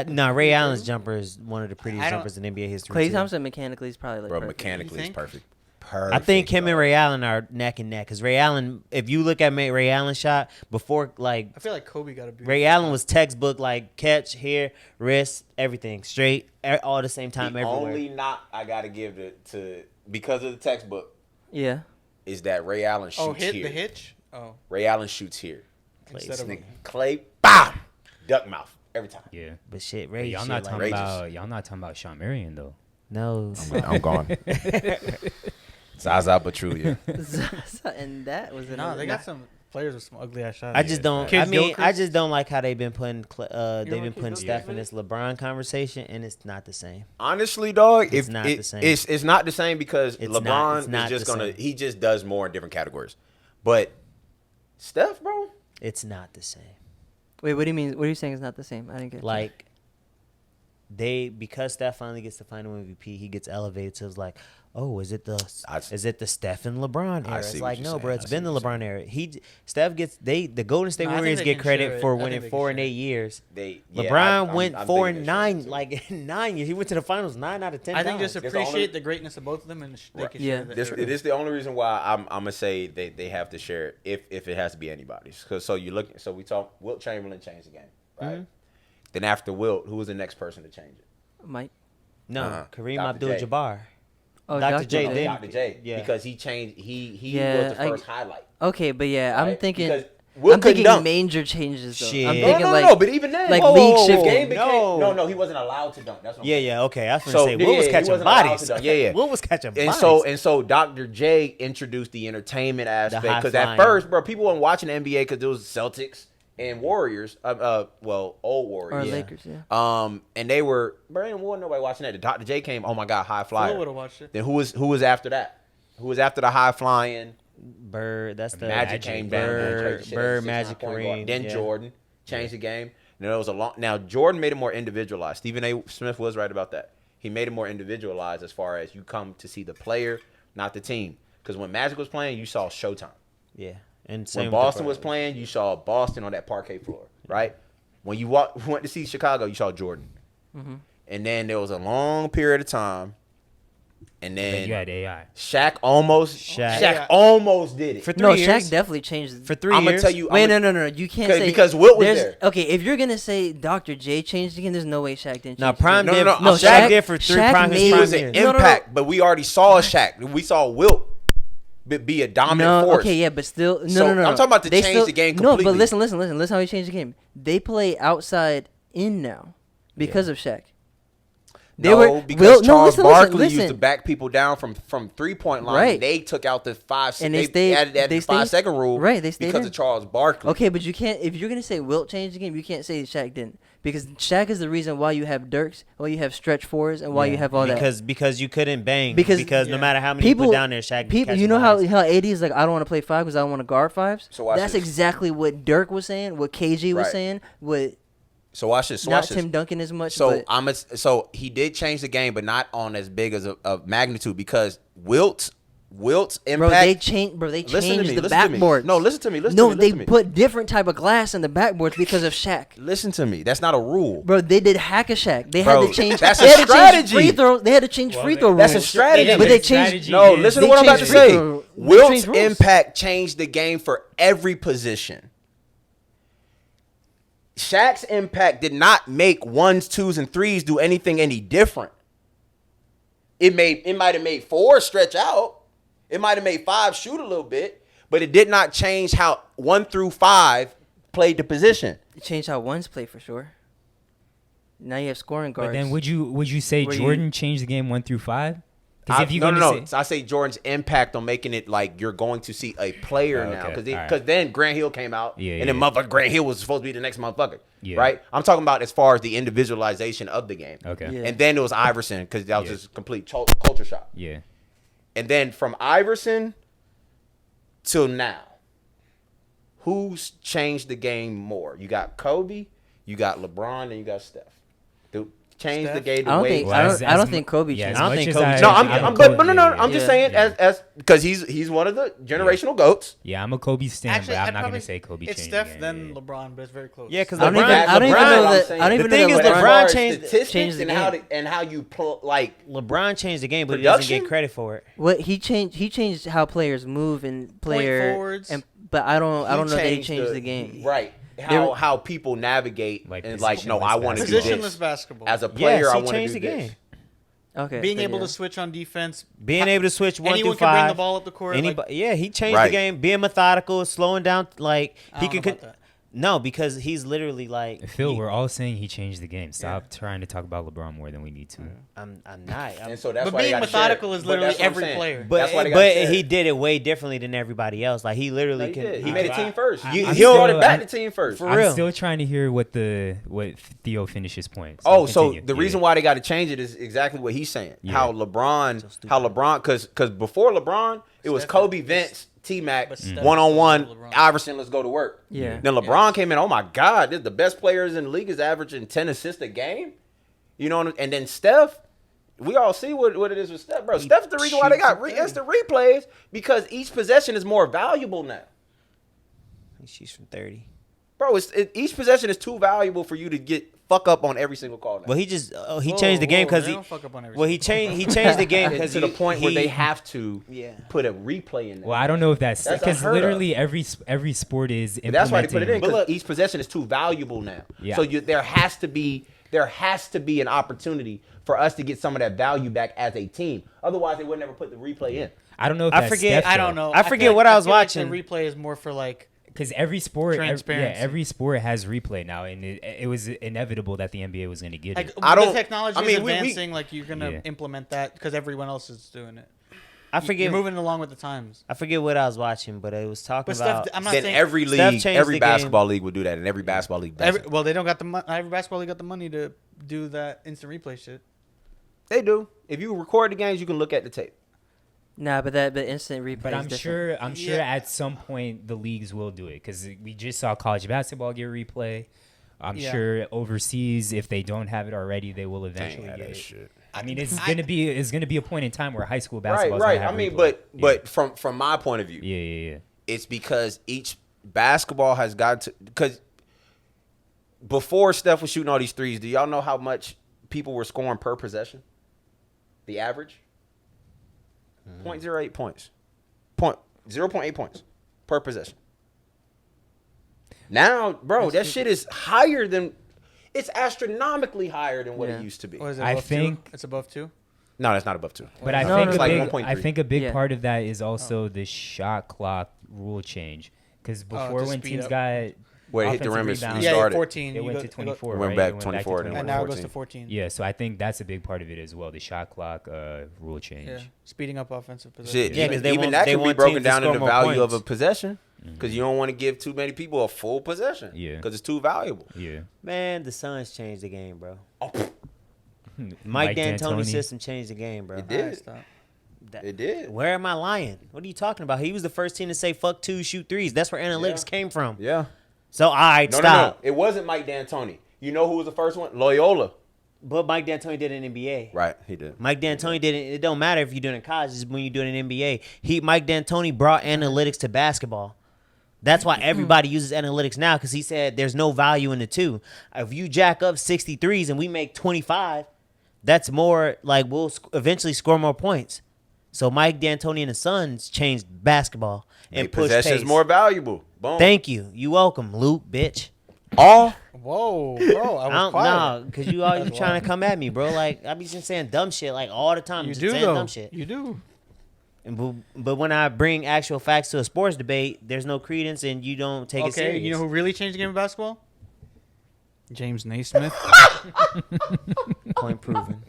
Speaker 1: No, Ray Allen's jumper is one of the prettiest
Speaker 2: I don't-
Speaker 1: jumpers in NBA history.
Speaker 4: Klay
Speaker 1: too.
Speaker 4: Thompson mechanically is probably like
Speaker 3: Bro,
Speaker 4: perfect.
Speaker 3: mechanically,
Speaker 2: You
Speaker 3: it's
Speaker 2: think?
Speaker 3: perfect.
Speaker 1: I think him and
Speaker 3: dog.
Speaker 1: Ray Allen are neck and neck because Ray Allen, if you look at Ray Allen's shot before, like
Speaker 2: I feel like Kobe got a beautiful
Speaker 1: Ray Allen was textbook, like catch, here, wrist, everything straight, all the same time
Speaker 3: The
Speaker 1: everywhere.
Speaker 3: only knock I gotta give to because of the textbook
Speaker 4: Yeah.
Speaker 3: is that Ray Allen shoots
Speaker 2: Oh, hit
Speaker 3: here.
Speaker 2: the hitch. Oh,
Speaker 3: Ray Allen shoots here.
Speaker 2: instead
Speaker 3: This
Speaker 2: of
Speaker 3: nigga Clay, bam, duck mouth every time.
Speaker 6: Yeah.
Speaker 1: But shit,
Speaker 6: But
Speaker 1: Ray,
Speaker 6: y'all
Speaker 1: shit,
Speaker 6: not
Speaker 1: like,
Speaker 6: talking
Speaker 3: Rages.
Speaker 6: about Sean Marion though.
Speaker 1: no.
Speaker 3: I'm gone. Zaza Pachulia.
Speaker 4: And that was
Speaker 2: no, they got some players with some ugly ass shots.
Speaker 1: I just don't.
Speaker 2: Kid
Speaker 1: I mean, I
Speaker 2: Gilchrist?
Speaker 1: just don't like how they've been putting. They've
Speaker 2: want
Speaker 1: been
Speaker 2: Kid
Speaker 1: putting Steph in
Speaker 2: Gilchrist?
Speaker 1: this LeBron conversation, and it's not the same.
Speaker 3: Honestly, dog,
Speaker 1: It's
Speaker 3: if
Speaker 1: not
Speaker 3: it-
Speaker 1: the same.
Speaker 3: It's not the same because
Speaker 1: It's
Speaker 3: LeBron
Speaker 1: not- it's not
Speaker 3: is just
Speaker 1: the
Speaker 3: gonna
Speaker 1: same.
Speaker 3: he just does more in different categories. But Steph, bro,
Speaker 1: It's not the same.
Speaker 4: Wait, what do you mean? What are you saying is not the same? I didn't get it.
Speaker 1: Like because Steph finally gets the final MVP, he gets elevated to it's like, oh, is it the Steph and LeBron
Speaker 3: I
Speaker 1: era?
Speaker 3: see
Speaker 1: It's
Speaker 3: what
Speaker 1: like
Speaker 3: you're
Speaker 1: no,
Speaker 3: saying.
Speaker 1: bro,
Speaker 3: I
Speaker 1: it's
Speaker 3: see
Speaker 1: been the
Speaker 3: what you're
Speaker 1: LeBron era. Steph gets the Golden State
Speaker 2: No, I think
Speaker 1: Warriors
Speaker 2: they
Speaker 1: get
Speaker 2: can
Speaker 1: credit
Speaker 2: share it.
Speaker 1: for
Speaker 2: I think
Speaker 1: winning
Speaker 2: they can
Speaker 1: 4 in
Speaker 2: share
Speaker 1: 8
Speaker 2: it.
Speaker 1: years.
Speaker 3: LeBron
Speaker 1: LeBron went
Speaker 3: I'm
Speaker 1: 4
Speaker 3: thinking
Speaker 1: and
Speaker 3: they
Speaker 1: 9,
Speaker 3: should,
Speaker 1: like in 9 years. He went to the finals 9 out of 10
Speaker 2: I think
Speaker 1: times.
Speaker 2: just
Speaker 3: That's the only-
Speaker 2: appreciate the greatness of both of them, and they can
Speaker 4: Yeah.
Speaker 2: share that.
Speaker 3: This it is the only reason why I'm gonna say they have to share it if it has to be anybody's. Cause so we talk Wilt Chamberlain changed the game, right?
Speaker 1: Mm-hmm.
Speaker 3: Then after Wilt, who was the next person to change it?
Speaker 4: Mike.
Speaker 1: No, Kareem
Speaker 3: Dr. J.
Speaker 1: Abdul-Jabbar.
Speaker 4: Oh,
Speaker 1: Dr.
Speaker 4: Dr.
Speaker 1: J
Speaker 4: J.
Speaker 1: did.
Speaker 3: Dr. J.
Speaker 1: Yeah.
Speaker 3: Because he changed. He
Speaker 4: Yeah,
Speaker 3: was the first highlight.
Speaker 4: Okay, but yeah, I'm
Speaker 3: Right?
Speaker 4: thinking.
Speaker 3: Because Wilt
Speaker 4: I'm
Speaker 3: couldn't
Speaker 4: thinking
Speaker 3: dunk.
Speaker 4: major changes though.
Speaker 1: Shit.
Speaker 4: I'm
Speaker 1: No,
Speaker 4: thinking
Speaker 3: no, but even then,
Speaker 4: like
Speaker 3: whoa,
Speaker 4: league
Speaker 3: whoa, whoa,
Speaker 4: shifting.
Speaker 3: game became,
Speaker 1: No.
Speaker 3: no, he wasn't allowed to dunk. That's what I'm
Speaker 1: Yeah,
Speaker 3: saying.
Speaker 1: yeah, okay. I was gonna
Speaker 3: So,
Speaker 1: say Will was
Speaker 3: he
Speaker 1: catching
Speaker 3: wasn't allowed
Speaker 1: bodies.
Speaker 3: to dunk. Yeah.
Speaker 1: Will was catching
Speaker 3: And
Speaker 1: bodies.
Speaker 3: so Dr. J introduced the entertainment aspect
Speaker 1: high
Speaker 3: because at
Speaker 1: flying.
Speaker 3: first, bro, people weren't watching the NBA because it was Celtics and Warriors. Old
Speaker 4: Or
Speaker 3: Warriors.
Speaker 4: Lakers, yeah.
Speaker 3: And they were, bro, ain't nobody watching that. The Dr. J came. Oh my God, high
Speaker 2: Phil
Speaker 3: flyer.
Speaker 2: would have watched it.
Speaker 3: Then who was after that? Who was after the high flying?
Speaker 1: Bird, that's the
Speaker 3: Magic came down.
Speaker 1: Bird,
Speaker 3: Bird,
Speaker 1: Magic, Kareem.
Speaker 3: Then
Speaker 1: yeah.
Speaker 3: Jordan changed the game. And there was now Jordan made it more individualized. Stephen A. Smith was right about that. He made it more individualized as far as you come to see the player, not the team. Because when Magic was playing, you saw Showtime.
Speaker 1: Yeah, and
Speaker 3: When
Speaker 1: same with
Speaker 3: Boston
Speaker 1: the
Speaker 3: was
Speaker 1: Bird.
Speaker 3: playing, you saw Boston on that parquet floor, right? When you went to see Chicago, you saw Jordan.
Speaker 4: Mm-hmm.
Speaker 3: And then there was a long period of time. And
Speaker 6: Then
Speaker 3: then
Speaker 6: you had AI.
Speaker 3: Shaq almost
Speaker 1: Shaq.
Speaker 3: almost did it.
Speaker 1: For 3
Speaker 4: No,
Speaker 1: years.
Speaker 4: Shaq definitely changed.
Speaker 1: For 3
Speaker 3: I'm
Speaker 1: years.
Speaker 3: gonna tell you.
Speaker 4: Wait, no. You can't say
Speaker 3: because Wilt was
Speaker 4: there's-
Speaker 3: there.
Speaker 4: Okay, if you're gonna say Dr. J changed again, there's no way Shaq didn't.
Speaker 1: Now
Speaker 4: change
Speaker 1: Prime
Speaker 3: No,
Speaker 1: did.
Speaker 3: no, no,
Speaker 1: Shaq
Speaker 3: Shaq-
Speaker 1: did for 3
Speaker 4: Shaq
Speaker 1: prime
Speaker 4: made-
Speaker 3: He
Speaker 1: prime
Speaker 3: was an
Speaker 1: years.
Speaker 4: No, no.
Speaker 3: impact, but we already saw Shaq. We saw Wilt be a dominant
Speaker 4: No,
Speaker 3: force.
Speaker 4: okay, yeah, but still, no,
Speaker 3: So,
Speaker 4: no.
Speaker 3: I'm talking about to
Speaker 4: They
Speaker 3: change
Speaker 4: still-
Speaker 3: the game
Speaker 4: No,
Speaker 3: completely.
Speaker 4: but listen how he changed the game. They play outside in now because of Shaq.
Speaker 3: because Charles Barkley
Speaker 4: listen.
Speaker 3: used to back people down from 3-point line.
Speaker 4: Right.
Speaker 3: They took out the 5
Speaker 4: And
Speaker 3: they added the 5-second rule.
Speaker 4: Right, they stayed
Speaker 3: because
Speaker 4: in.
Speaker 3: of Charles Barkley.
Speaker 4: Okay, but you can't. If you're gonna say Wilt changed the game, you can't say Shaq didn't, because Shaq is the reason why you have Dirks, why you have stretch fours, and why you have all that.
Speaker 1: Because you couldn't bang.
Speaker 4: Because
Speaker 1: no matter how many
Speaker 4: people
Speaker 1: you put down there, Shaq.
Speaker 4: People,
Speaker 1: catch
Speaker 4: you know how
Speaker 1: bodies.
Speaker 4: AD is like, I don't want to play 5 because I don't want to guard 5s.
Speaker 3: So watch
Speaker 4: that's
Speaker 3: this.
Speaker 4: exactly what Dirk was saying, what KG was
Speaker 3: Right.
Speaker 4: saying, what
Speaker 3: So watch this. So
Speaker 4: not
Speaker 3: watch this.
Speaker 4: Tim Duncan as much.
Speaker 3: So
Speaker 4: but
Speaker 3: so he did change the game, but not on as big as a magnitude because Wilt's impact.
Speaker 4: bro, they changed. Bro, they
Speaker 3: Listen to
Speaker 4: changed
Speaker 3: me,
Speaker 4: the
Speaker 3: listen to me.
Speaker 4: backboards.
Speaker 3: No, listen to me. Listen
Speaker 4: no,
Speaker 3: to me.
Speaker 4: they
Speaker 3: Listen to me.
Speaker 4: put different type of glass in the backboards because of Shaq.
Speaker 3: Listen to me. That's not a rule.
Speaker 4: Bro, they did hack a Shaq. They
Speaker 3: Bro,
Speaker 4: had to change.
Speaker 3: that's
Speaker 4: they
Speaker 3: a
Speaker 4: had to change
Speaker 3: strategy.
Speaker 4: free throws. They had to change free throw rules.
Speaker 3: That's a strategy.
Speaker 4: But they changed.
Speaker 3: No, listen to
Speaker 4: They
Speaker 3: what I'm about to
Speaker 4: changed
Speaker 3: say.
Speaker 4: free throw- they
Speaker 3: Wilt's
Speaker 4: changed rules.
Speaker 3: impact changed the game for every position. Shaq's impact did not make 1s, 2s, and 3s do anything any different. It might have made 4 stretch out. It might have made 5 shoot a little bit, but it did not change how 1 through 5 played the position.
Speaker 4: It changed how ones play for sure. Now you have scoring guards.
Speaker 6: But then would you say
Speaker 4: Where
Speaker 6: Jordan changed the game 1 through 5? If you
Speaker 3: No. I say Jordan's impact on making it like you're going to see a player
Speaker 6: Oh,
Speaker 3: now
Speaker 6: okay.
Speaker 3: because
Speaker 6: All right.
Speaker 3: then Grant Hill came out and then motherfucker Grant Hill was supposed to be the next motherfucker, right? I'm talking about as far as the individualization of the game.
Speaker 6: Okay.
Speaker 4: Yeah.
Speaker 3: And then it was Iverson because that was just a complete culture shock.
Speaker 6: Yeah.
Speaker 3: And then from Iverson till now, who's changed the game more? You got Kobe, you got LeBron, and you got Steph. Dude, changed the game
Speaker 4: I don't
Speaker 3: way.
Speaker 4: think.
Speaker 6: Well,
Speaker 4: I
Speaker 6: as-
Speaker 4: don't. I don't
Speaker 6: as
Speaker 4: think
Speaker 6: mu-
Speaker 4: Kobe
Speaker 6: yeah,
Speaker 4: changed.
Speaker 6: as
Speaker 1: I don't
Speaker 6: much
Speaker 1: think
Speaker 6: as
Speaker 1: Kobe
Speaker 6: I-
Speaker 1: changed.
Speaker 3: No,
Speaker 1: I'm
Speaker 3: I'm just
Speaker 4: Yeah.
Speaker 3: saying as because he's one of the generational goats.
Speaker 6: Yeah, I'm a Kobe stan,
Speaker 2: Actually,
Speaker 6: but I'm
Speaker 2: I'd
Speaker 6: not
Speaker 2: probably-
Speaker 6: gonna say Kobe
Speaker 2: It's
Speaker 6: changed
Speaker 2: Steph,
Speaker 6: the game.
Speaker 2: then
Speaker 6: Yeah.
Speaker 2: LeBron, but it's very close.
Speaker 1: Yeah, because
Speaker 4: I don't even.
Speaker 1: LeBron.
Speaker 4: I don't even
Speaker 3: LeBron,
Speaker 4: know
Speaker 3: I'm
Speaker 4: that.
Speaker 3: saying.
Speaker 4: I don't
Speaker 3: The
Speaker 4: even
Speaker 1: thing
Speaker 4: know
Speaker 1: is
Speaker 4: that
Speaker 3: But as
Speaker 1: LeBron
Speaker 3: far as
Speaker 1: changed
Speaker 3: statistics
Speaker 4: the
Speaker 3: and how you like
Speaker 1: LeBron changed the game, but he doesn't
Speaker 3: Production?
Speaker 1: get credit for it.
Speaker 4: What he changed how players move and player
Speaker 2: forwards.
Speaker 4: and but I don't know that he
Speaker 3: changed
Speaker 4: changed the game.
Speaker 3: right. How people navigate
Speaker 6: Like
Speaker 3: and like no,
Speaker 6: positionless
Speaker 3: I want to do
Speaker 2: Positionless
Speaker 3: this
Speaker 2: basketball.
Speaker 3: as a player.
Speaker 1: Yes,
Speaker 3: I
Speaker 1: he
Speaker 3: want to
Speaker 1: changed
Speaker 3: do
Speaker 1: the
Speaker 3: this.
Speaker 1: game.
Speaker 4: Okay.
Speaker 2: Being
Speaker 4: then
Speaker 2: able
Speaker 4: yeah.
Speaker 2: to switch on defense.
Speaker 1: Being able to switch 1
Speaker 2: anyone
Speaker 1: through
Speaker 2: can bring
Speaker 1: 5.
Speaker 2: the ball up the court.
Speaker 1: Anybody, yeah, he changed
Speaker 3: Right.
Speaker 1: the game. Being methodical, slowing down, like
Speaker 2: I
Speaker 1: he
Speaker 2: don't know
Speaker 1: can.
Speaker 2: about that.
Speaker 1: No, because he's literally like
Speaker 6: Phil,
Speaker 1: he-
Speaker 6: we're all saying he changed the game. Stop trying to talk about LeBron more than we need to.
Speaker 1: I'm not.
Speaker 3: And so that's
Speaker 2: But
Speaker 3: why they
Speaker 2: being
Speaker 3: gotta
Speaker 2: methodical
Speaker 3: share.
Speaker 2: is
Speaker 3: But
Speaker 2: literally
Speaker 3: that's what I'm
Speaker 2: every
Speaker 3: saying.
Speaker 2: player.
Speaker 1: But
Speaker 3: That's why they gotta share.
Speaker 1: he did it way differently than everybody else. Like he literally
Speaker 3: He
Speaker 1: can.
Speaker 3: did. He made a team first.
Speaker 1: I'm
Speaker 3: He
Speaker 1: still-
Speaker 3: started back
Speaker 6: I'm-
Speaker 3: the team first.
Speaker 1: For
Speaker 6: I'm
Speaker 1: real.
Speaker 6: still trying to hear what Theo finishes points.
Speaker 3: Oh, so
Speaker 6: Continue.
Speaker 3: the
Speaker 6: Yeah.
Speaker 3: reason why they got to change it is exactly what he's saying.
Speaker 6: Yeah.
Speaker 3: How LeBron, because before LeBron, it was
Speaker 2: Steph-
Speaker 3: Kobe, Vince, T-Mac,
Speaker 2: But Steph-
Speaker 3: 1-on-one,
Speaker 2: LeBron.
Speaker 3: Iverson, let's go to work.
Speaker 4: Yeah.
Speaker 3: Then LeBron came in, oh my God, this is the best players in the league is averaging 10 assists a game. You know, and then Steph, we all see what it is with Steph, bro. Steph's the reason why they got instant replays because each possession is more valuable now.
Speaker 1: She's from 30.
Speaker 3: Bro, each possession is too valuable for you to get fuck up on every single call now.
Speaker 1: Well, he just he changed the game because
Speaker 2: they
Speaker 1: he.
Speaker 2: don't fuck up on every
Speaker 1: Well, he changed the game because
Speaker 3: to the point where they have to
Speaker 1: Yeah.
Speaker 3: put a replay in there.
Speaker 6: Well, I don't know if that's
Speaker 3: That's
Speaker 6: because
Speaker 3: unheard of.
Speaker 6: literally every sport is
Speaker 3: But that's why they put it in
Speaker 6: implementing.
Speaker 3: because each possession is too valuable now.
Speaker 6: Yeah.
Speaker 3: So there has to be an opportunity for us to get some of that value back as a team. Otherwise, they would never put the replay in.
Speaker 6: I don't know if
Speaker 1: I
Speaker 6: that's
Speaker 1: forget-
Speaker 6: Steph,
Speaker 2: I don't
Speaker 6: though.
Speaker 2: know.
Speaker 1: I forget what I was watching.
Speaker 2: The replay is more for like
Speaker 6: Because every sport,
Speaker 2: Transparency.
Speaker 6: every sport has replay now, and it was inevitable that the NBA was going to get it.
Speaker 2: the technology is
Speaker 3: we-
Speaker 2: advancing. Like you're gonna
Speaker 6: Yeah.
Speaker 2: implement that because everyone else is doing it.
Speaker 1: I forget.
Speaker 2: You're moving along with the times.
Speaker 1: I forget what I was watching, but it was talking
Speaker 2: But
Speaker 1: about.
Speaker 2: Steph, I'm not
Speaker 3: Then
Speaker 2: saying
Speaker 3: every
Speaker 1: Steph
Speaker 3: league,
Speaker 1: changed
Speaker 3: every
Speaker 1: the game.
Speaker 3: basketball league would do that, and every basketball league does it.
Speaker 2: well, they don't got the every basketball league got the money to do that instant replay shit.
Speaker 3: They do. If you record the games, you can look at the tape.
Speaker 4: Nah, but instant replay.
Speaker 6: But
Speaker 4: is
Speaker 6: I'm
Speaker 4: different.
Speaker 6: sure at some point the leagues will do it because we just saw college basketball get replay. I'm
Speaker 2: Yeah.
Speaker 6: sure overseas, if they don't have it already, they will eventually get it.
Speaker 3: shit.
Speaker 6: I mean, it's gonna be a point in time where high school
Speaker 3: Right,
Speaker 6: basketball.
Speaker 3: right. I mean, but from my point of view,
Speaker 6: yeah.
Speaker 3: it's because each basketball has got to because before Steph was shooting all these threes, do y'all know how much people were scoring per possession? The average? 0.08 points. 0.8 points per possession. Now, bro, that shit is higher than it's astronomically higher than what
Speaker 4: Yeah.
Speaker 3: it used to be.
Speaker 2: What is it,
Speaker 6: I
Speaker 2: above
Speaker 6: think-
Speaker 2: 2? It's above 2.
Speaker 3: No, that's not above 2.
Speaker 6: But I
Speaker 4: No,
Speaker 6: think
Speaker 4: no,
Speaker 6: a
Speaker 4: like
Speaker 6: big,
Speaker 3: 1.3.
Speaker 6: I think a big
Speaker 4: Yeah.
Speaker 6: part of that is also the shot clock rule change. Because before
Speaker 2: to
Speaker 6: when
Speaker 2: speed
Speaker 6: teams
Speaker 2: up.
Speaker 6: got
Speaker 3: Where it hit the rim and
Speaker 6: rebounds.
Speaker 3: started.
Speaker 2: 14.
Speaker 6: It
Speaker 2: you
Speaker 6: went
Speaker 2: go-
Speaker 6: to
Speaker 2: it go-
Speaker 6: 24.
Speaker 3: It went
Speaker 6: right?
Speaker 3: back
Speaker 6: It went
Speaker 3: 24, then
Speaker 2: And now it goes to 14.
Speaker 6: Yeah, so I think that's a big part of it as well. The shot clock rule change.
Speaker 2: Yeah, speeding up offensive possession.
Speaker 3: Shit,
Speaker 1: Yeah, 'cause they
Speaker 3: even
Speaker 1: want-
Speaker 3: that
Speaker 1: they
Speaker 3: can be
Speaker 1: want
Speaker 3: broken
Speaker 1: teams to
Speaker 3: down
Speaker 1: score
Speaker 3: into
Speaker 1: more
Speaker 3: value of
Speaker 1: points.
Speaker 3: a possession because you don't want to give too many people a full possession.
Speaker 6: Yeah.
Speaker 3: Because it's too valuable.
Speaker 6: Yeah.
Speaker 1: Man, the Suns changed the game, bro.
Speaker 3: Oh,
Speaker 1: Mike D'Antoni's system changed the game, bro.
Speaker 3: It did.
Speaker 2: Alright, stop.
Speaker 3: It did.
Speaker 1: Where am I lying? What are you talking about? He was the first team to say fuck 2, shoot 3s. That's where analytics came from.
Speaker 3: Yeah.
Speaker 1: So, all right,
Speaker 3: No,
Speaker 1: stop.
Speaker 3: no. It wasn't Mike D'Antoni. You know who was the first one? Loyola.
Speaker 1: But Mike D'Antoni did it in NBA.
Speaker 3: Right, he did.
Speaker 1: Mike D'Antoni did it. It don't matter if you do it in college. It's when you do it in NBA. Mike D'Antoni brought analytics to basketball. That's why everybody uses analytics now because he said there's no value in the 2. If you jack up 63s and we make 25, that's more like we'll eventually score more points. So Mike D'Antoni and the Suns changed basketball and
Speaker 3: Make
Speaker 1: pushed
Speaker 3: possessions
Speaker 1: pace.
Speaker 3: more valuable. Boom.
Speaker 1: Thank you. You welcome, Luke, bitch.
Speaker 3: All.
Speaker 2: Whoa, bro, I was quiet.
Speaker 1: Nah, because you always trying to come at me, bro. Like, I be just saying dumb shit, like, all the time.
Speaker 2: You
Speaker 1: just
Speaker 2: do
Speaker 1: saying
Speaker 2: though.
Speaker 1: dumb shit.
Speaker 2: You do.
Speaker 1: But when I bring actual facts to a sports debate, there's no credence and you don't take it
Speaker 2: Okay,
Speaker 1: serious.
Speaker 2: you know who really changed the game of basketball? James Naismith.
Speaker 1: Point proven.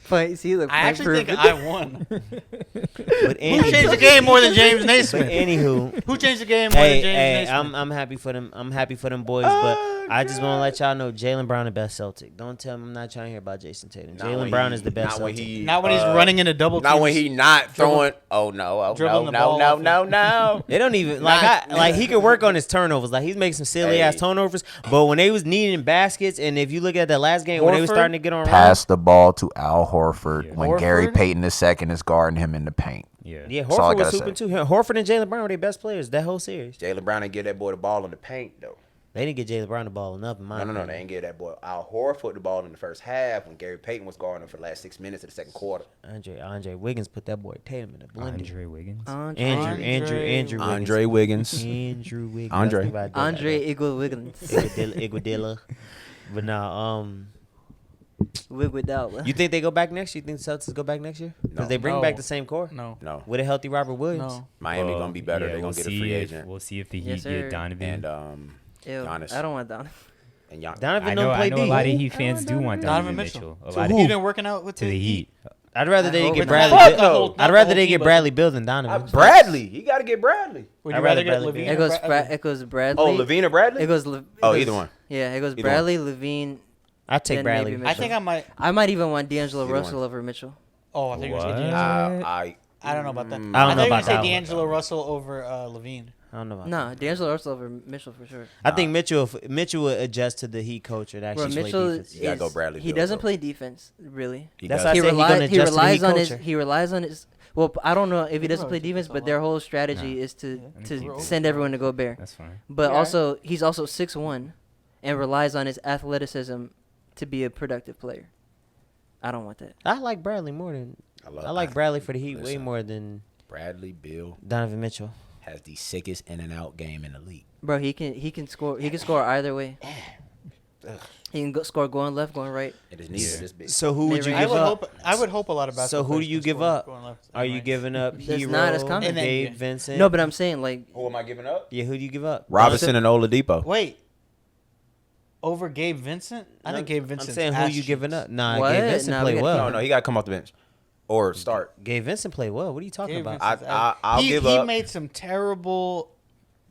Speaker 4: But see, look,
Speaker 2: I actually think I won.
Speaker 1: But
Speaker 2: Who changed the game more than James
Speaker 1: But
Speaker 2: Naismith?
Speaker 1: anywho,
Speaker 2: Who changed the game more than James Naismith?
Speaker 1: I'm happy for them. I'm happy for them boys. But I just want to let y'all know Jaylen Brown the best Celtic. Don't tell me I'm not trying to hear about Jason Tatum. Jaylen Brown is the best Celtic.
Speaker 2: Not when he's running into double teams.
Speaker 3: Not when he not throwing. Oh no!
Speaker 2: dribbling the ball off
Speaker 3: No!
Speaker 1: They don't even like he could work on his turnovers. Like he's making some silly ass turnovers. But when they was needing baskets, and if you look at that last game when they was
Speaker 2: Horford?
Speaker 1: starting to get on
Speaker 7: Pass the ball to Al Horford
Speaker 6: Yeah.
Speaker 7: when Gary
Speaker 2: Horford?
Speaker 7: Payton II is guarding him in the paint.
Speaker 6: Yeah.
Speaker 1: yeah,
Speaker 7: That's all I
Speaker 1: Horford was
Speaker 7: gotta
Speaker 1: hooping
Speaker 7: say.
Speaker 1: too. Horford and Jaylen Brown were their best players that whole series.
Speaker 3: Jaylen Brown didn't give that boy the ball in the paint though.
Speaker 1: They didn't get Jaylen Brown the ball enough. In my
Speaker 3: No,
Speaker 1: opinion.
Speaker 3: they ain't give that boy Al Horford the ball in the first half when Gary Payton was guarding him for the last 6 minutes of the second quarter.
Speaker 1: Andre Wiggins put that boy Tatum in the blender.
Speaker 6: Andre Wiggins.
Speaker 1: Andrew
Speaker 3: Wiggins.
Speaker 1: Andrew Wiggins.
Speaker 3: Andre.
Speaker 4: Andre Igual Wiggins.
Speaker 1: Iguodala. But nah,
Speaker 4: Wigwidala.
Speaker 1: you think they go back next year? You think the Celtics go back next year? Because
Speaker 3: No.
Speaker 1: they bring
Speaker 2: No.
Speaker 1: back the same core
Speaker 2: No.
Speaker 3: No,
Speaker 1: with a healthy Robert Williams.
Speaker 2: No.
Speaker 3: Miami gonna be better.
Speaker 6: Yeah,
Speaker 3: They're gonna get a free agent.
Speaker 6: We'll see if the Heat
Speaker 4: Yes, sir.
Speaker 6: get Donovan.
Speaker 3: And
Speaker 4: Ew,
Speaker 3: Giannis.
Speaker 4: I don't want Donovan.
Speaker 3: and Gian-
Speaker 1: Donovan
Speaker 6: I
Speaker 1: don't play
Speaker 6: know a
Speaker 1: D.
Speaker 6: lot of Heat fans do want
Speaker 2: Donovan
Speaker 6: Donovan
Speaker 2: Mitchell.
Speaker 6: Mitchell. A
Speaker 2: So
Speaker 6: lot
Speaker 2: he's
Speaker 6: of
Speaker 2: been working out with
Speaker 6: to the Heat.
Speaker 1: I'd rather they
Speaker 4: hope
Speaker 1: get
Speaker 4: it's
Speaker 1: Bradley.
Speaker 2: not.
Speaker 1: Bill-
Speaker 2: The whole- not
Speaker 1: I'd
Speaker 2: the
Speaker 1: rather
Speaker 2: whole
Speaker 1: they
Speaker 2: team,
Speaker 1: get
Speaker 2: but-
Speaker 1: Bradley Bill than Donovan.
Speaker 3: Bradley. You got to get Bradley.
Speaker 2: Would
Speaker 1: I'd
Speaker 2: you
Speaker 1: rather
Speaker 2: rather get
Speaker 1: Bradley
Speaker 2: Levine?
Speaker 1: Beal.
Speaker 4: It
Speaker 2: or
Speaker 4: goes.
Speaker 2: Bradley?
Speaker 4: It goes Bradley.
Speaker 3: Oh, Levine or Bradley?
Speaker 4: It goes. It
Speaker 3: Oh,
Speaker 4: goes-
Speaker 3: either one.
Speaker 4: Yeah, it goes
Speaker 3: Either
Speaker 4: Bradley, Levine.
Speaker 1: I'd take
Speaker 4: Then
Speaker 1: Bradley.
Speaker 4: maybe
Speaker 2: I think I might.
Speaker 4: I might even want D'Angelo
Speaker 3: Either
Speaker 4: Russell
Speaker 3: one.
Speaker 4: over Mitchell.
Speaker 2: Oh, I think it was
Speaker 6: What?
Speaker 2: D'Angelo.
Speaker 3: I
Speaker 2: I don't know about that.
Speaker 1: I don't
Speaker 2: thought
Speaker 1: know
Speaker 2: you were
Speaker 1: about
Speaker 2: gonna say
Speaker 1: that one.
Speaker 2: D'Angelo Russell over Levine.
Speaker 1: I don't know about
Speaker 4: No, D'Angelo Russell over Mitchell for sure.
Speaker 1: I think Mitchell will adjust to the Heat coach and
Speaker 4: Bro,
Speaker 1: actually play
Speaker 4: Mitchell
Speaker 1: defense.
Speaker 3: You gotta go Bradley
Speaker 4: He
Speaker 3: Beal,
Speaker 4: doesn't
Speaker 3: bro.
Speaker 4: play defense really.
Speaker 1: That's
Speaker 3: does.
Speaker 1: why I
Speaker 4: He
Speaker 1: said he's gonna
Speaker 4: relies. He
Speaker 1: adjust to the
Speaker 4: relies
Speaker 1: Heat
Speaker 4: on his.
Speaker 1: culture.
Speaker 4: He relies on his. Well, I don't know if he doesn't play
Speaker 2: Bro,
Speaker 4: defense,
Speaker 2: it's
Speaker 4: but
Speaker 2: a
Speaker 4: their
Speaker 2: lot.
Speaker 4: whole strategy is to
Speaker 6: Bro.
Speaker 4: send everyone to go bare.
Speaker 6: That's fine.
Speaker 4: But
Speaker 2: Yeah.
Speaker 4: also, he's also 6'1", and relies on his athleticism to be a productive player. I don't want that.
Speaker 1: I like Bradley more than I like Bradley for the Heat way
Speaker 3: Listen.
Speaker 1: more than
Speaker 3: Bradley Beal
Speaker 1: Donovan Mitchell.
Speaker 3: has the sickest in and out game in the league.
Speaker 4: Bro, he can score. He can score either way. He can score going left, going right.
Speaker 3: It is needed this big.
Speaker 1: So who would you
Speaker 4: Maybe.
Speaker 1: give
Speaker 2: I would
Speaker 1: up?
Speaker 2: hope. I would hope a lot of basketball.
Speaker 1: So who do
Speaker 2: players
Speaker 1: you
Speaker 2: can
Speaker 1: give
Speaker 2: score
Speaker 1: up?
Speaker 2: going left
Speaker 1: Are
Speaker 2: and
Speaker 1: you
Speaker 2: right.
Speaker 1: giving up
Speaker 4: That's
Speaker 1: Hero,
Speaker 4: not as common.
Speaker 2: And then-
Speaker 1: Gabe Vincent?
Speaker 4: No, but I'm saying like
Speaker 3: Who am I giving up?
Speaker 1: yeah, who do you give up?
Speaker 3: Robinson and Oladipo.
Speaker 2: Wait. Over Gabe Vincent? I think Gabe Vincent.
Speaker 1: I'm saying who you giving up? Nah,
Speaker 4: What?
Speaker 1: Gabe Vincent
Speaker 4: Nah, we
Speaker 1: played
Speaker 4: gotta
Speaker 1: well.
Speaker 3: No, he got to come off the bench or start.
Speaker 1: Gabe Vincent played well. What are you talking
Speaker 2: Gabe
Speaker 1: about?
Speaker 2: Vincent's
Speaker 3: I'll
Speaker 2: he,
Speaker 3: give
Speaker 2: he
Speaker 3: up.
Speaker 2: made some terrible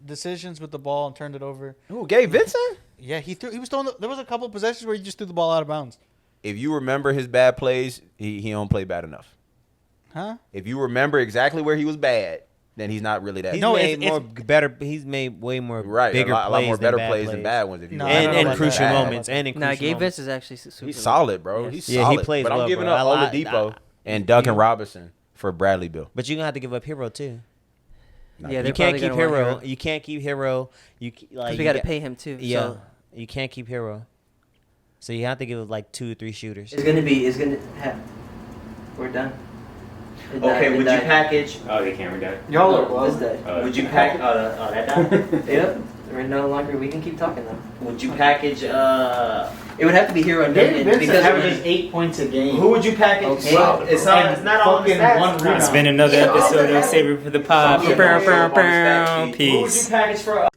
Speaker 2: decisions with the ball and turned it over.
Speaker 3: Who? Gabe Vincent?
Speaker 2: Yeah, he was throwing. There was a couple possessions where he just threw the ball out of bounds.
Speaker 3: If you remember his bad plays, he don't play bad enough.
Speaker 2: Huh?
Speaker 3: If you remember exactly where he was bad, then he's not really that.
Speaker 1: He's
Speaker 2: No,
Speaker 1: made
Speaker 2: it's-
Speaker 1: more better. He's made way more
Speaker 3: right,
Speaker 1: bigger
Speaker 3: a lot
Speaker 1: plays
Speaker 3: more
Speaker 1: than
Speaker 3: better
Speaker 1: bad
Speaker 3: plays than bad ones. If you
Speaker 2: No, I don't
Speaker 3: remember
Speaker 2: know
Speaker 1: and
Speaker 2: about
Speaker 1: crucial
Speaker 2: that.
Speaker 1: moments. And in
Speaker 4: nah,
Speaker 1: crucial
Speaker 4: Gabe
Speaker 1: moments.
Speaker 4: Vincent is actually super.
Speaker 3: He's
Speaker 4: good.
Speaker 3: solid, bro.
Speaker 4: Yes.
Speaker 3: He's
Speaker 1: Yeah, he
Speaker 3: solid.
Speaker 1: plays
Speaker 3: but I'm
Speaker 1: well,
Speaker 3: giving
Speaker 1: bro.
Speaker 3: up Oladipo and Duncan Robinson for Bradley Beal.
Speaker 1: But you're gonna have to give up Hero too.
Speaker 4: Yeah,
Speaker 1: You
Speaker 4: they're
Speaker 1: can't
Speaker 4: probably
Speaker 1: keep
Speaker 4: gonna want
Speaker 1: Hero. You can't keep Hero. You like
Speaker 4: because we
Speaker 1: you
Speaker 4: got to
Speaker 1: got-
Speaker 4: pay him too.
Speaker 1: Yeah,
Speaker 4: So
Speaker 1: you can't keep Hero. So you have to give like 2 or 3 shooters.
Speaker 4: it's gonna have. We're done. It died,
Speaker 1: Okay,
Speaker 4: it
Speaker 1: would you
Speaker 4: died.
Speaker 1: package?
Speaker 6: Oh, the camera died.
Speaker 2: Y'all are
Speaker 4: No, this died.
Speaker 1: Would you pack? Oh, that died.
Speaker 4: Yep. We're no longer. We can keep talking though.
Speaker 1: Would you package?
Speaker 4: It would have to be Hero and Duncan because
Speaker 2: averages 8 points a game.
Speaker 1: Who would you package?
Speaker 4: Okay.
Speaker 1: Well, it's not all the
Speaker 2: fucking
Speaker 1: stats.
Speaker 2: one rebound.
Speaker 6: It's been another episode of Save It for the Pod.
Speaker 1: Yeah,
Speaker 6: Bow, bow, bow,
Speaker 1: Who would you
Speaker 6: Peace.
Speaker 1: package for?